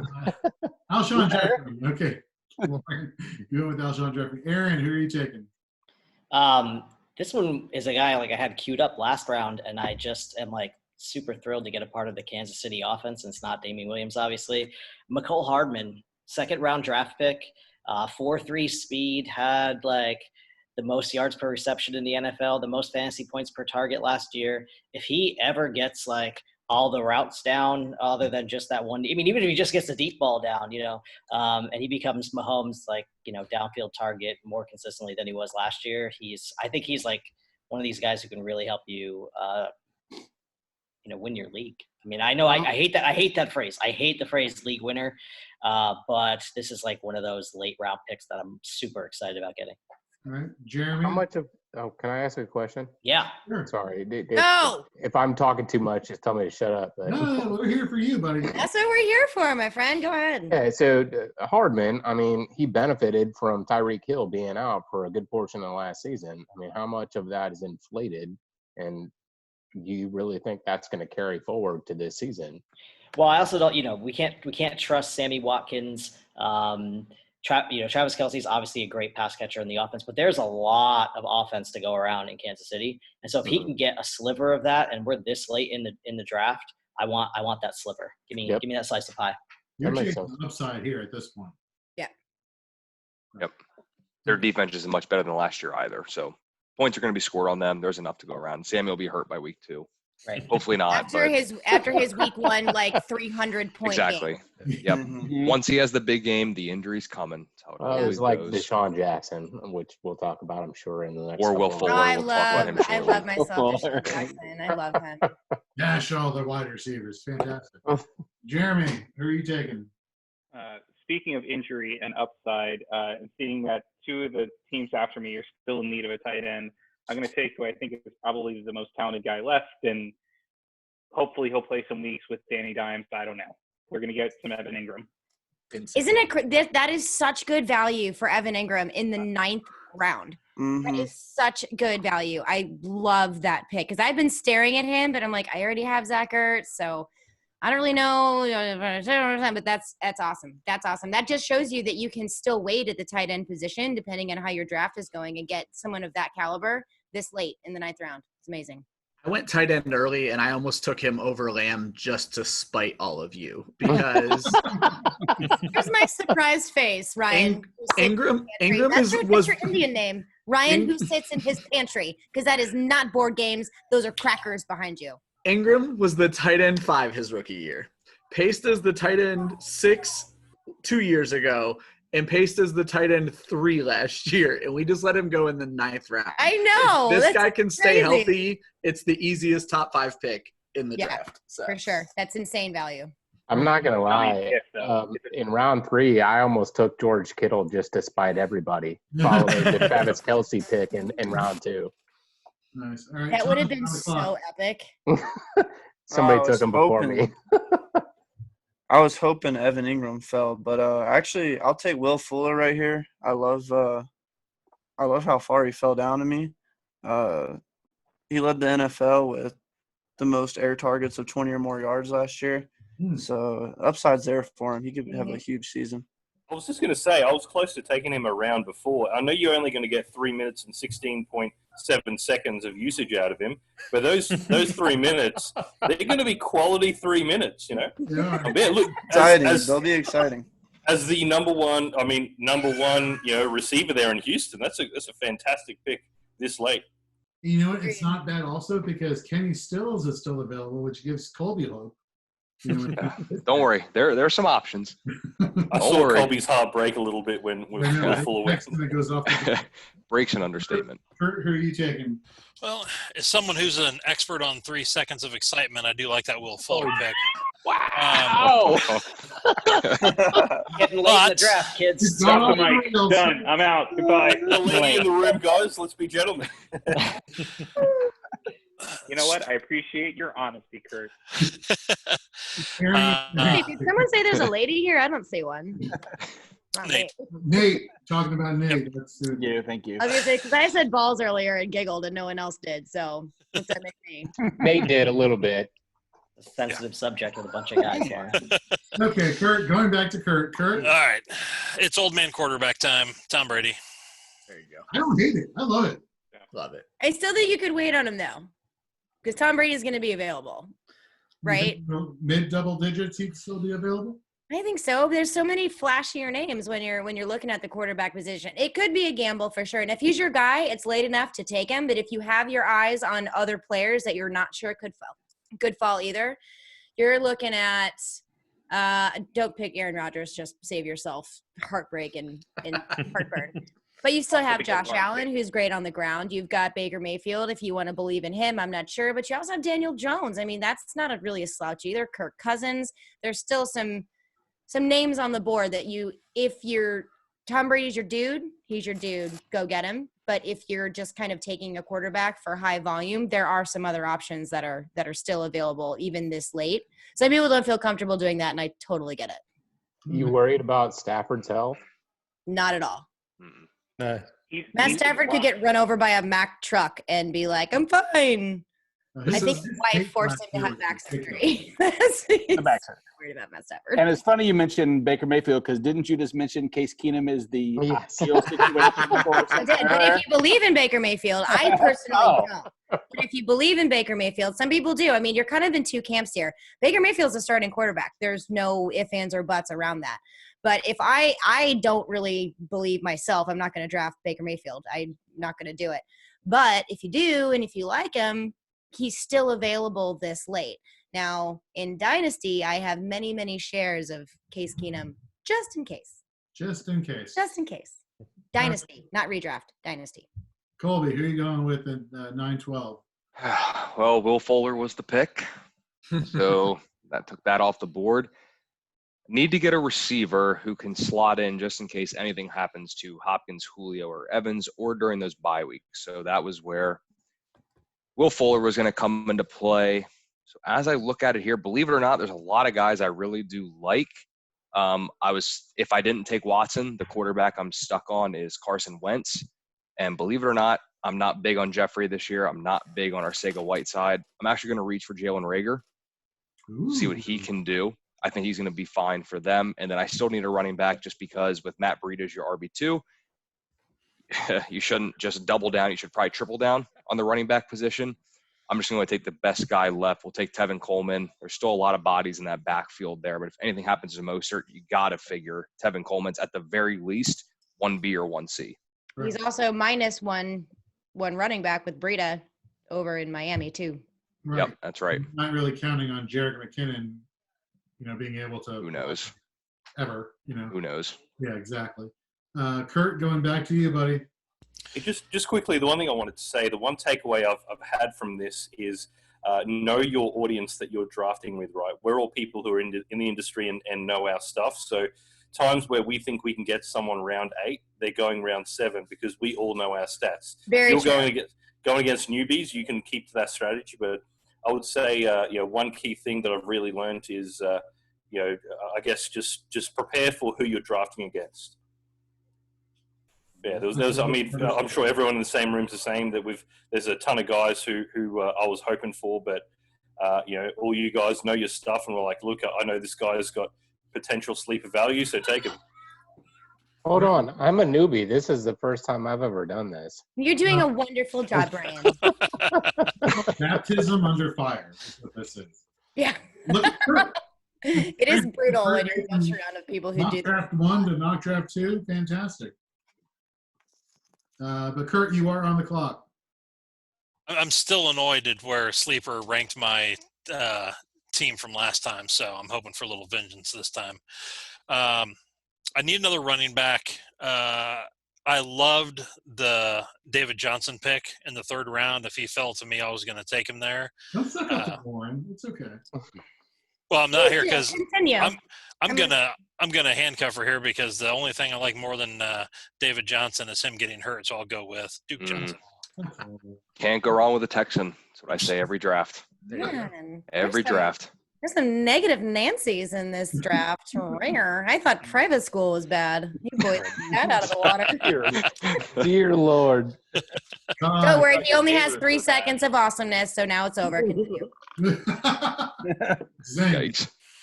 S1: Alshon Jeffrey. Okay. You went with Alshon Jeffrey. Aaron, who are you taking?
S7: This one is a guy I had queued up last round, and I just am super thrilled to get a part of the Kansas City offense. And it's not Damian Williams, obviously. McCole Hardman, 2nd-round draft pick, 4.3 speed, had the most yards per reception in the NFL, the most fantasy points per target last year. If he ever gets all the routes down other than just that one, even if he just gets the deep ball down, and he becomes Mahomes, downfield target more consistently than he was last year. I think he's one of these guys who can really help you, win your league. I mean, I know I hate that phrase. I hate the phrase league winner, but this is one of those late round picks that I'm super excited about getting.
S1: All right, Jeremy.
S12: How much of? Oh, can I ask a question?
S7: Yeah.
S1: Sure.
S12: Sorry.
S3: No.
S12: If I'm talking too much, just tell me to shut up. But.
S1: No, we're here for you, buddy.
S3: That's what we're here for, my friend. Go ahead.
S12: Yeah, so Hardman, I mean, he benefited from Tyreek Hill being out for a good portion of last season. I mean, how much of that is inflated, and do you really think that's going to carry forward to this season?
S7: Well, I also don't. We can't trust Sammy Watkins. Travis Kelce's obviously a great pass catcher in the offense, but there's a lot of offense to go around in Kansas City, and so if he can get a sliver of that, and we're this late in the draft, I want that sliver. Give me that slice of pie.
S1: You're taking the upside here at this point.
S3: Yeah.
S5: Yep. Their defense isn't much better than last year either. So points are going to be scored on them. There's enough to go around. Sammy will be hurt by week 2.
S7: Right.
S5: Hopefully not.
S3: After his week 1, like 300 point
S5: exactly.
S3: game.
S5: Yep. Once he has the big game, the injury's coming. That's how
S12: It was like
S5: goes.
S12: Deshaun Jackson, which we'll talk about, I'm sure, in the next.
S5: Or Will Fuller.
S3: I
S5: We'll talk about him
S3: I
S5: shortly.
S3: love myself Deshaun Jackson. I love him.
S1: Dash all the wide receivers. Fantastic. Jeremy, who are you taking?
S9: Speaking of injury and upside, and seeing that 2 of the teams after me are still in need of a tight end, I'm going to take who I think is probably the most talented guy left, and hopefully he'll play some weeks with Danny Dimes. I don't know. We're going to get some Evan Ingram.
S3: Isn't it that is such good value for Evan Ingram in the 9th round? That is such good value. I love that pick because I've been staring at him, but I'm like, I already have Zach Ertz, so I don't really know, but that's awesome. That's awesome. That just shows you that you can still wait at the tight end position depending on how your draft is going and get someone of that caliber this late in the 9th round. It's amazing.
S14: I went tight end early, and I almost took him over Lamb just to spite all of you because
S3: here's my surprised face, Ryan.
S14: Ingram
S3: was
S14: was
S3: Indian name. Ryan, who sits in his pantry, because that is not board games. Those are crackers behind you.
S14: Ingram was the tight end 5 his rookie year. Paste as the tight end 6 2 years ago, and Paste as the tight end 3 last year, and we just let him go in the 9th round.
S3: I know.
S14: This guy can stay
S3: crazy.
S14: healthy. It's the easiest top 5 pick in the draft. So.
S3: For sure. That's insane value.
S12: I'm not going to lie. In round 3, I almost took George Kittle just to spite everybody, following the Travis Kelce pick in round 2.
S1: Nice. All right,
S3: that would have been so epic.
S12: Somebody took him before me.
S10: I was hoping Evan Ingram fell, but actually, I'll take Will Fuller right here. I love how far he fell down to me. He led the NFL with the most air targets of 20 or more yards last year. So upside's there for him. He could have a huge season.
S6: I was just going to say, I was close to taking him around before. I know you're only going to get 3 minutes and 16.7 seconds of usage out of him, but those 3 minutes, they're going to be quality 3 minutes, you know?
S10: Yeah.
S6: Look,
S10: They'll be exciting.
S6: As the number one, receiver there in Houston, that's a fantastic pick this late.
S1: You know what? It's not bad also because Kenny Stills is still available, which gives Colby hope.
S5: Don't worry. There are some options.
S6: I saw Colby's heart break a little bit when full of
S1: goes off.
S5: Breaks an understatement.
S1: Who are you taking?
S11: Well, as someone who's an expert on 3 seconds of excitement, I do like that Will Fuller pick.
S8: Wow!
S7: Getting late in the draft, kids.
S9: Drop the mic. Done. I'm out. Goodbye.
S6: The lady in the room, guys. Let's be gentlemen.
S9: You know what? I appreciate your honesty, Kurt.
S3: Hey, did someone say there's a lady here? I don't see one.
S1: Nate, talking about Nate.
S8: Yeah, thank you.
S3: I was gonna say because I said balls earlier and giggled and no one else did. So what's that make me?
S12: Nate did a little bit.
S7: A sensitive subject with a bunch of guys there.
S1: Okay, Kurt. Going back to Kurt. Kurt.
S11: All right, it's old man quarterback time. Tom Brady.
S14: There you go.
S1: I don't hate it. I love it.
S14: Love it.
S3: I still think you could wait on him though, because Tom Brady is going to be available, right?
S1: Mid double digits, he'd still be available.
S3: I think so. There's so many flashier names when you're looking at the quarterback position. It could be a gamble for sure. And if he's your guy, it's late enough to take him. But if you have your eyes on other players that you're not sure could fall either, you're looking at don't pick Aaron Rodgers. Just save yourself heartbreak and heartburn. But you still have Josh Allen, who's great on the ground. You've got Baker Mayfield, if you want to believe in him. I'm not sure. But you also have Daniel Jones. I mean, that's not really a slouch either. Kirk Cousins. There's still some names on the board that if you're Tom Brady's your dude, he's your dude. Go get him. But if you're just kind of taking a quarterback for high volume, there are some other options that are still available even this late. Some people don't feel comfortable doing that, and I totally get it.
S12: You worried about Stafford's health?
S3: Not at all.
S13: No.
S3: Matt Stafford could get run over by a Mack truck and be like, I'm fine. I think his wife forced him to have back surgery.
S8: The back surgery.
S3: Worried about Matt Stafford.
S8: And it's funny you mentioned Baker Mayfield because didn't you just mention Case Keenum is the ideal situation for
S3: I did, but if you believe in Baker Mayfield, I personally don't. But if you believe in Baker Mayfield, some people do. I mean, you're kind of in two camps here. Baker Mayfield's a starting quarterback. There's no ifs, ands, or buts around that. But if I don't really believe myself, I'm not going to draft Baker Mayfield. I'm not going to do it. But if you do, and if you like him, he's still available this late. Now, in Dynasty, I have many, many shares of Case Keenum, just in case.
S1: Just in case.
S3: Just in case. Dynasty, not redraft. Dynasty.
S1: Colby, who are you going with at 9-12?
S5: Well, Will Fuller was the pick, so that took that off the board. Need to get a receiver who can slot in just in case anything happens to Hopkins, Julio, or Evans, or during those bye weeks. So that was where Will Fuller was going to come into play. So as I look at it here, believe it or not, there's a lot of guys I really do like. If I didn't take Watson, the quarterback I'm stuck on is Carson Wentz. And believe it or not, I'm not big on Jeffrey this year. I'm not big on Arcega-Whiteside. I'm actually going to reach for Jalen Reagor, see what he can do. I think he's going to be fine for them. And then I still need a running back just because with Matt Breida as your RB2, you shouldn't just double down. You should probably triple down on the running back position. I'm just going to take the best guy left. We'll take Tevin Coleman. There's still a lot of bodies in that backfield there. But if anything happens to Mostert, you got to figure Tevin Coleman's at the very least 1B or 1C.
S3: He's also minus one running back with Breida over in Miami, too.
S1: Right.
S5: Yep, that's right.
S1: Not really counting on Jerick McKinnon, being able to.
S5: Who knows?
S1: Ever,
S5: Who knows?
S1: Yeah, exactly. Kurt, going back to you, buddy.
S6: Just quickly, the one thing I wanted to say, the one takeaway I've had from this is know your audience that you're drafting with, right? We're all people who are in the industry and know our stuff. So times where we think we can get someone round 8, they're going round 7 because we all know our stats.
S3: Very
S6: You're
S3: true.
S6: going against newbies, you can keep to that strategy. But I would say, one key thing that I've really learned is, I guess just prepare for who you're drafting against. Yeah, I'm sure everyone in the same room is the same. That there's a ton of guys who I was hoping for, but all you guys know your stuff, and we're like, look, I know this guy's got potential sleeper value, so take him.
S12: Hold on, I'm a newbie. This is the first time I've ever done this.
S3: You're doing a wonderful job, Brian.
S1: Baptism under fire is what this is.
S3: Yeah.
S1: Look,
S3: It is brutal when you're a bunch around of people who do
S1: Mock draft 1 to mock draft 2, fantastic. But Kurt, you are on the clock.
S11: I'm still annoyed at where Sleeper ranked my team from last time, so I'm hoping for a little vengeance this time. I need another running back. I loved the David Johnson pick in the 3rd round. If he fell to me, I was going to take him there.
S1: Don't suck up to Warren. It's okay.
S11: Well, I'm not here because I'm
S3: Continue.
S11: gonna handcuff her here because the only thing I like more than David Johnson is him getting hurt. So I'll go with Duke Johnson.
S5: Can't go wrong with a Texan. That's what I say every draft.
S3: Man,
S5: Every draft.
S3: There's some negative Nancys in this draft. Ringer. I thought private school was bad. You boys that out of the water.
S12: Dear Lord.
S3: Don't worry, he only has 3 seconds of awesomeness, so now it's over. Continue.
S1: Zing.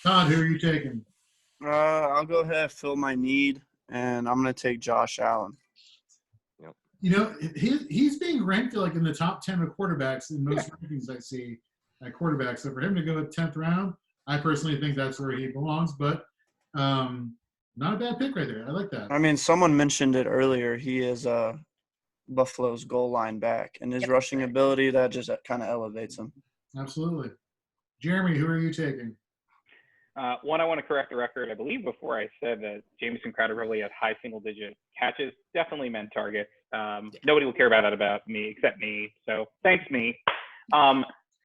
S1: Todd, who are you taking?
S10: I'll go ahead and fill my need, and I'm going to take Josh Allen.
S1: He's being ranked like in the top 10 of quarterbacks in most rankings I see at quarterbacks. So for him to go 10th round, I personally think that's where he belongs. But not a bad pick right there. I like that.
S10: I mean, someone mentioned it earlier. He is Buffalo's goal line back, and his rushing ability, that just kind of elevates him.
S1: Absolutely. Jeremy, who are you taking?
S9: One, I want to correct the record. I believe before I said that Jamison Crowder probably had high single-digit catches. Definitely meant targets. Nobody will care about that about me except me. So thanks, me.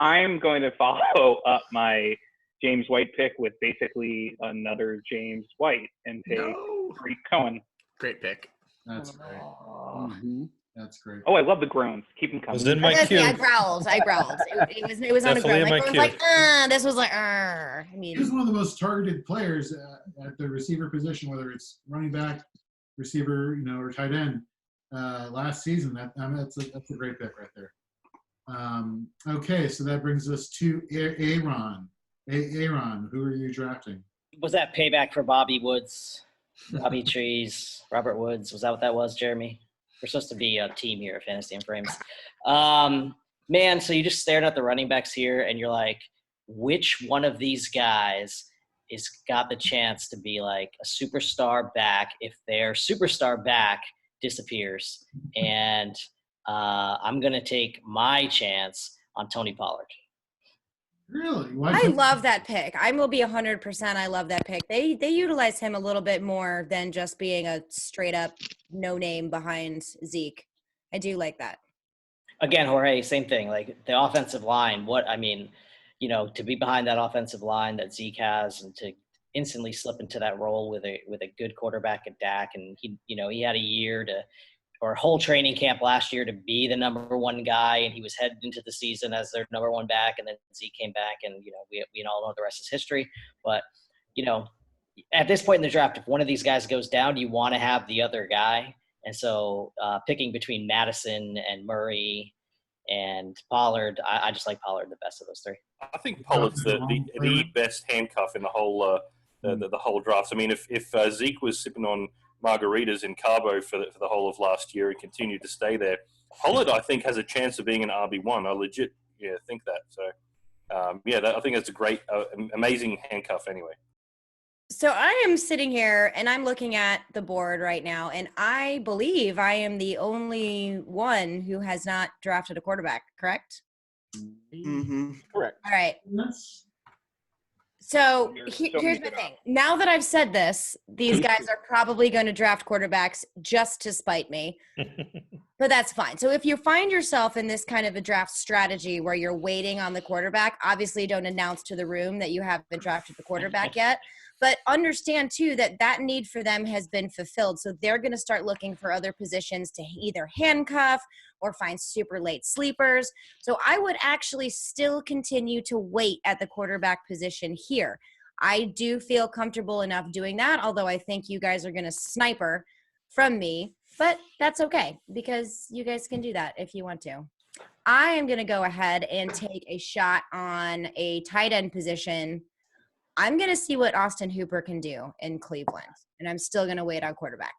S9: I'm going to follow up my James White pick with basically another James White and take Tariq Cohen.
S14: Great pick.
S1: That's great.
S8: Mhm.
S1: That's great.
S9: Oh, I love the groans. Keep them coming.
S13: Was in my
S3: That's me.
S13: queue.
S3: I growled. It was on a
S13: Definitely
S3: groan.
S13: in
S3: Like
S13: my
S3: groan's
S13: queue.
S3: like, this was like, I
S1: He was
S3: mean,
S1: one of the most targeted players at the receiver position, whether it's running back, receiver, or tight end. Last season, that's a great pick right there. Okay, so that brings us to Aaron. Aaron, who are you drafting?
S7: Was that payback for Bobby Woods, Bobby Trees, Robert Woods? Was that what that was, Jeremy? We're supposed to be a team here at Fantasy and Frames. Man, so you just stared at the running backs here, and you're like, which one of these guys is got the chance to be like a superstar back if their superstar back disappears? And I'm going to take my chance on Tony Pollard.
S1: Really?
S3: I love that pick. I will be 100%. I love that pick. They utilize him a little bit more than just being a straight up no name behind Zeke. I do like that.
S7: Again, Jorge, same thing. Like the offensive line, to be behind that offensive line that Zeke has, and to instantly slip into that role with a good quarterback at Dak, and he had a year or a whole training camp last year to be the number one guy, and he was headed into the season as their number one back, and then Zeke came back, and we all know the rest is history. But at this point in the draft, if one of these guys goes down, you want to have the other guy. And so picking between Madison and Murray and Pollard, I just like Pollard the best of those three.
S6: I think Pollard's the best handcuff in the whole the whole draft. I mean, if Zeke was sipping on margaritas in Cabo for the whole of last year and continued to stay there, Pollard, I think, has a chance of being an RB1. I legit think that. So, I think that's a great, amazing handcuff anyway.
S3: So I am sitting here and I'm looking at the board right now, and I believe I am the only one who has not drafted a quarterback, correct?
S10: Mm-hmm.
S8: Correct.
S3: All right. So here's
S9: many
S3: the
S9: good
S3: thing. Now that I've said this, these guys are probably going to draft quarterbacks just to spite me. But that's fine. So if you find yourself in this kind of a draft strategy where you're waiting on the quarterback, obviously don't announce to the room that you haven't drafted the quarterback yet. But understand, too, that need for them has been fulfilled. So they're going to start looking for other positions to either handcuff or find super late sleepers. So I would actually still continue to wait at the quarterback position here. I do feel comfortable enough doing that, although I think you guys are going to sniper from me. But that's okay, because you guys can do that if you want to. I am going to go ahead and take a shot on a tight end position. I'm going to see what Austin Hooper can do in Cleveland, and I'm still going to wait on quarterback.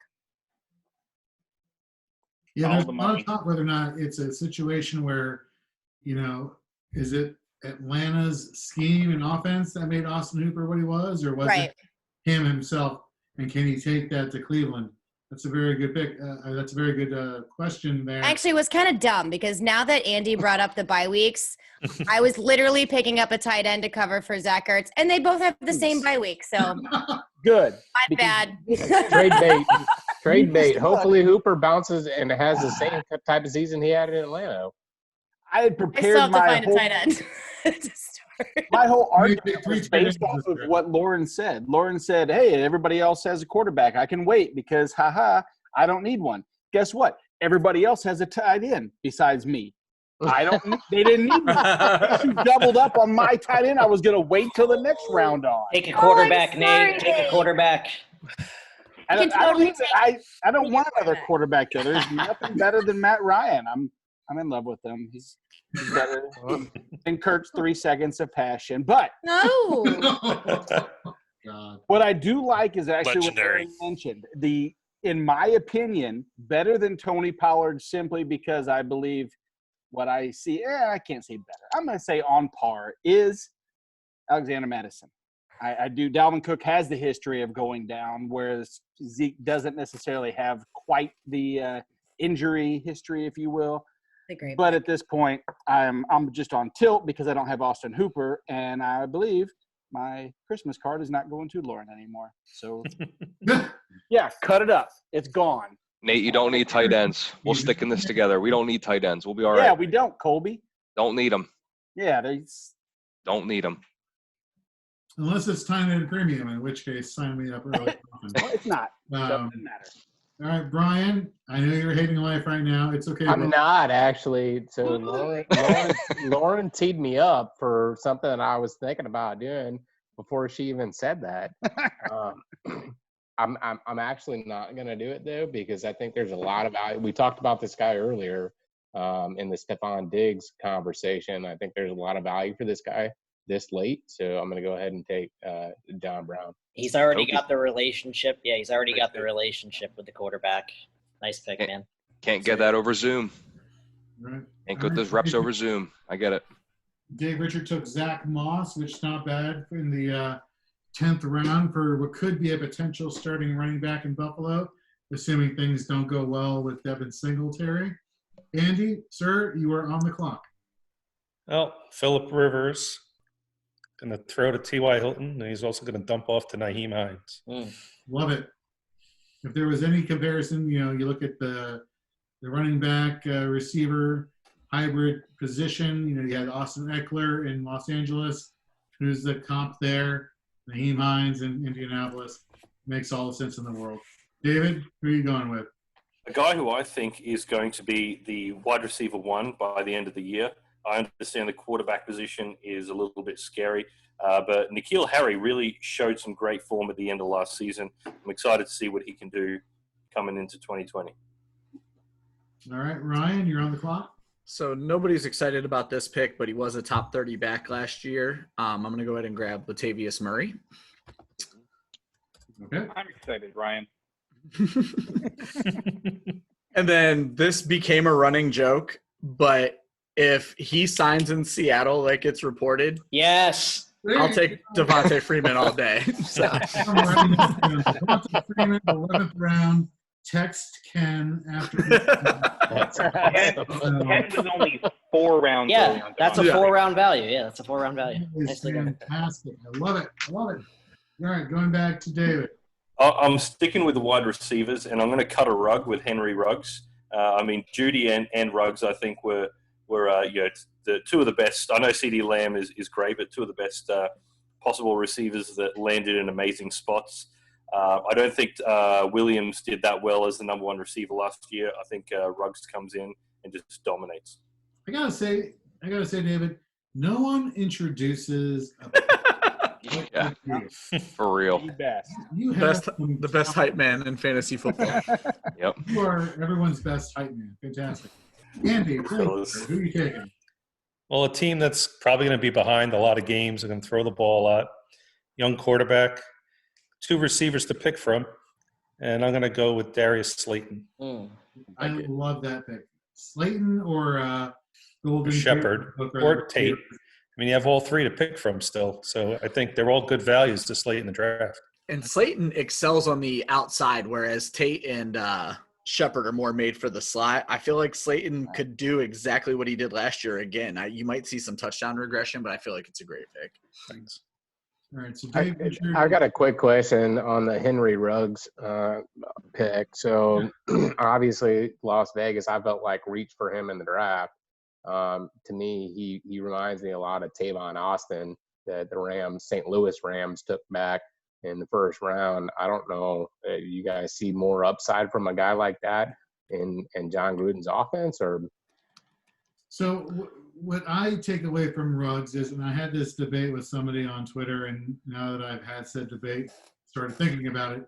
S1: Yeah, there's a lot of talk whether or not it's a situation where, is it Atlanta's scheme and offense that made Austin Hooper what he was, or was it him himself, and can he take that to Cleveland? That's a very good pick. That's a very good question there.
S3: Actually, it was kind of dumb because now that Andy brought up the bye weeks, I was literally picking up a tight end to cover for Zach Ertz, and they both have the same bye week. So
S8: good.
S3: My bad.
S12: Trade bait. Trade bait. Hopefully Hooper bounces and has the same type of season he had in Atlanta.
S8: I had prepared
S3: I still have to find a tight end.
S8: My whole argument was based off of what Lauren said. Lauren said, hey, everybody else has a quarterback. I can wait because, I don't need one. Guess what? Everybody else has a tight end besides me. They didn't need one. You doubled up on my tight end. I was going to wait till the next round on.
S7: Take a quarterback, Nate. Take a quarterback.
S8: I don't want another quarterback, though. There's nothing better than Matt Ryan. I'm in love with him. He's better than Kurt's 3 seconds of passion. But what I do like is actually
S11: legendary.
S8: What Aaron mentioned. In my opinion, better than Tony Pollard simply because I believe what I see. I can't say better. I'm going to say on par is Alexander Madison. I do. Dalvin Cook has the history of going down, whereas Zeke doesn't necessarily have quite the injury history, if you will. But at this point, I'm just on tilt because I don't have Austin Hooper, and I believe my Christmas card is not going to Lauren anymore. So, yeah, cut it up. It's gone.
S5: Nate, you don't need tight ends. We'll stick in this together. We don't need tight ends. We'll be all right.
S8: Yeah, we don't, Colby.
S5: Don't need them.
S8: Yeah,
S5: don't need them.
S1: Unless it's time and premium, in which case sign me up early.
S8: Well, it's not. Doesn't matter.
S1: All right, Brian, I know you're hating life right now. It's okay.
S12: I'm not actually. So Lauren teed me up for something that I was thinking about doing before she even said that. I'm actually not gonna do it though, because I think there's a lot of value. We talked about this guy earlier in the Stephon Diggs conversation. I think there's a lot of value for this guy this late, so I'm gonna go ahead and take John Brown.
S7: He's already got the relationship. Yeah, he's already got the relationship with the quarterback. Nice pick, man.
S5: Can't get that over Zoom.
S1: Right.
S5: Can't get those reps over Zoom. I get it.
S1: Dave Richard took Zach Moss, which is not bad in the 10th round for what could be a potential starting running back in Buffalo, assuming things don't go well with Devin Singletary. Andy, sir, you are on the clock.
S13: Well, Phillip Rivers going to throw to T.Y. Hilton, and he's also going to dump off to Nyheim Hines.
S1: Love it. If there was any comparison, you look at the running back receiver hybrid position. You had Austin Eckler in Los Angeles. Who's the comp there? Nyheim Hines in Indianapolis. Makes all the sense in the world. David, who are you going with?
S6: A guy who I think is going to be the wide receiver 1 by the end of the year. I understand the quarterback position is a little bit scary, but N'Keal Harry really showed some great form at the end of last season. I'm excited to see what he can do coming into 2020.
S1: All right, Ryan, you're on the clock.
S14: So nobody's excited about this pick, but he was a top 30 back last year. I'm going to go ahead and grab Latavius Murray.
S1: Okay.
S9: I'm excited, Ryan.
S14: And then this became a running joke, but if he signs in Seattle like it's reported,
S7: yes,
S14: I'll take Devontae Freeman all day. So.
S1: Devontae Freeman, 11th round. Text Ken after.
S9: Ken was only 4 rounds.
S7: Yeah, that's a 4-round value. Yeah, that's a 4-round value.
S1: It's fantastic. I love it. All right, going back to David.
S6: I'm sticking with the wide receivers, and I'm going to cut a rug with Henry Ruggs. Judy and Ruggs, I think, were the two of the best. I know CeeDee Lamb is great, but two of the best possible receivers that landed in amazing spots. I don't think Williams did that well as the number 1 receiver last year. I think Ruggs comes in and just dominates.
S1: I gotta say, David, no one introduces.
S5: Yeah, for real.
S14: The best hype man in fantasy football.
S5: Yep.
S1: You are everyone's best hype man. Fantastic. Andy, please, who are you taking?
S13: Well, a team that's probably going to be behind a lot of games and going to throw the ball a lot. Young quarterback, 2 receivers to pick from, and I'm going to go with Darius Slayton.
S1: I love that pick. Slayton or Golden
S13: Shepard or Tate. I mean, you have all 3 to pick from still, so I think they're all good values to Slayton in the draft.
S14: And Slayton excels on the outside, whereas Tate and Shepard are more made for the slot. I feel like Slayton could do exactly what he did last year again. You might see some touchdown regression, but I feel like it's a great pick.
S13: Thanks.
S1: All right, so
S12: I got a quick question on the Henry Ruggs pick. So obviously Las Vegas, I felt like reached for him in the draft. To me, he reminds me a lot of Tavon Austin that the St. Louis Rams took back in the first round. I don't know, you guys see more upside from a guy like that in John Gruden's offense, or?
S1: So what I take away from Ruggs is, and I had this debate with somebody on Twitter, and now that I've had said debate, started thinking about it.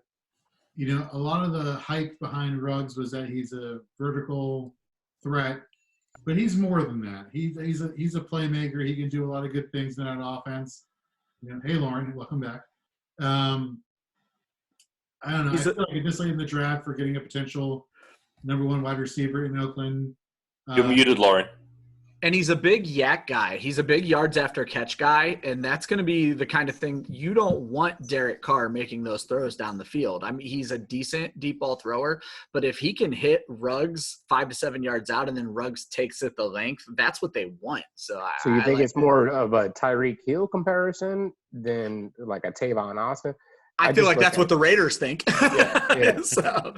S1: A lot of the hype behind Ruggs was that he's a vertical threat. But he's more than that. He's a playmaker. He can do a lot of good things in that offense. Hey, Lauren, welcome back. I don't know. I feel like just like in the draft for getting a potential number 1 wide receiver in Oakland.
S6: You're muted, Lauren.
S14: And he's a big yak guy. He's a big yards after catch guy, and that's going to be the kind of thing you don't want Derek Carr making those throws down the field. I mean, he's a decent deep ball thrower, but if he can hit Ruggs 5 to 7 yards out and then Ruggs takes it the length, that's what they want. So
S12: you think it's more of a Tyreek Hill comparison than like a Tavon Austin?
S14: I feel like that's what the Raiders think.
S12: Yeah.
S14: So.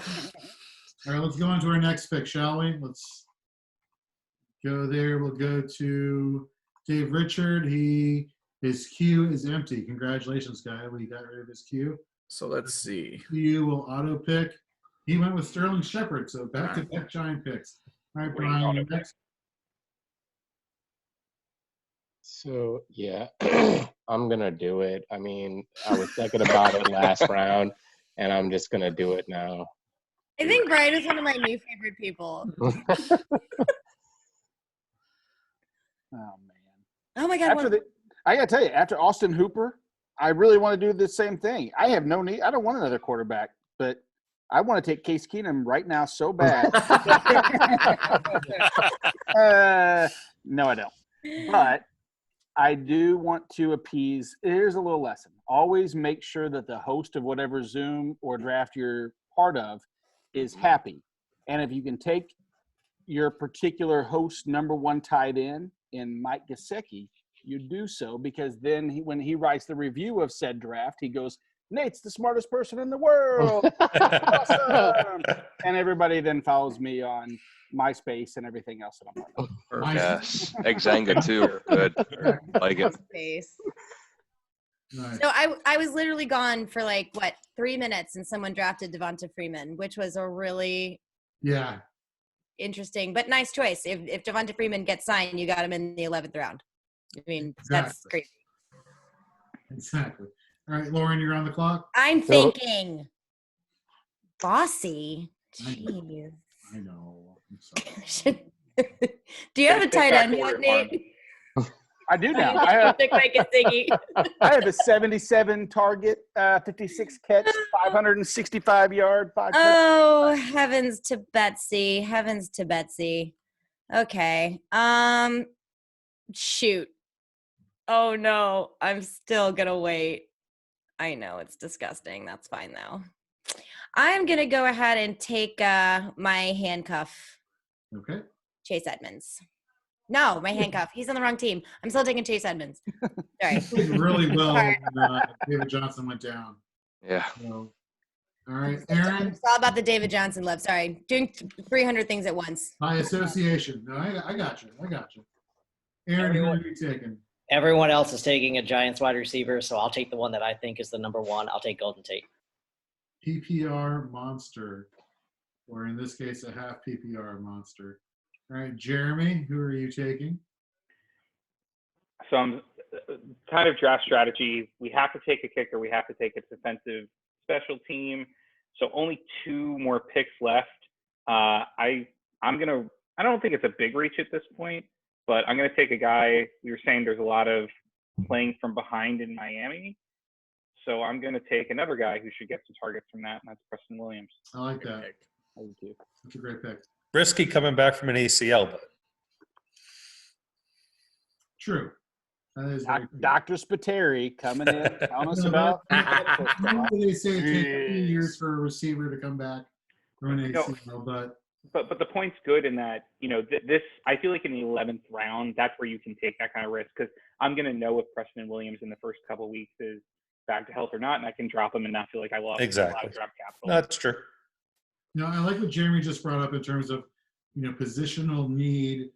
S1: All right, let's go on to our next pick, shall we? Let's go there. We'll go to Dave Richard. His queue is empty. Congratulations, guy. We got rid of his queue.
S14: So let's see.
S1: You will auto pick. He went with Sterling Shepard, so back-to-back Giant picks. All right, Brian, you're next.
S12: So, yeah, I'm going to do it. I mean, I was thinking about it last round, and I'm just going to do it now.
S3: I think Brian is one of my new favorite people.
S8: Oh, man.
S3: Oh, my God.
S8: I got to tell you, after Austin Hooper, I really want to do the same thing. I have no need. I don't want another quarterback, but I want to take Case Keenum right now so bad. No, I don't. But I do want to appease. Here's a little lesson. Always make sure that the host of whatever Zoom or draft you're part of is happy. And if you can take your particular host number one tight end in Mike Gesicki, you do so, because then when he writes the review of said draft, he goes, Nate's the smartest person in the world. Awesome. And everybody then follows me on MySpace and everything else that I'm on.
S5: Yes. Exanga too. Good. Like it.
S3: Space.
S1: Nice.
S3: So I was literally gone for 3 minutes, and someone drafted Devonta Freeman, which was a really interesting but nice choice. If Devonta Freeman gets signed, you got him in the 11th round. I mean, that's crazy.
S1: Exactly. All right, Lauren, you're on the clock.
S3: I'm thinking bossy. Jeez.
S1: I know. I'm sorry.
S3: Do you have a tight end yet, Nate?
S8: I do now.
S3: I
S8: have a 77 target, 56 catch, 565 yard.
S3: Oh, heavens to Betsy. Heavens to Betsy. Okay. Shoot. Oh, no. I'm still going to wait. I know. It's disgusting. That's fine, though. I'm going to go ahead and take my handcuff.
S1: Okay.
S3: Chase Edmonds. No, my handcuff. He's on the wrong team. I'm still taking Chase Edmonds. Sorry.
S1: He played really well when David Johnson went down.
S5: Yeah.
S1: So, all right, Aaron.
S3: It's all about the David Johnson love. Sorry. Doing 300 things at once.
S1: By association. No, I got you. Aaron, who are you taking?
S7: Everyone else is taking a Giants wide receiver, so I'll take the one that I think is the number one. I'll take Golden Tate.
S1: PPR monster, or in this case, a half PPR monster. All right, Jeremy, who are you taking?
S9: Some kind of draft strategy. We have to take a kicker. We have to take a defensive special team. So only 2 more picks left. I don't think it's a big reach at this point, but I'm going to take a guy. We were saying there's a lot of playing from behind in Miami. So I'm going to take another guy who should get some targets from that, and that's Preston Williams.
S1: I like that. That's a great pick.
S13: Risky coming back from an ACL, but
S1: true.
S8: Dr. Spiteri coming in, telling us about.
S1: They say it takes 3 years for a receiver to come back from an ACL,
S9: but the point's good in that, this, I feel like in the 11th round, that's where you can take that kind of risk, because I'm going to know if Preston Williams in the first couple of weeks is back to health or not, and I can drop him and not feel like I lost a lot of draft capital.
S13: That's true.
S1: No, I like what Jeremy just brought up in terms of, positional need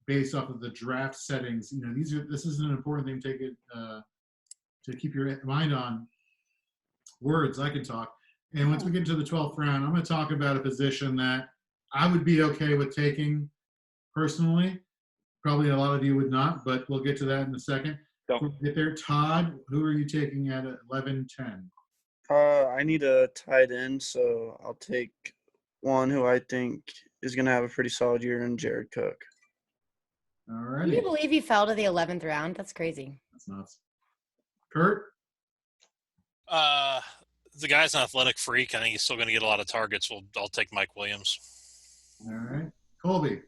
S1: based off of the draft settings. This is an important thing to take it to keep your mind on. Words, I can talk. And once we get to the 12th round, I'm going to talk about a position that I would be okay with taking personally. Probably a lot of you would not, but we'll get to that in a second. Get there, Todd. Who are you taking at 11-10?
S10: I need a tight end, so I'll take one who I think is going to have a pretty solid year in Jared Cook.
S1: All right.
S3: Can you believe he fell to the 11th round? That's crazy.
S1: That's nuts. Kurt?
S11: The guy's an athletic freak. I think he's still going to get a lot of targets. I'll take Mike Williams.
S1: All right. Colby?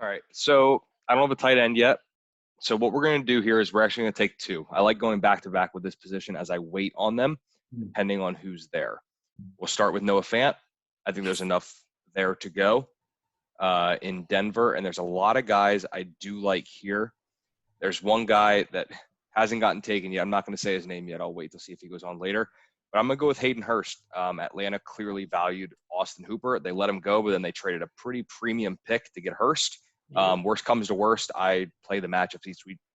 S5: All right. So I don't have a tight end yet. So what we're going to do here is we're actually going to take 2. I like going back-to-back with this position as I wait on them, depending on who's there. We'll start with Noah Fant. I think there's enough there to go in Denver, and there's a lot of guys I do like here. There's one guy that hasn't gotten taken yet. I'm not going to say his name yet. I'll wait to see if he goes on later. But I'm going to go with Hayden Hurst. Atlanta clearly valued Austin Hooper. They let him go, but then they traded a pretty premium pick to get Hurst. Worst comes to worst, I play the matchups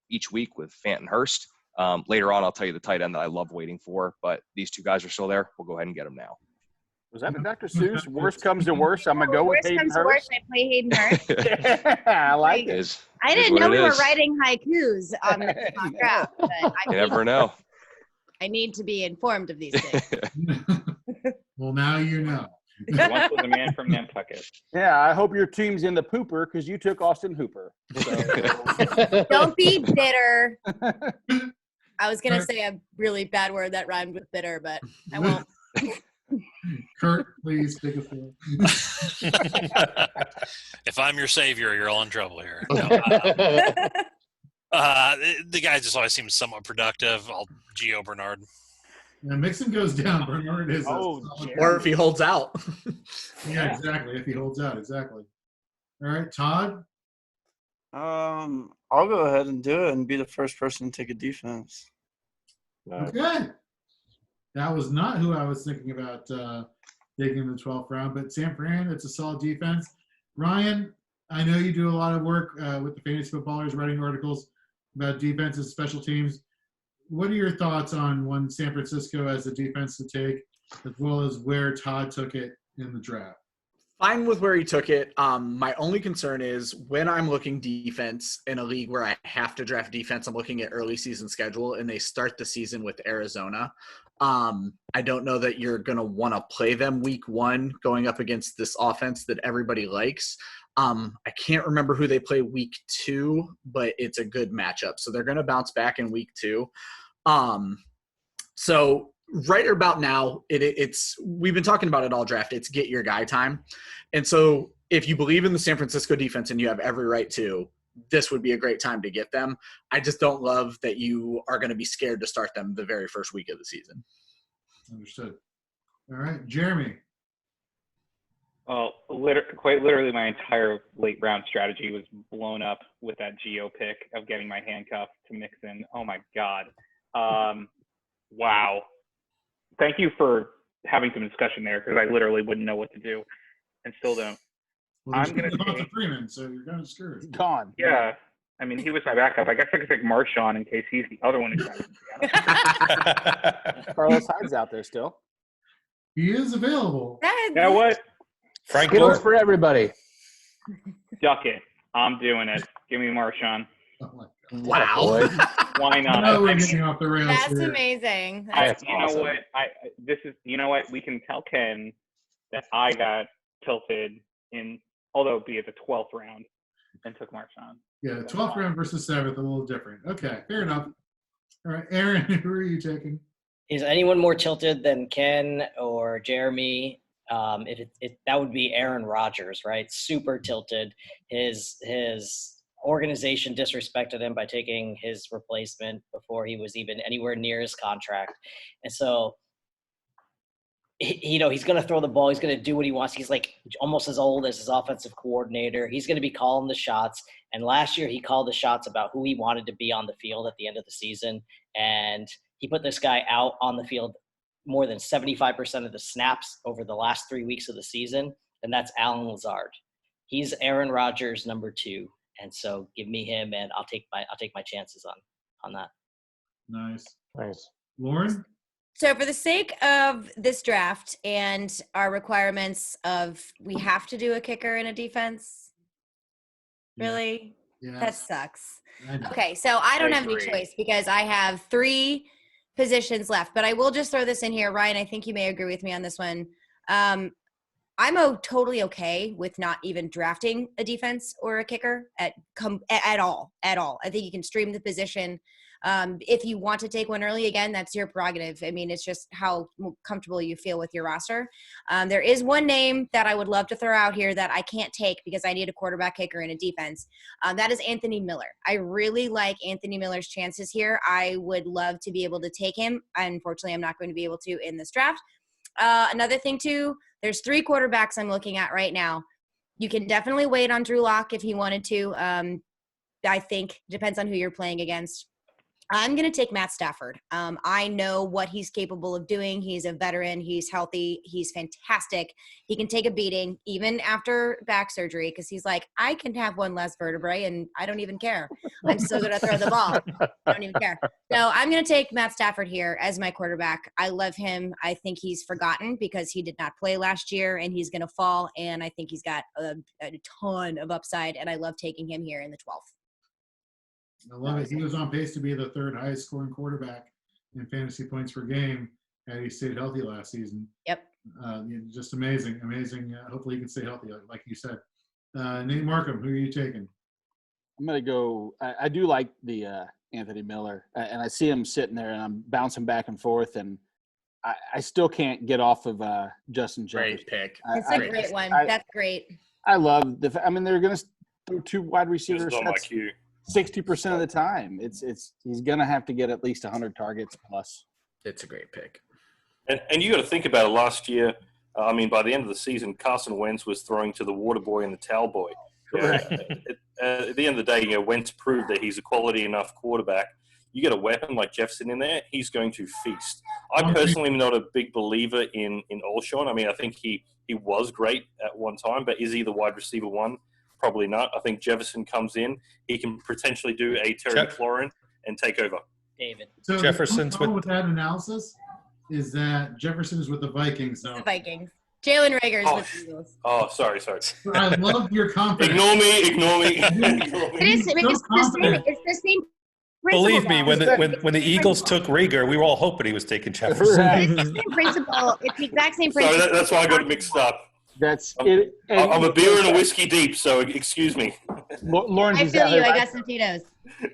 S5: each week with Fant and Hurst. Later on, I'll tell you the tight end that I love waiting for, but these 2 guys are still there. We'll go ahead and get them now.
S8: Was that the Dr. Seuss? Worst comes to worst, I'm gonna go with
S3: Worst
S8: Hayden
S3: comes to worst,
S8: Hurst.
S3: I play Hayden Hurst.
S8: I like
S5: It
S8: it.
S5: is.
S3: I
S5: It is
S3: didn't
S5: what
S3: know
S5: it
S3: we were
S5: is.
S3: writing haikus on the mock draft, but
S5: You never know.
S3: I need to be informed of these things.
S1: Well, now you know.
S9: Once was a man from Nantucket.
S8: Yeah, I hope your team's in the pooper because you took Austin Hooper. So.
S3: Don't be bitter. I was going to say a really bad word that rhymed with bitter, but I won't.
S1: Kurt, please take us through.
S11: If I'm your savior, you're all in trouble here. No, the guy just always seems somewhat productive. I'll Gio Bernard.
S1: Now, Mixon goes down. Bernard is.
S14: Or if he holds out.
S1: Yeah, exactly. If he holds out, exactly. All right, Todd.
S10: I'll go ahead and do it and be the first person to take a defense.
S1: Okay. That was not who I was thinking about taking in the 12th round, but San Fran, it's a solid defense. Ryan, I know you do a lot of work with the fantasy footballers, writing articles about defenses, special teams. What are your thoughts on one San Francisco as a defense to take, as well as where Todd took it in the draft?
S14: Fine with where he took it. My only concern is when I'm looking defense in a league where I have to draft defense, I'm looking at early season schedule and they start the season with Arizona. I don't know that you're going to want to play them week one going up against this offense that everybody likes. I can't remember who they play week 2, but it's a good matchup. So they're going to bounce back in week 2. So right about now, it's we've been talking about it all draft. It's get your guy time. And so if you believe in the San Francisco defense and you have every right to, this would be a great time to get them. I just don't love that you are going to be scared to start them the very first week of the season.
S1: Understood. All right, Jeremy.
S9: Well, quite literally, my entire late round strategy was blown up with that Geo pick of getting my handcuff to Mixon. Oh my God. Wow. Thank you for having some discussion there because I literally wouldn't know what to do and still don't.
S1: Well,
S9: I'm going to
S1: take Freeman, so you're kind of screwed.
S8: Gone.
S9: Yeah. I mean, he was my backup. I guess I could pick Marshawn in case he's the other one who's
S8: Carlos Hyde's out there still.
S1: He is available.
S9: You know what?
S13: Frank
S12: Skittles for everybody.
S9: Duck it. I'm doing it. Give me Marshawn.
S14: Wow.
S9: Why not?
S1: No, we're getting off the rails
S3: That's
S1: here.
S3: amazing.
S12: That's
S9: you
S12: awesome.
S9: know what? You know what? We can tell Ken that I got tilted in, although be it the 12th round, and took Marshawn.
S1: Yeah, 12th round versus 7th, a little different. Okay, fair enough. All right, Aaron, who are you taking?
S7: Is anyone more tilted than Ken or Jeremy? That would be Aaron Rodgers, right? Super tilted. His organization disrespected him by taking his replacement before he was even anywhere near his contract. And so, he's going to throw the ball. He's going to do what he wants. He's like almost as old as his offensive coordinator. He's going to be calling the shots. And last year he called the shots about who he wanted to be on the field at the end of the season. And he put this guy out on the field more than 75% of the snaps over the last 3 weeks of the season. And that's Alan Lazard. He's Aaron Rodgers number 2. And so give me him, and I'll take my chances on that.
S1: Nice.
S3: Lauren? So for the sake of this draft and our requirements of we have to do a kicker and a defense, really?
S1: Yeah.
S3: That sucks. Okay, so I don't have any choice because I have 3 positions left, but I will just throw this in here. Ryan, I think you may agree with me on this one. I'm totally okay with not even drafting a defense or a kicker at all. I think you can stream the position. If you want to take one early, again, that's your prerogative. I mean, it's just how comfortable you feel with your roster. There is one name that I would love to throw out here that I can't take because I need a quarterback, kicker, and a defense. That is Anthony Miller. I really like Anthony Miller's chances here. I would love to be able to take him. Unfortunately, I'm not going to be able to in this draft. Another thing, too, there's 3 quarterbacks I'm looking at right now. You can definitely wait on Drew Lock if he wanted to. I think depends on who you're playing against. I'm going to take Matt Stafford. I know what he's capable of doing. He's a veteran. He's healthy. He's fantastic. He can take a beating even after back surgery because he's like, I can have one less vertebrae and I don't even care. I'm still going to throw the ball. I don't even care. So I'm going to take Matt Stafford here as my quarterback. I love him. I think he's forgotten because he did not play last year and he's going to fall. And I think he's got a ton of upside. And I love taking him here in the 12th.
S1: I love it. He was on pace to be the third highest scoring quarterback in fantasy points per game had he stayed healthy last season.
S3: Yep.
S1: Just amazing. Hopefully he can stay healthy, like you said. Nate Markham, who are you taking?
S8: I'm going to go. I do like the Anthony Miller, and I see him sitting there, and I'm bouncing back and forth, and I still can't get off of Justin Jefferson.
S14: Great pick.
S3: It's a great one. That's great.
S8: I love they're going to throw two wide receivers.
S6: It's on my queue.
S8: 60% of the time. He's going to have to get at least 100 targets plus.
S14: It's a great pick.
S6: And you got to think about it. Last year, by the end of the season, Carson Wentz was throwing to the water boy and the towel boy. At the end of the day, Wentz proved that he's a quality enough quarterback. You get a weapon like Jefferson in there, he's going to feast. I personally am not a big believer in Alshon. I think he was great at one time, but is he the wide receiver one? Probably not. I think Jefferson comes in. He can potentially do a Terry McLaurin and take over.
S7: David.
S1: So
S13: Jefferson's
S1: the problem with that analysis is that Jefferson is with the Vikings. So.
S3: The Vikings. Jalen Rager's with the Eagles.
S6: Oh, sorry.
S1: I love your confidence.
S6: Ignore me.
S3: It's the same.
S13: Believe me, when the Eagles took Rieger, we were all hoping he was taking Jefferson.
S3: It's the same principle. It's the exact same principle.
S6: Sorry, that's why I got it mixed up.
S8: That's it.
S6: I'm a beer and a whiskey deep, so excuse me.
S8: Lauren's
S3: I feel you. I got some Tito's.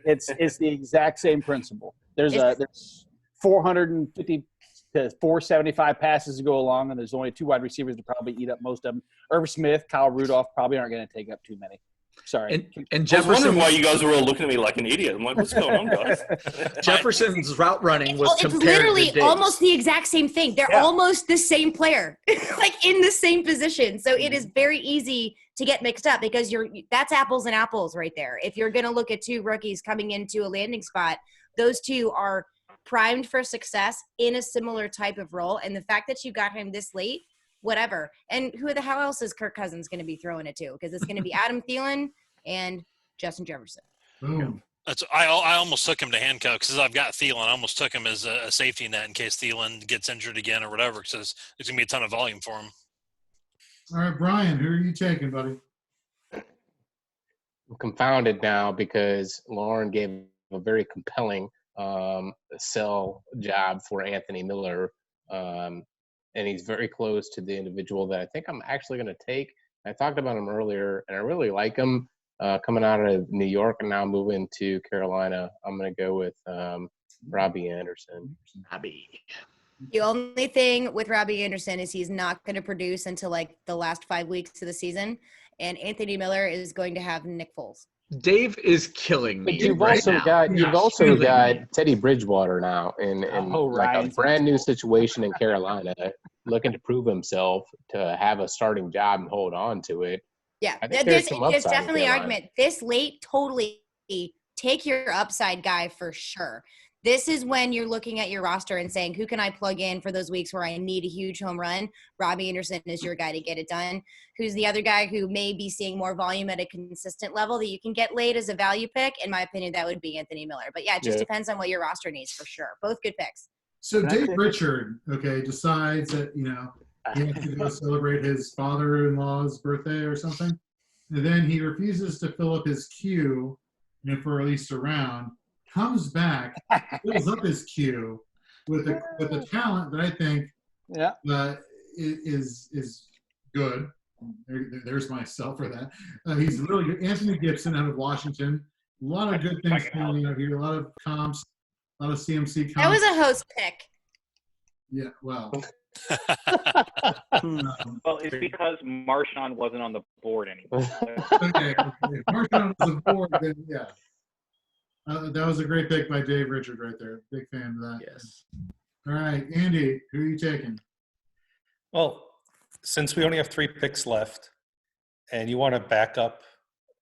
S8: It's the exact same principle. There's 450 to 475 passes to go along, and there's only two wide receivers to probably eat up most of them. Irv Smith, Kyle Rudolph probably aren't going to take up too many. Sorry.
S14: And
S6: Jefferson, I was wondering why
S14: was
S6: you guys were all looking at me like an idiot. I'm like, what's going on, guys?
S14: Jefferson's route running was
S3: it's
S14: compared
S3: literally
S14: to
S3: almost the exact same thing. They're almost the same player, like in the same position. So it is very easy to get mixed up because that's apples and apples right there. If you're going to look at two rookies coming into a landing spot, those two are primed for success in a similar type of role. And the fact that you got him this late, whatever. And who the hell else is Kirk Cousins going to be throwing it to? Because it's going to be Adam Thielen and Justin Jefferson.
S1: Boom.
S11: I almost took him to handcuff because I've got Thielen. I almost took him as a safety net in case Thielen gets injured again or whatever because there's going to be a ton of volume for him.
S1: All right, Brian, who are you taking, buddy?
S12: I'm confounded now because Lauren gave a very compelling sell job for Anthony Miller. And he's very close to the individual that I think I'm actually going to take. I talked about him earlier, and I really like him coming out of New York and now moving to Carolina. I'm going to go with Robbie Anderson.
S3: The only thing with Robbie Anderson is he's not going to produce until like the last 5 weeks of the season. And Anthony Miller is going to have Nick Foles.
S14: Dave is killing me.
S12: But you've
S14: right
S12: also
S14: now.
S12: got Teddy Bridgewater now in like a brand new situation in Carolina, looking to prove himself to have a starting job and hold on to it.
S3: Yeah,
S12: there's
S3: definitely an argument. This late, totally take your upside guy for sure. This is when you're looking at your roster and saying, who can I plug in for those weeks where I need a huge home run? Robbie Anderson is your guy to get it done. Who's the other guy who may be seeing more volume at a consistent level that you can get late as a value pick? In my opinion, that would be Anthony Miller. But yeah, it just depends on what your roster needs for sure. Both good picks.
S1: So Dave Richard, decides that, he has to go celebrate his father-in-law's birthday or something. And then he refuses to fill up his queue, for at least a round. Comes back, fills up his queue with a talent that I think is good. There's myself for that. He's really good. Anthony Gibson out of Washington. A lot of good things coming out here. A lot of comps, a lot of CMC comps.
S3: That was a host pick.
S1: Yeah, well.
S9: Well, it's because Marshawn wasn't on the board anymore.
S1: Okay. If Marshawn was on the board, then yeah. That was a great pick by Dave Richard right there. Big fan of that.
S14: Yes.
S1: All right, Andy, who are you taking?
S13: Well, since we only have 3 picks left and you want a backup,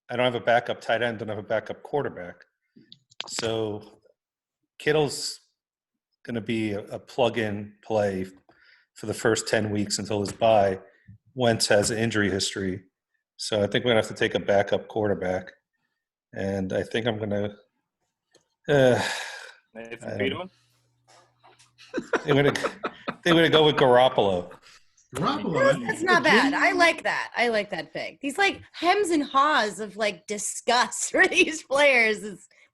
S13: I don't have a backup tight end, don't have a backup quarterback. So Kittle's going to be a plug-in play for the first 10 weeks until his bye. Wentz has an injury history. So I think we're going to have to take a backup quarterback. And I think I'm going to
S6: Nathan Peterman?
S13: They're going to go with Garoppolo.
S3: That's not bad. I like that. I like that pick. These like hems and haws of like disgust for these players.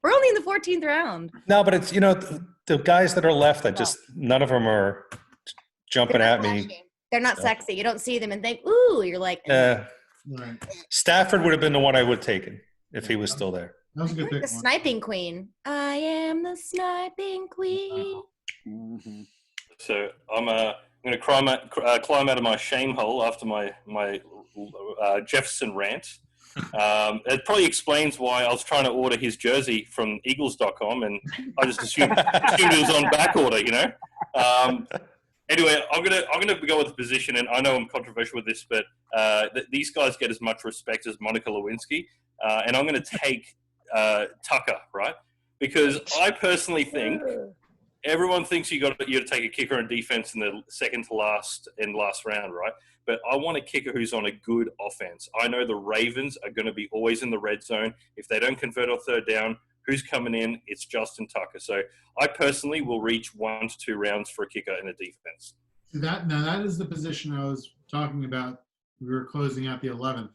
S3: We're only in the 14th round.
S13: No, but it's, the guys that are left, none of them are jumping at me.
S3: They're not sexy. You don't see them and think, ooh, you're like.
S1: Right.
S13: Stafford would have been the one I would have taken if he was still there.
S1: That was a good pick.
S3: The sniping queen. I am the sniping queen.
S8: Mm-hmm.
S6: So I'm going to climb out of my shame hole after my Jefferson rant. It probably explains why I was trying to order his jersey from Eagles.com, and I just assumed it was on back order. Anyway, I'm gonna go with the position, and I know I'm controversial with this, but these guys get as much respect as Monica Lewinsky, and I'm going to take Tucker, right? Because I personally think everyone thinks you got to take a kicker and defense in the second to last round, right? But I want a kicker who's on a good offense. I know the Ravens are going to be always in the red zone. If they don't convert on third down, who's coming in? It's Justin Tucker. So I personally will reach 1 to 2 rounds for a kicker in a defense.
S1: That is the position I was talking about. We were closing out the 11th.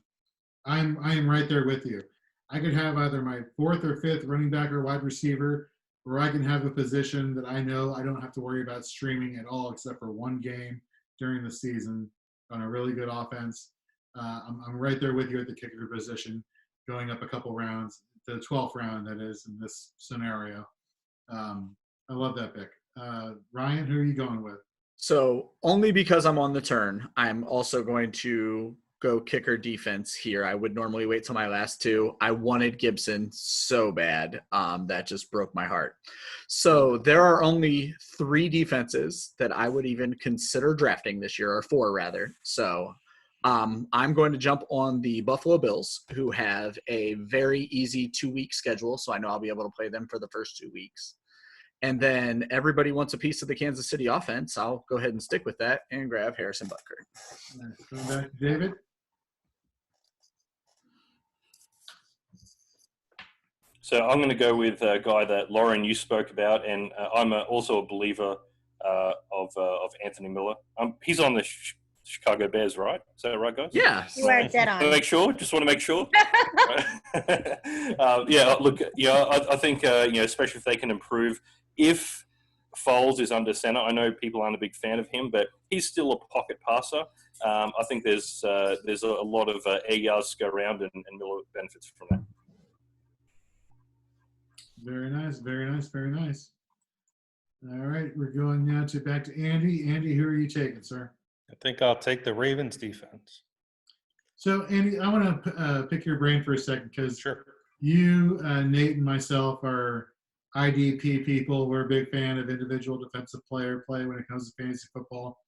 S1: I am right there with you. I could have either my 4th or 5th running back or wide receiver, or I can have a position that I know I don't have to worry about streaming at all except for one game during the season on a really good offense. I'm right there with you at the kicker position, going up a couple rounds, the 12th round, that is, in this scenario. I love that pick. Ryan, who are you going with?
S14: So only because I'm on the turn, I'm also going to go kicker defense here. I would normally wait till my last two. I wanted Gibson so bad. That just broke my heart. So there are only 3 defenses that I would even consider drafting this year, or 4 rather. So I'm going to jump on the Buffalo Bills, who have a very easy 2-week schedule. So I know I'll be able to play them for the first 2 weeks. And then everybody wants a piece of the Kansas City offense. I'll go ahead and stick with that and grab Harrison Butker.
S1: Nice. Going back to David.
S6: So I'm going to go with a guy that Lauren, you spoke about, and I'm also a believer of Anthony Miller. He's on the Chicago Bears, right? Is that right, guys?
S14: Yeah.
S3: You are dead on.
S6: Just want to make sure. I think especially if they can improve. If Foles is under center, I know people aren't a big fan of him, but he's still a pocket passer. I think there's a lot of air yards to go around, and Miller benefits from that.
S1: Very nice, very nice, very nice. All right, we're going now back to Andy. Andy, who are you taking, sir?
S13: I think I'll take the Ravens defense.
S1: So, Andy, I want to pick your brain for a second because
S13: Sure.
S1: You, Nate, and myself are IDP people. We're a big fan of individual defensive player play when it comes to fantasy football.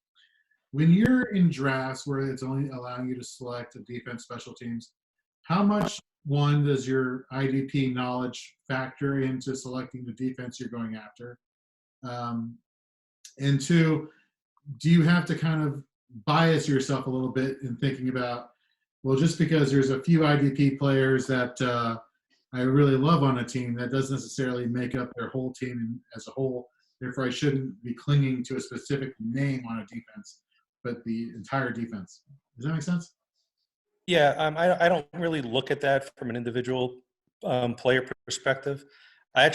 S1: When you're in drafts where it's only allowing you to select a defense, special teams, how much, one, does your IDP knowledge factor into selecting the defense you're going after? And 2, do you have to kind of bias yourself a little bit in thinking about, well, just because there's a few IDP players that I really love on a team, that doesn't necessarily make up their whole team as a whole. Therefore, I shouldn't be clinging to a specific name on a defense, but the entire defense. Does that make sense?
S13: Yeah, I don't really look at that from an individual player perspective. I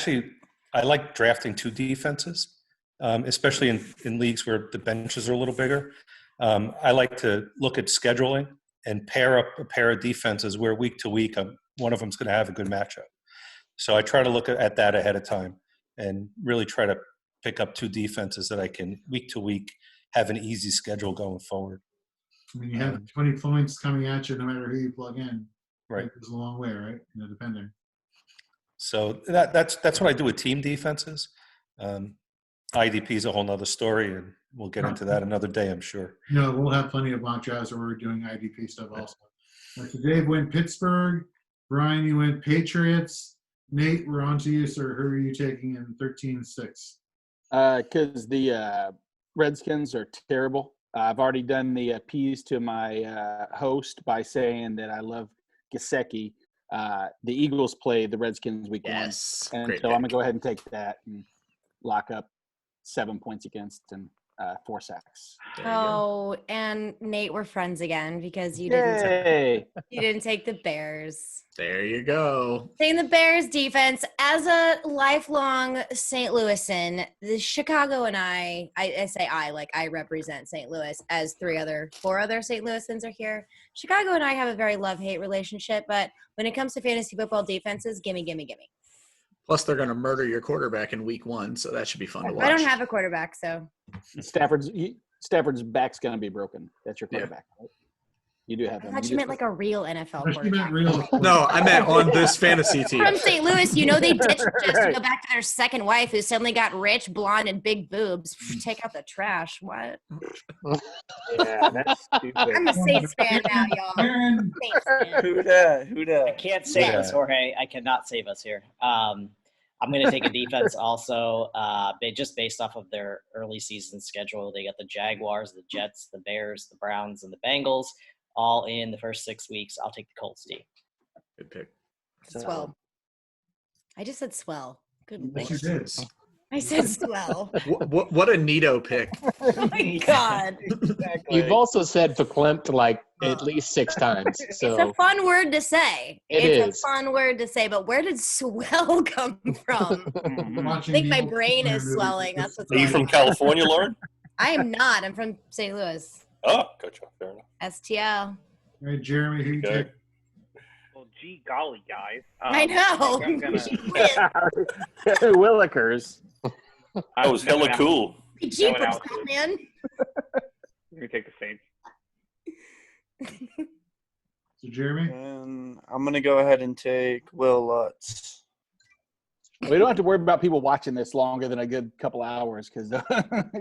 S13: like drafting 2 defenses, especially in leagues where the benches are a little bigger. I like to look at scheduling and pair up a pair of defenses where week to week one of them's going to have a good matchup. So I try to look at that ahead of time and really try to pick up 2 defenses that I can week to week have an easy schedule going forward.
S1: I mean, you have 20 points coming at you no matter who you plug in.
S13: Right.
S1: It goes a long way, right? Depending.
S13: So that's what I do with team defenses. IDP is a whole nother story, and we'll get into that another day, I'm sure.
S1: No, we'll have plenty of mock drafts where we're doing IDP stuff also. So Dave went Pittsburgh. Brian, you went Patriots. Nate, we're on to you, sir. Who are you taking in 13-6?
S8: Because the Redskins are terrible. I've already done the appease to my host by saying that I love Gesicki. The Eagles play the Redskins week 1. And so I'm going to go ahead and take that and lock up 7 points against and 4 sacks.
S3: Oh, and Nate, we're friends again because you didn't take the Bears.
S14: There you go.
S3: Taking the Bears defense. As a lifelong St. Louisan, the Chicago and I say I represent St. Louis as 4 other St. Louisans are here. Chicago and I have a very love-hate relationship, but when it comes to fantasy football defenses, gimme.
S14: Plus, they're going to murder your quarterback in week 1, so that should be fun to watch.
S3: I don't have a quarterback, so.
S8: Stafford's back's going to be broken. That's your quarterback, right? You do have him.
S3: I thought you meant like a real NFL quarterback.
S14: No, I meant on this fantasy team.
S3: From St. Louis, they ditched just to go back to their second wife who suddenly got rich, blonde, and big boobs. Take out the trash. What?
S12: Yeah, that's stupid.
S3: I'm a Saints fan now, y'all.
S10: Who dat?
S7: I can't save us, Jorge. I cannot save us here. I'm going to take a defense also, just based off of their early season schedule. They got the Jaguars, the Jets, the Bears, the Browns, and the Bengals all in the first 6 weeks. I'll take the Colts D.
S14: Good pick.
S3: Swell. I just said swell. Good
S1: Yes, you
S3: Lord.
S1: did.
S3: I said swell.
S14: What a neato pick.
S3: Oh my God.
S12: You've also said verklempt like at least 6 times. So
S3: It's a fun word to say.
S12: It is.
S3: A fun word to say, but where did swell come from? I think my brain is swelling. That's what's
S6: Are you
S3: going
S6: from
S3: on.
S6: California, Lauren?
S3: I am not. I'm from St. Louis.
S6: Oh, gotcha. Fair enough.
S3: STL.
S1: All right, Jeremy, who you take?
S9: Well, gee golly, guys.
S3: I know.
S9: I'm gonna,
S8: Willikers.
S6: That was hella cool.
S3: Jeepers, man.
S9: Let me take the Saints.
S1: So, Jeremy?
S10: And I'm going to go ahead and take Will Lutz.
S8: We don't have to worry about people watching this longer than a good couple hours because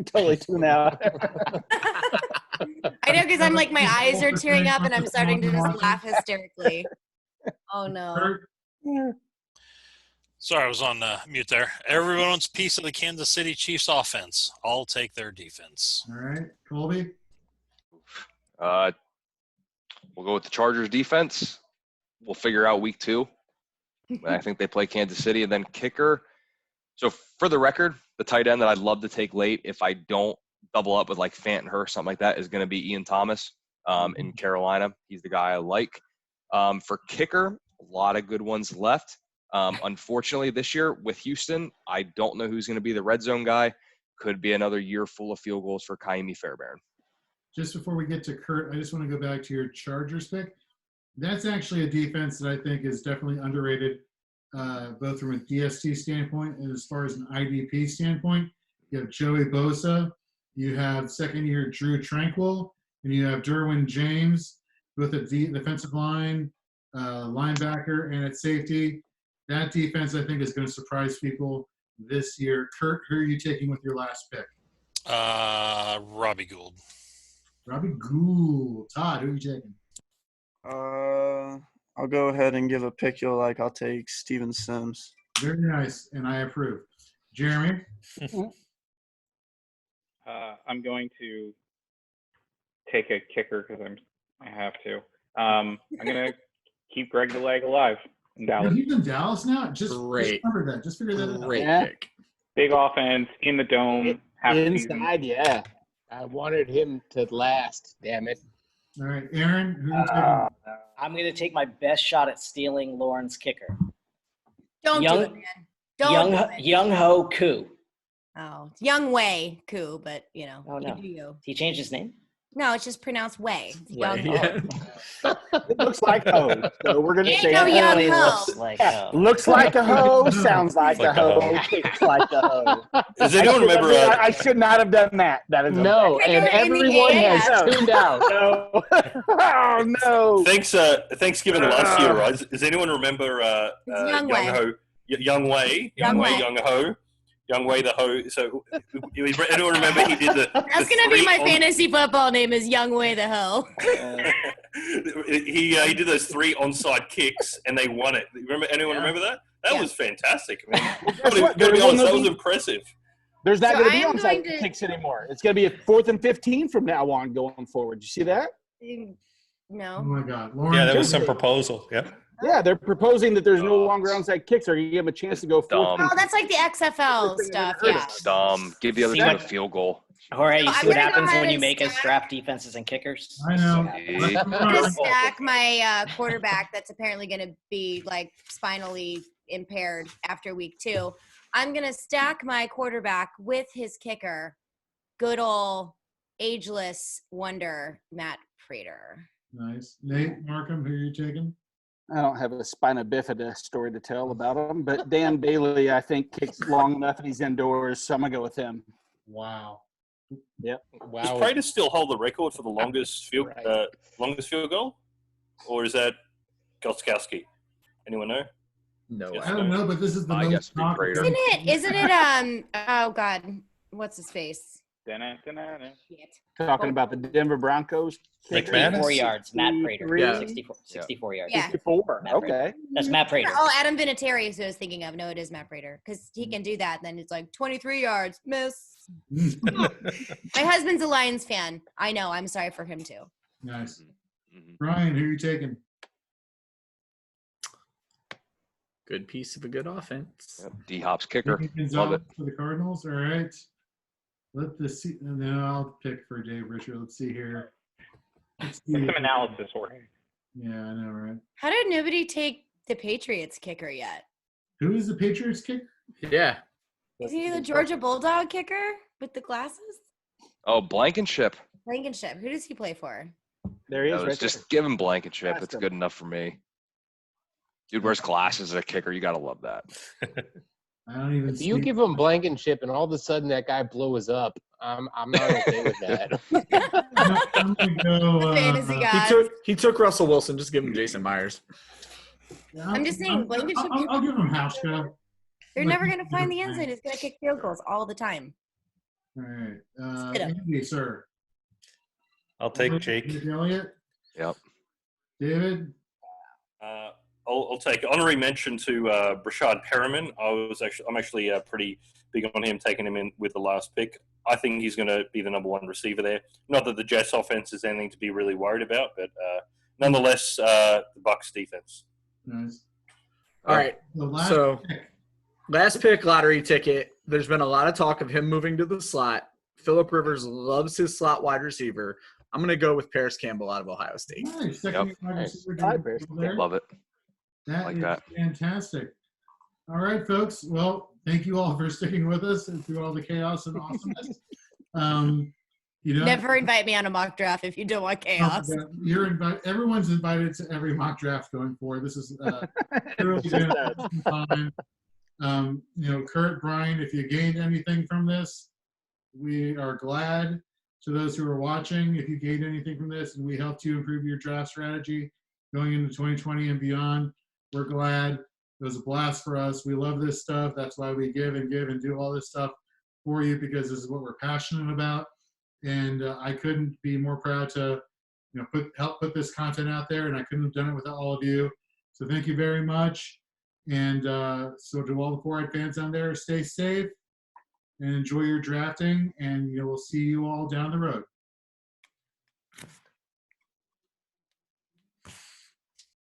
S8: totally tune out.
S3: I know because I'm like my eyes are tearing up and I'm starting to just laugh hysterically. Oh no.
S11: Sorry, I was on mute there. Everyone wants a piece of the Kansas City Chiefs offense. I'll take their defense.
S1: All right, Colby?
S5: We'll go with the Chargers defense. We'll figure out week 2. I think they play Kansas City, and then kicker. So for the record, the tight end that I'd love to take late if I don't double up with like Fant and Hurst, something like that, is going to be Ian Thomas in Carolina. He's the guy I like. For kicker, a lot of good ones left. Unfortunately, this year with Houston, I don't know who's going to be the red zone guy. Could be another year full of field goals for Kaimi Fairbairn.
S1: Just before we get to Kurt, I just want to go back to your Chargers pick. That's actually a defense that I think is definitely underrated, both from a DST standpoint and as far as an IDP standpoint. You have Joey Bosa, you have second-year Drew Tranquil, and you have Derwin James, both at the defensive line, linebacker, and at safety. That defense, I think, is going to surprise people this year. Kurt, who are you taking with your last pick?
S11: Robbie Gould.
S1: Robbie Gould. Todd, who are you taking?
S10: I'll go ahead and give a pick you'll like. I'll take Steven Sims.
S1: Very nice, and I approve. Jeremy?
S9: I'm going to take a kicker because I have to. I'm going to keep Greg the Leg alive in Dallas.
S1: He's in Dallas now? Just remember that. Just figure that out.
S14: Great pick.
S9: Big offense in the dome.
S12: Inside, yeah. I wanted him to last, damn it.
S1: All right, Aaron, who are you taking?
S7: I'm going to take my best shot at stealing Lauren's kicker.
S3: Don't do it, man. Don't do it.
S7: Young Ho Koo.
S3: Oh, it's Young Wei Koo, but you know.
S7: Oh, no.
S3: You.
S7: He changed his name?
S3: No, it's just pronounced Wei. Young
S14: Yeah.
S8: It looks like ho, so we're going to say
S3: no
S8: it.
S3: young
S7: Really
S3: ho.
S7: looks like ho.
S8: Looks like a hoe, sounds like
S6: Like
S8: a
S6: a
S8: hoe,
S6: hoe.
S8: kicks like a hoe.
S6: Does anyone remember?
S8: I should not have done that. That is
S12: No, and everyone has tuned out.
S8: No. Oh no!
S6: Thanksgiving last year, right? Does anyone remember
S3: Young
S6: Young
S3: Wei.
S6: Ho? Young Wei,
S3: Young Wei.
S6: Young Ho, Young Wei the Ho. So anyone remember he did the?
S3: That's
S6: the
S3: gonna be
S6: 3
S3: my
S6: on-
S3: fantasy football name is Young Wei the Ho.
S6: he did those 3 onside kicks and they won it. Anyone remember that? That was fantastic, man.
S8: Guess what?
S6: Gotta be
S8: There
S6: honest, that
S8: will
S6: was
S8: be-
S6: impressive.
S8: There's not
S3: So
S8: going to
S3: I
S8: be
S3: am
S8: onside
S3: going to-
S8: kicks anymore. It's going to be a 4th and 15 from now on going forward. You see that?
S1: Oh
S3: No.
S1: my God, Lauren.
S13: Yeah, there was some proposal. Yep.
S8: Yeah, they're proposing that there's no longer onside kicks. Or you give them a chance to go 4th.
S5: Dumb.
S3: Oh, that's like the XFL stuff. Yeah.
S5: It's dumb. Give the other
S7: See
S5: team a
S7: what-
S5: field goal.
S7: Jorge, you
S3: So
S7: see
S3: I'm
S7: what
S3: gonna go
S7: happens
S3: ahead
S7: when you
S3: and
S7: make us
S3: stack-
S7: draft defenses and kickers?
S1: I know.
S5: See?
S3: I'm gonna stack my quarterback that's apparently gonna be like spinally impaired after week 2. I'm gonna stack my quarterback with his kicker, good old ageless wonder Matt Prater.
S1: Nice. Nate Markham, who are you taking?
S8: I don't have a spina bifida story to tell about him, but Dan Bailey, I think, kicks long enough and he's indoors, so I'm going to go with him.
S1: Wow.
S8: Yep.
S6: Does Prater still hold the record for the longest field goal? Or is that Gostkowski? Anyone know?
S14: No.
S1: I don't know, but this is the
S5: I guess
S1: most
S5: it'd be Prater.
S3: Isn't it oh God, what's his face? Shit.
S8: Talking about the Denver Broncos. kicker.
S7: 64 yards, Matt Prater.
S8: Yeah.
S7: 64 yards.
S3: Yeah.
S8: 64,
S7: Matt Prater.
S8: okay.
S7: That's Matt Prater.
S3: Oh, Adam Vinatieri is who I was thinking of. No, it is Matt Prater because he can do that. And then it's like 23 yards, miss. My husband's a Lions fan. I know. I'm sorry for him too.
S1: Nice. Brian, who are you taking?
S14: Good piece of a good offense.
S5: Yep. D-Hop's kicker.
S1: Gonzalez
S5: Love it.
S1: for the Cardinals. All right. Let the see, and then I'll pick for Dave Richard. Let's see here. Let's see.
S9: Some analysis, Jorge.
S1: Yeah, I know, right?
S3: How did nobody take the Patriots kicker yet?
S1: Who is the Patriots kick?
S14: Yeah.
S3: Is he the Georgia Bulldog kicker with the glasses?
S5: Oh, Blankenship.
S3: Blankenship. Who does he play for?
S8: There he is.
S5: No,
S8: Right
S5: just give him Blankenship.
S8: Ask
S5: It's
S8: him.
S5: good enough for me. Dude wears glasses as a kicker. You got to love that.
S1: I don't even
S12: If you give him Blankenship and all of a sudden that guy blows up, I'm not okay with that.
S1: I'm gonna go,
S3: Fantasy guy.
S14: He took Russell Wilson. Just give him Jason Myers.
S3: I'm just saying, Blankenship.
S1: I'll give him Hauschka.
S3: They're never going to find the end zone. He's going to kick field goals all the time.
S1: All right.
S3: Spit 'em.
S1: Andy, sir.
S13: I'll take Jake.
S1: Elliott.
S5: Yep.
S1: David.
S6: I'll take honorary mention to Brashad Perriman. I'm actually pretty big on him, taking him in with the last pick. I think he's going to be the number 1 receiver there. Not that the Jets offense is anything to be really worried about, but nonetheless, the Bucs defense.
S1: Nice.
S14: All right.
S1: The last
S14: So,
S1: pick.
S14: last pick, lottery ticket. There's been a lot of talk of him moving to the slot. Phillip Rivers loves his slot wide receiver. I'm going to go with Paris Campbell out of Ohio State.
S1: Nice. Second
S5: Yep.
S1: wide
S5: Nice.
S1: receiver
S8: Hi,
S1: David
S8: Paris.
S1: there.
S5: Love it.
S1: That
S5: Like
S1: is
S5: that.
S1: fantastic. All right, folks. Well, thank you all for sticking with us and through all the chaos and awesomeness.
S3: Never invite me on a mock draft if you don't want chaos.
S1: You're invited. Everyone's invited to every mock draft going forward. This is really been an awesome time. Kurt, Brian, if you gained anything from this, we are glad. To those who are watching, if you gained anything from this and we helped you improve your draft strategy going into 2020 and beyond, we're glad. It was a blast for us. We love this stuff. That's why we give and do all this stuff for you, because this is what we're passionate about. And I couldn't be more proud to help put this content out there, and I couldn't have done it without all of you. So thank you very much. And so to all the Four-Eyed fans down there, stay safe and enjoy your drafting, and we'll see you all down the road.